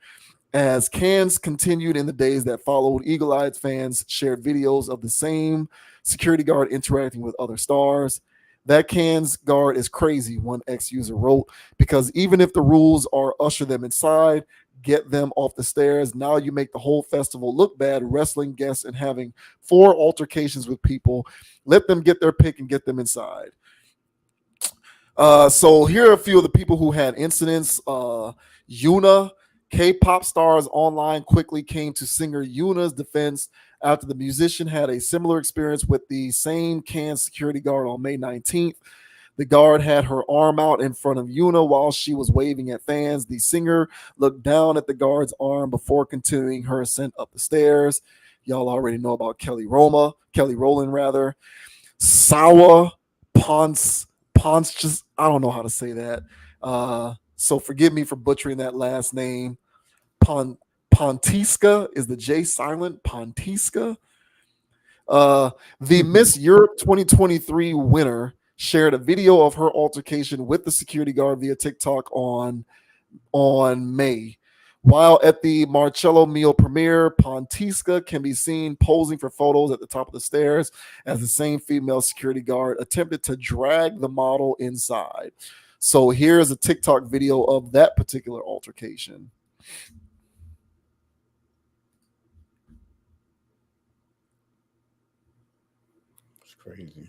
As Cannes continued in the days that followed, eagle-eyed fans shared videos of the same security guard interacting with other stars. That Cannes guard is crazy, one ex-user wrote, because even if the rules are usher them inside, get them off the stairs, now you make the whole festival look bad, wrestling guests and having 4 altercations with people. Let them get their pick and get them inside. So here are a few of the people who had incidents. Yuna, K-pop stars online quickly came to singer Yuna's defense after the musician had a similar experience with the same Cannes security guard on May 19th. The guard had her arm out in front of Yuna while she was waving at fans. The singer looked down at the guard's arm before continuing her ascent up the stairs. Y'all already know about Kelly Rowland rather. Sawa Ponce, just I don't know how to say that. So forgive me for butchering that last name. Pontiska, is the J silent? Pontiska. The Miss Europe 2023 winner shared a video of her altercation with the security guard via TikTok on May. While at the Marcello Meal premiere, Pontiska can be seen posing for photos at the top of the stairs as the same female security guard attempted to drag the model inside. So here's a TikTok video of that particular altercation. It's crazy.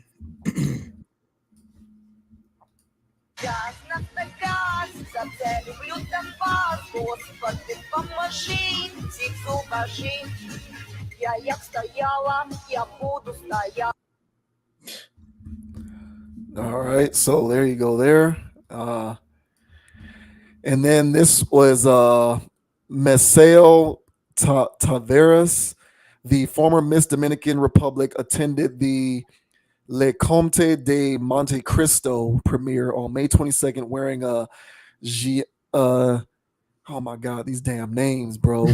All right, so there you go there. And then this was Meseo Taveras, the former Miss Dominican Republic, attended the Le Comte de Monte Cristo premiere on May 22nd wearing a oh my God, these damn names, bro.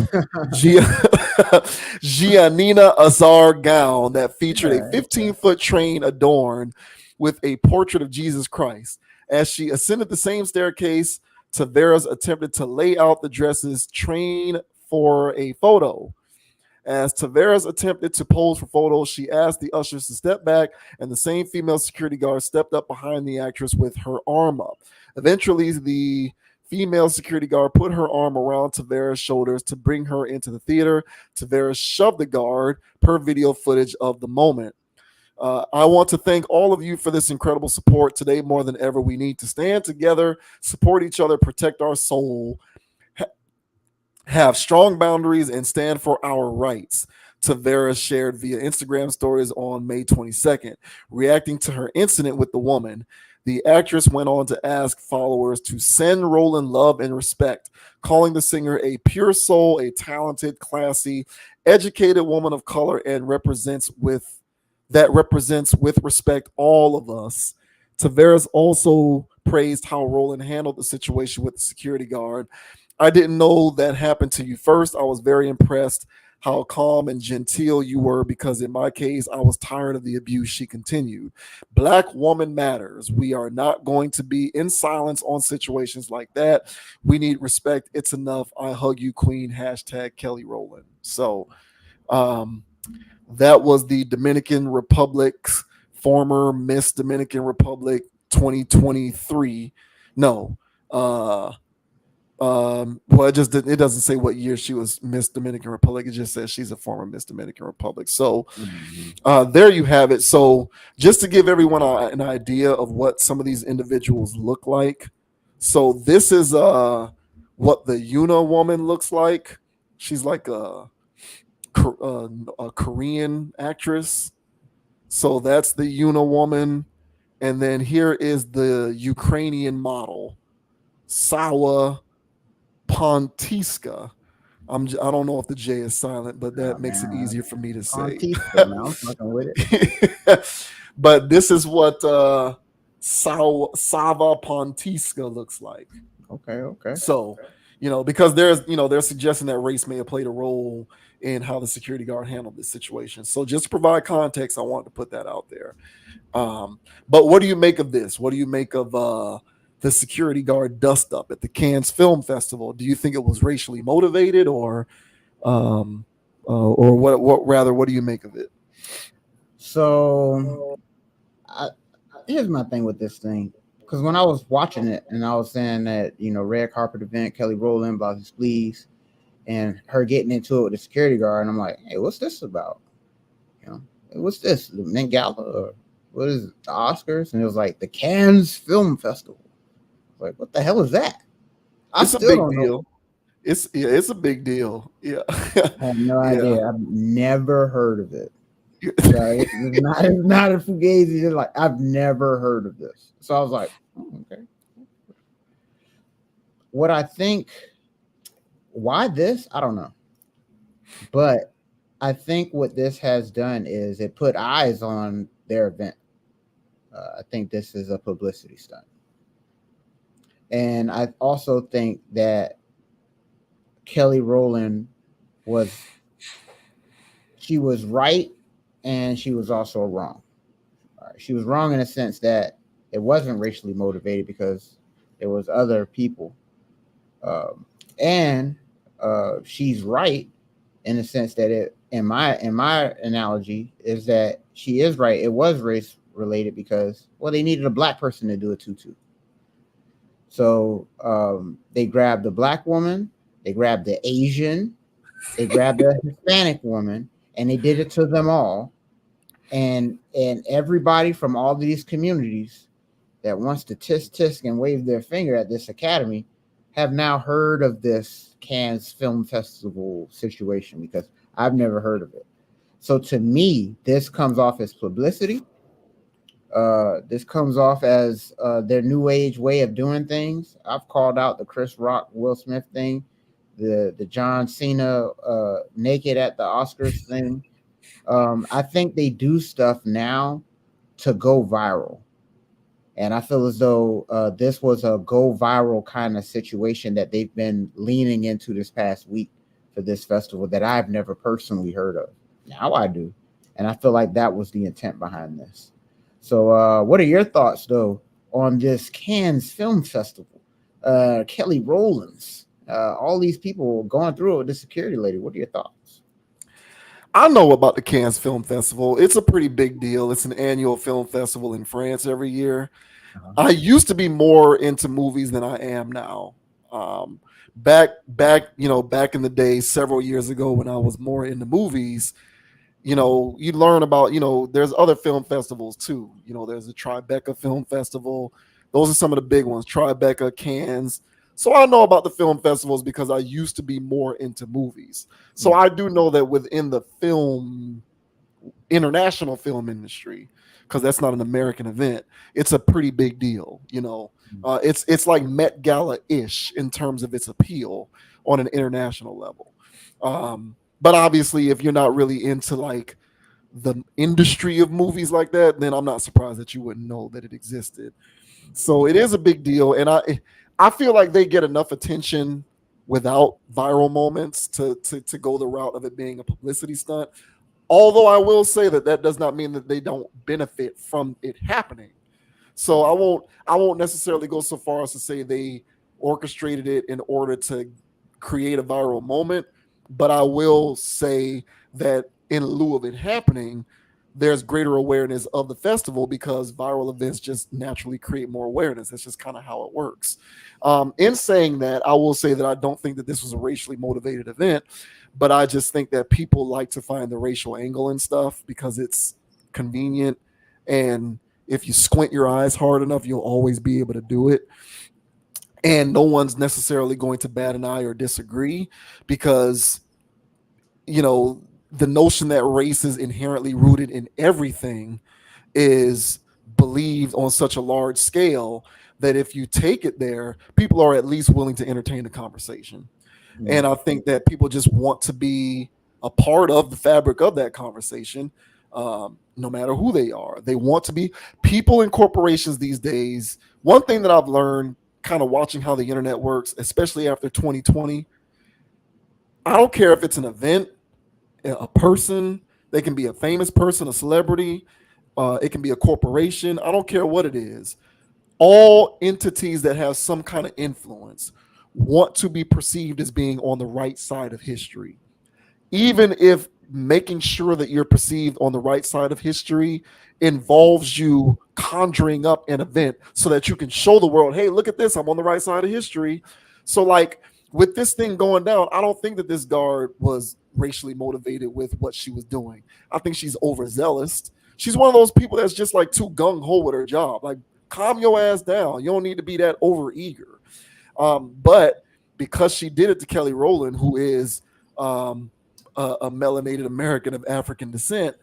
Giannina Azar gown that featured a 15-foot train adorned with a portrait of Jesus Christ. As she ascended the same staircase, Taveras attempted to lay out the dress's train for a photo. As Tavares attempted to pose for photos, she asked the ushers to step back, and the same female security guard stepped up behind the actress with her arm up. Eventually, the female security guard put her arm around Tavares' shoulders to bring her into the theater. Tavares shoved the guard, per video footage of the moment. I want to thank all of you for this incredible support. Today, more than ever, we need to stand together, support each other, protect our soul, have strong boundaries, and stand for our rights. Tavares shared via Instagram stories on May 22nd. Reacting to her incident with the woman, the actress went on to ask followers to send Roland love and respect, calling the singer a pure soul, a talented, classy, educated woman of color, and represents with respect all of us. Tavares also praised how Roland handled the situation with the security guard. I didn't know that happened to you first. I was very impressed how calm and genteel you were, because in my case, I was tired of the abuse. She continued. Black woman matters. We are not going to be in silence on situations like that. We need respect. It's enough. I hug you, Queen. Hashtag Kelly Rowland. So that was the Dominican Republic's former Miss Dominican Republic 2023. No. Well, it doesn't say what year she was Miss Dominican Republic. It just says she's a former Miss Dominican Republic. So there you have it. So just to give everyone an idea of what some of these individuals look like. So this is what the Yuna woman looks like. She's like a Korean actress. So that's the Yuna woman. And then here is the Ukrainian model, Sawa Pontiska. I don't know if the J is silent, but that makes it easier for me to say. I'm fucking with it. But this is what Sava Pontiska looks like. Okay. So, because they're suggesting that race may have played a role in how the security guard handled this situation. So just to provide context, I wanted to put that out there. But what do you make of this? What do you make of the security guard dust up at the Cannes Film Festival? Do you think it was racially motivated, or what do you make of it? So here's my thing with this thing, because when I was watching it and I was saying that, red carpet event, Kelly Rowland, blah, please, and her getting into it with the security guard, and I'm like, hey, what's this about? What's this, the Met Gala, or what is it, the Oscars? And it was like the Cannes Film Festival. Like, what the hell is that? It's a big deal. It's a big deal. Yeah. I have no idea. I've never heard of it. Right? It's not a fugazi. It's like, I've never heard of this. So I was like, okay. What I think, why this? I don't know. But I think what this has done is it put eyes on their event. I think this is a publicity stunt. And I also think that Kelly Rowland was right, and she was also wrong. She was wrong in a sense that it wasn't racially motivated, because there was other people. And she's right in the sense that in my analogy is that she is right. It was race related because, they needed a black person to do a tutu. So they grabbed the black woman, they grabbed the Asian, they grabbed the Hispanic woman, and they did it to them all. And everybody from all these communities that wants to tisk and wave their finger at this academy have now heard of this Cannes Film Festival situation, because I've never heard of it. So to me, this comes off as publicity. This comes off as their new age way of doing things. I've called out the Chris Rock, Will Smith thing, the John Cena naked at the Oscars thing. I think they do stuff now to go viral. And I feel as though this was a go viral kind of situation that they've been leaning into this past week for this festival that I've never personally heard of. Now I do. And I feel like that was the intent behind this. So what are your thoughts, though, on this Cannes Film Festival? Kelly Rowland's, all these people going through it with the security lady. What are your thoughts? I know about the Cannes Film Festival. It's a pretty big deal. It's an annual film festival in France every year. I used to be more into movies than I am now. Um, back in the day, several years ago, when I was more into movies, you learn about, there's other film festivals too. There's the Tribeca Film Festival. Those are some of the big ones. Tribeca, Cannes. So I know about the film festivals because I used to be more into movies. So I do know that within the international film industry, because that's not an American event, it's a pretty big deal. It's like Met Gala ish in terms of its appeal on an international level. But obviously, if you're not really into like the industry of movies like that, then I'm not surprised that you wouldn't know that it existed. So it is a big deal, and I feel like they get enough attention without viral moments to go the route of it being a publicity stunt. Although I will say that does not mean that they don't benefit from it happening. So I won't necessarily go so far as to say they orchestrated it in order to create a viral moment, but I will say that in lieu of it happening, there's greater awareness of the festival because viral events just naturally create more awareness. That's just kind of how it works. In saying that, I will say that I don't think that this was a racially motivated event, but I just think that people like to find the racial angle and stuff because it's convenient, and if you squint your eyes hard enough, you'll always be able to do it. And no one's necessarily going to bat an eye or disagree because, the notion that race is inherently rooted in everything is believed on such a large scale that if you take it there, people are at least willing to entertain the conversation. And I think that people just want to be a part of the fabric of that conversation, no matter who they are. They want to be people in corporations these days. One thing that I've learned kind of watching how the internet works, especially after 2020, I don't care if it's an event, a person, they can be a famous person, a celebrity, it can be a corporation. I don't care what it is. All entities that have some kind of influence want to be perceived as being on the right side of history, even if making sure that you're perceived on the right side of history involves you conjuring up an event so that you can show the world, hey, look at this, I'm on the right side of history. So like with this thing going down, I don't think that this guard was racially motivated with what she was doing. I think she's overzealous. She's one of those people that's just like too gung-ho with her job. Like, calm your ass down. You don't need to be that over eager. But because she did it to Kelly Rowland, who is a melanated American of African descent,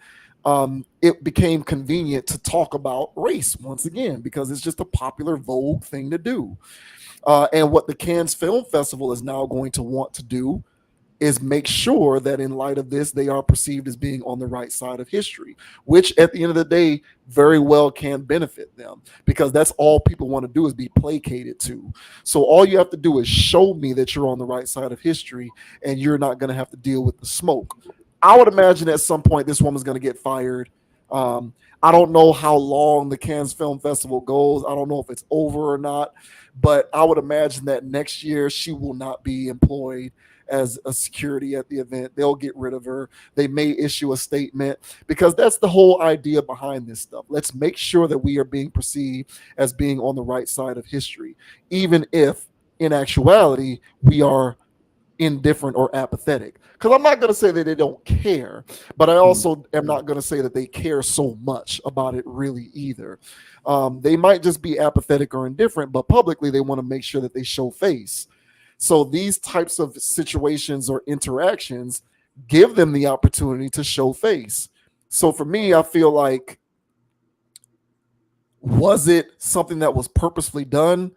it became convenient to talk about race once again because it's just a popular vogue thing to do. And what the Cannes Film Festival is now going to want to do is make sure that in light of this, they are perceived as being on the right side of history, which at the end of the day, very well can benefit them because that's all people want to do is be placated to. So all you have to do is show me that you're on the right side of history and you're not going to have to deal with the smoke. I would imagine at some point this woman's going to get fired. I don't know how long the Cannes Film Festival goes. I don't know if it's over or not, but I would imagine that next year she will not be employed as a security at the event. They'll get rid of her. They may issue a statement because that's the whole idea behind this stuff. Let's make sure that we are being perceived as being on the right side of history, even if in actuality we are indifferent or apathetic. Because I'm not going to say that they don't care, but I also am not going to say that they care so much about it really either. They might just be apathetic or indifferent, but publicly they want to make sure that they show face. So these types of situations or interactions give them the opportunity to show face. So for me, I feel like, was it something that was purposefully done?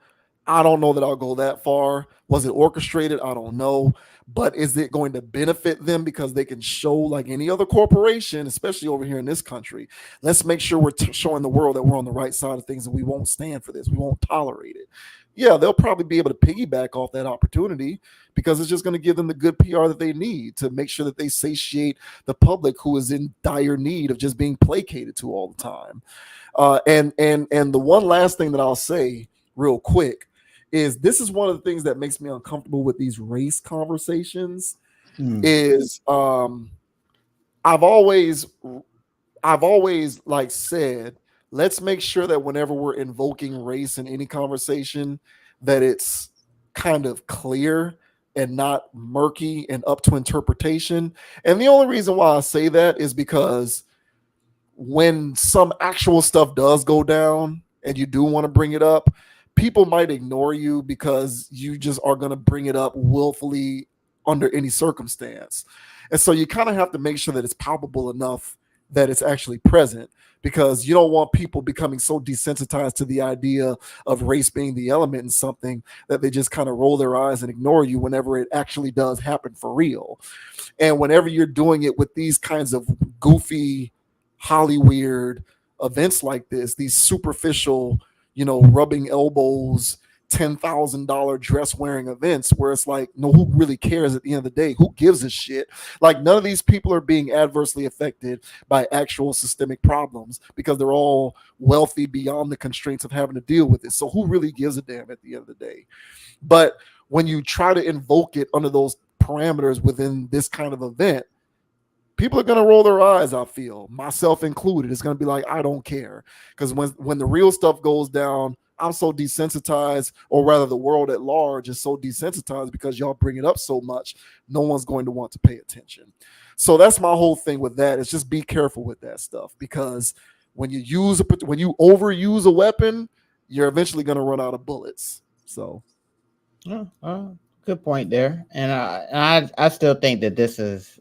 I don't know that I'll go that far. Was it orchestrated? I don't know. But is it going to benefit them because they can show, like any other corporation, especially over here in this country, let's make sure we're showing the world that we're on the right side of things and we won't stand for this. We won't tolerate it. Yeah, they'll probably be able to piggyback off that opportunity because it's just going to give them the good PR that they need to make sure that they satiate the public who is in dire need of just being placated to all the time. And the one last thing that I'll say real quick is this is one of the things that makes me uncomfortable with these race conversations is I've always like said, let's make sure that whenever we're invoking race in any conversation, that it's kind of clear and not murky and up to interpretation. And the only reason why I say that is because when some actual stuff does go down and you do want to bring it up, people might ignore you because you just are going to bring it up willfully under any circumstance. And so you kind of have to make sure that it's palpable enough that it's actually present, because you don't want people becoming so desensitized to the idea of race being the element in something that they just kind of roll their eyes and ignore you whenever it actually does happen for real. And whenever you're doing it with these kinds of goofy Hollyweird events like this, these superficial, rubbing elbows, $10,000 dress wearing events where it's like, no, who really cares at the end of the day? Who gives a shit? Like, none of these people are being adversely affected by actual systemic problems because they're all wealthy beyond the constraints of having to deal with it. So who really gives a damn at the end of the day? But when you try to invoke it under those parameters within this kind of event, people are going to roll their eyes, I feel, myself included. It's going to be like, I don't care. Because when the real stuff goes down, I'm so desensitized, or rather the world at large is so desensitized because y'all bring it up so much, no one's going to want to pay attention. So that's my whole thing with that, is just be careful with that stuff, because when you overuse a weapon, you're eventually going to run out of bullets. So good point there. And I still think that this is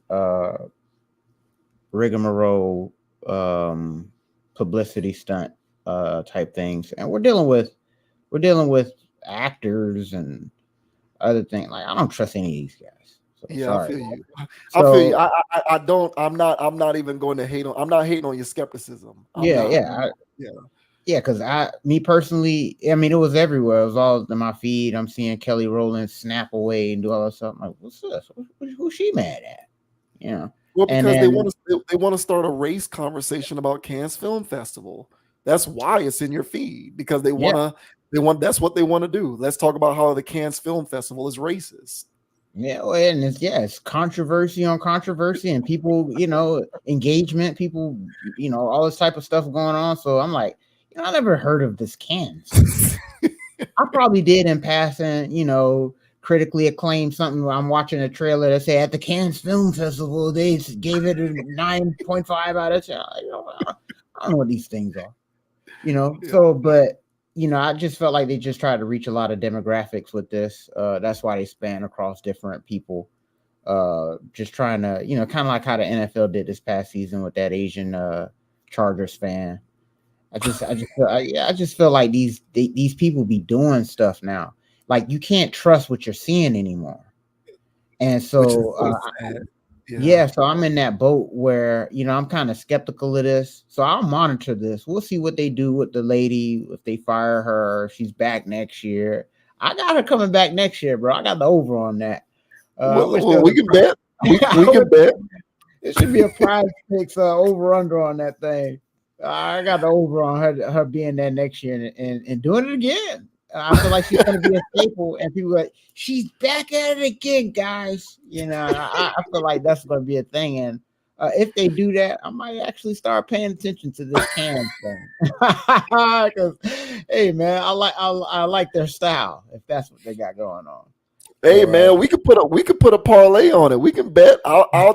rigmarole, publicity stunt type things, and we're dealing with actors and other things. Like, I don't trust any of these guys. So, yeah, sorry. I feel you. I feel you. I don't. I'm not even going to hate on. I'm not hating on your skepticism. Yeah. Because me personally, I mean, it was everywhere. It was all in my feed. I'm seeing Kelly Rowland snap away and do all that stuff. I'm like, what's this? Who's she mad at? Well, because they want to start a race conversation about Cannes Film Festival. That's why it's in your feed, because they want that's what they want to do. Let's talk about how the Cannes Film Festival is racist. Yeah, well, and it's controversy on controversy, and people, engagement, people, all this type of stuff going on. So I'm like, I never heard of this Cannes. I probably did in passing, critically acclaimed something. I'm watching a trailer that say at the Cannes Film Festival they gave it a 9.5 out of 10. I don't know what these things are, So, but I just felt like they just tried to reach a lot of demographics with this. That's why they span across different people. Just trying to, kind of like how the NFL did this past season with that Asian Chargers fan. I just feel like these people be doing stuff now. Like, you can't trust what you're seeing anymore. And so, so I'm in that boat where, I'm kind of skeptical of this. So I'll monitor this. We'll see what they do with the lady, if they fire her, if she's back next year. I got her coming back next year, bro. I got the over on that. We can bet. We can bet. It should be a prize picks over under on that thing. I got the over on her being there next year and doing it again. I feel like she's going to be a staple, and people are like, she's back at it again, guys. I feel like that's going to be a thing. And if they do that, I might actually start paying attention to this Cannes thing. Because, hey, man, I like their style, if that's what they got going on. Hey, man, we could put a parlay on it. We can bet. I'll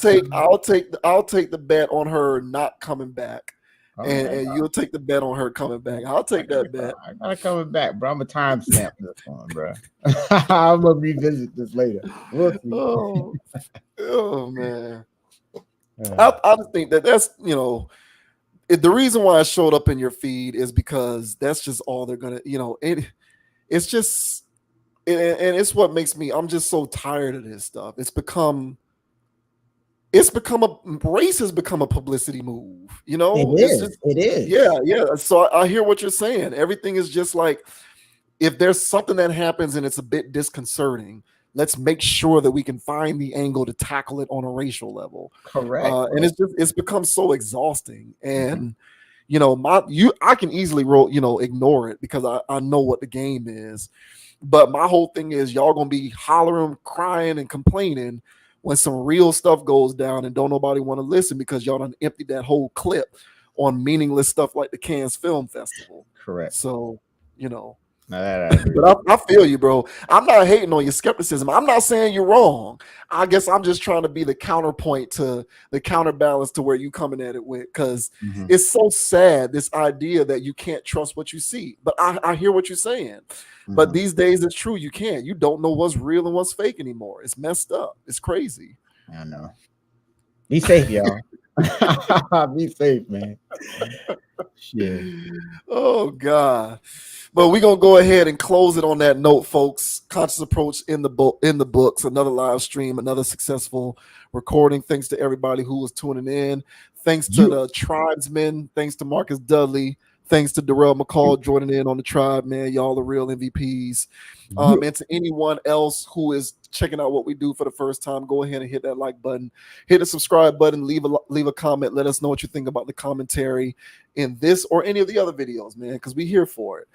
take the bet on her not coming back. And you'll take the bet on her coming back. I'll take that bet. I gotta coming back, bro. I'm a timestamp this one, bro. I'm gonna revisit this later. We'll see. Oh man. I just think that's the reason why I showed up in your feed is because that's just all they're gonna. It's just, and it's what makes me. I'm just so tired of this stuff. Race has become a publicity move, It is. Yeah. So I hear what you're saying. Everything is just like, if there's something that happens and it's a bit disconcerting, let's make sure that we can find the angle to tackle it on a racial level. Correct. And it's become so exhausting. And I can easily ignore it because I know what the game is. But my whole thing is, y'all gonna be hollering, crying, and complaining when some real stuff goes down and don't nobody want to listen because y'all done emptied that whole clip on meaningless stuff like the Cannes Film Festival. Correct. So, you know. But I feel you, bro. I'm not hating on your skepticism. I'm not saying you're wrong. I guess I'm just trying to be the counterpoint to the counterbalance to where you coming at it with, because it's so sad, this idea that you can't trust what you see. But I hear what you're saying. But these days it's true. You can't. You don't know what's real and what's fake anymore. It's messed up. It's crazy. I know. Be safe, y'all. Be safe, man. Shit. Oh God. But we're gonna go ahead and close it on that note, folks. Conscious Approach in the books, another live stream, another successful recording. Thanks to everybody who was tuning in. Thanks to the tribesmen. Thanks to Marcus Dudley. Thanks to Darrell McCall joining in on the tribe, man. Y'all are real MVPs. And to anyone else who is checking out what we do for the first time, go ahead and hit that like button, hit the subscribe button, leave a comment. Let us know what you think about the commentary in this or any of the other videos, man, because we're here for it.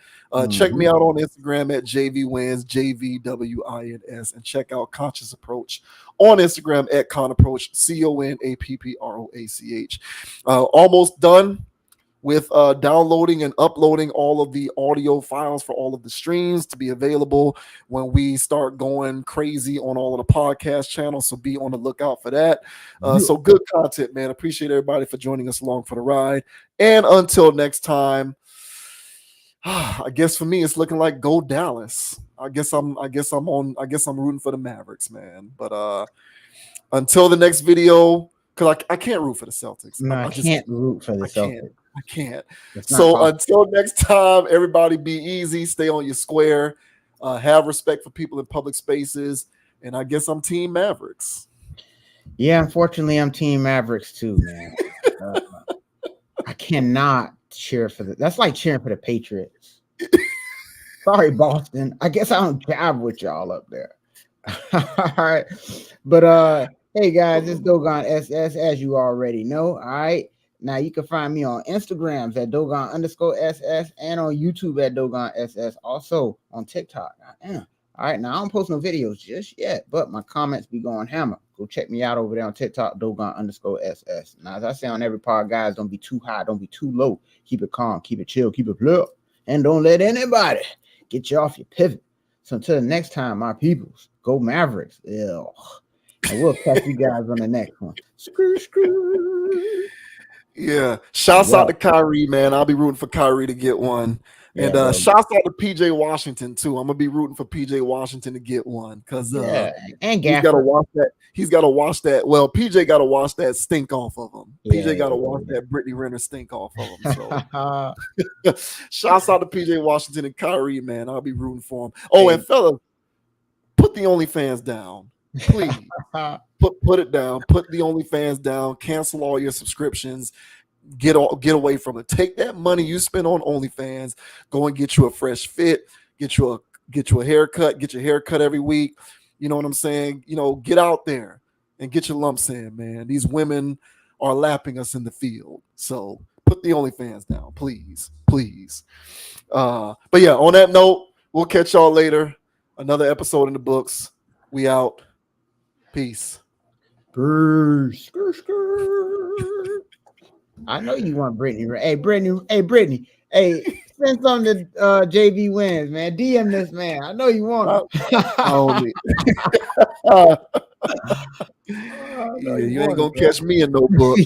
Check me out on Instagram at JVWins, JVWINS, and check out Conscious Approach on Instagram at ConApproach, CONAPPROACH. Almost done with downloading and uploading all of the audio files for all of the streams to be available when we start going crazy on all of the podcast channels. So be on the lookout for that. So good content, man. Appreciate everybody for joining us along for the ride. And until next time, I guess for me it's looking like go Dallas. I guess I'm rooting for the Mavericks, man. But until the next video, because I can't root for the Celtics. No, I can't root for the Celtics. I can't. So until next time, everybody be easy, stay on your square, have respect for people in public spaces, and I guess I'm Team Mavericks. Yeah, unfortunately, I'm Team Mavericks too, man. I cannot cheer for that's like cheering for the Patriots. Sorry, Boston. I guess I don't jive with y'all up there. All right. But hey guys, it's Dogon SS, as you already know. All right. Now you can find me on Instagrams at Dogon_SS and on YouTube at Dogon SS. Also on TikTok. I am. All right. Now I don't post no videos just yet, but my comments be going hammer. Go check me out over there on TikTok, Dogon_SS. Now, as I say on every pod, guys, don't be too high, don't be too low. Keep it calm, keep it chill, keep it plug, and don't let anybody get you off your pivot. So until the next time, my peoples, go Mavericks. Ew. And we'll catch you guys on the next one. Screw. Yeah. Shouts out to Kyrie, man. I'll be rooting for Kyrie to get one. And shouts out to PJ Washington too. I'm gonna be rooting for PJ Washington to get one because and he's gotta watch that. He's gotta watch that. Well, PJ gotta watch that stink off of him. PJ gotta watch that Brittany Renner stink off of him. So shouts out to PJ Washington and Kyrie, man. I'll be rooting for him. Oh, and fella, put the OnlyFans down. Please put it down. Put the OnlyFans down. Cancel all your subscriptions. Get away from it. Take that money you spend on OnlyFans. Go and get you a fresh fit. Get you a haircut. Get your haircut every week. You know what I'm saying? You know, get out there and get your lumps in, man. These women are lapping us in the field. So put the OnlyFans down, please. But yeah, on that note, we'll catch y'all later. Another episode in the books. We out. Peace. I know you want Brittany. Hey, Brittany. Hey, send some to JV Wins, man. DM this man. I know you want him. You ain't gonna catch me in no book.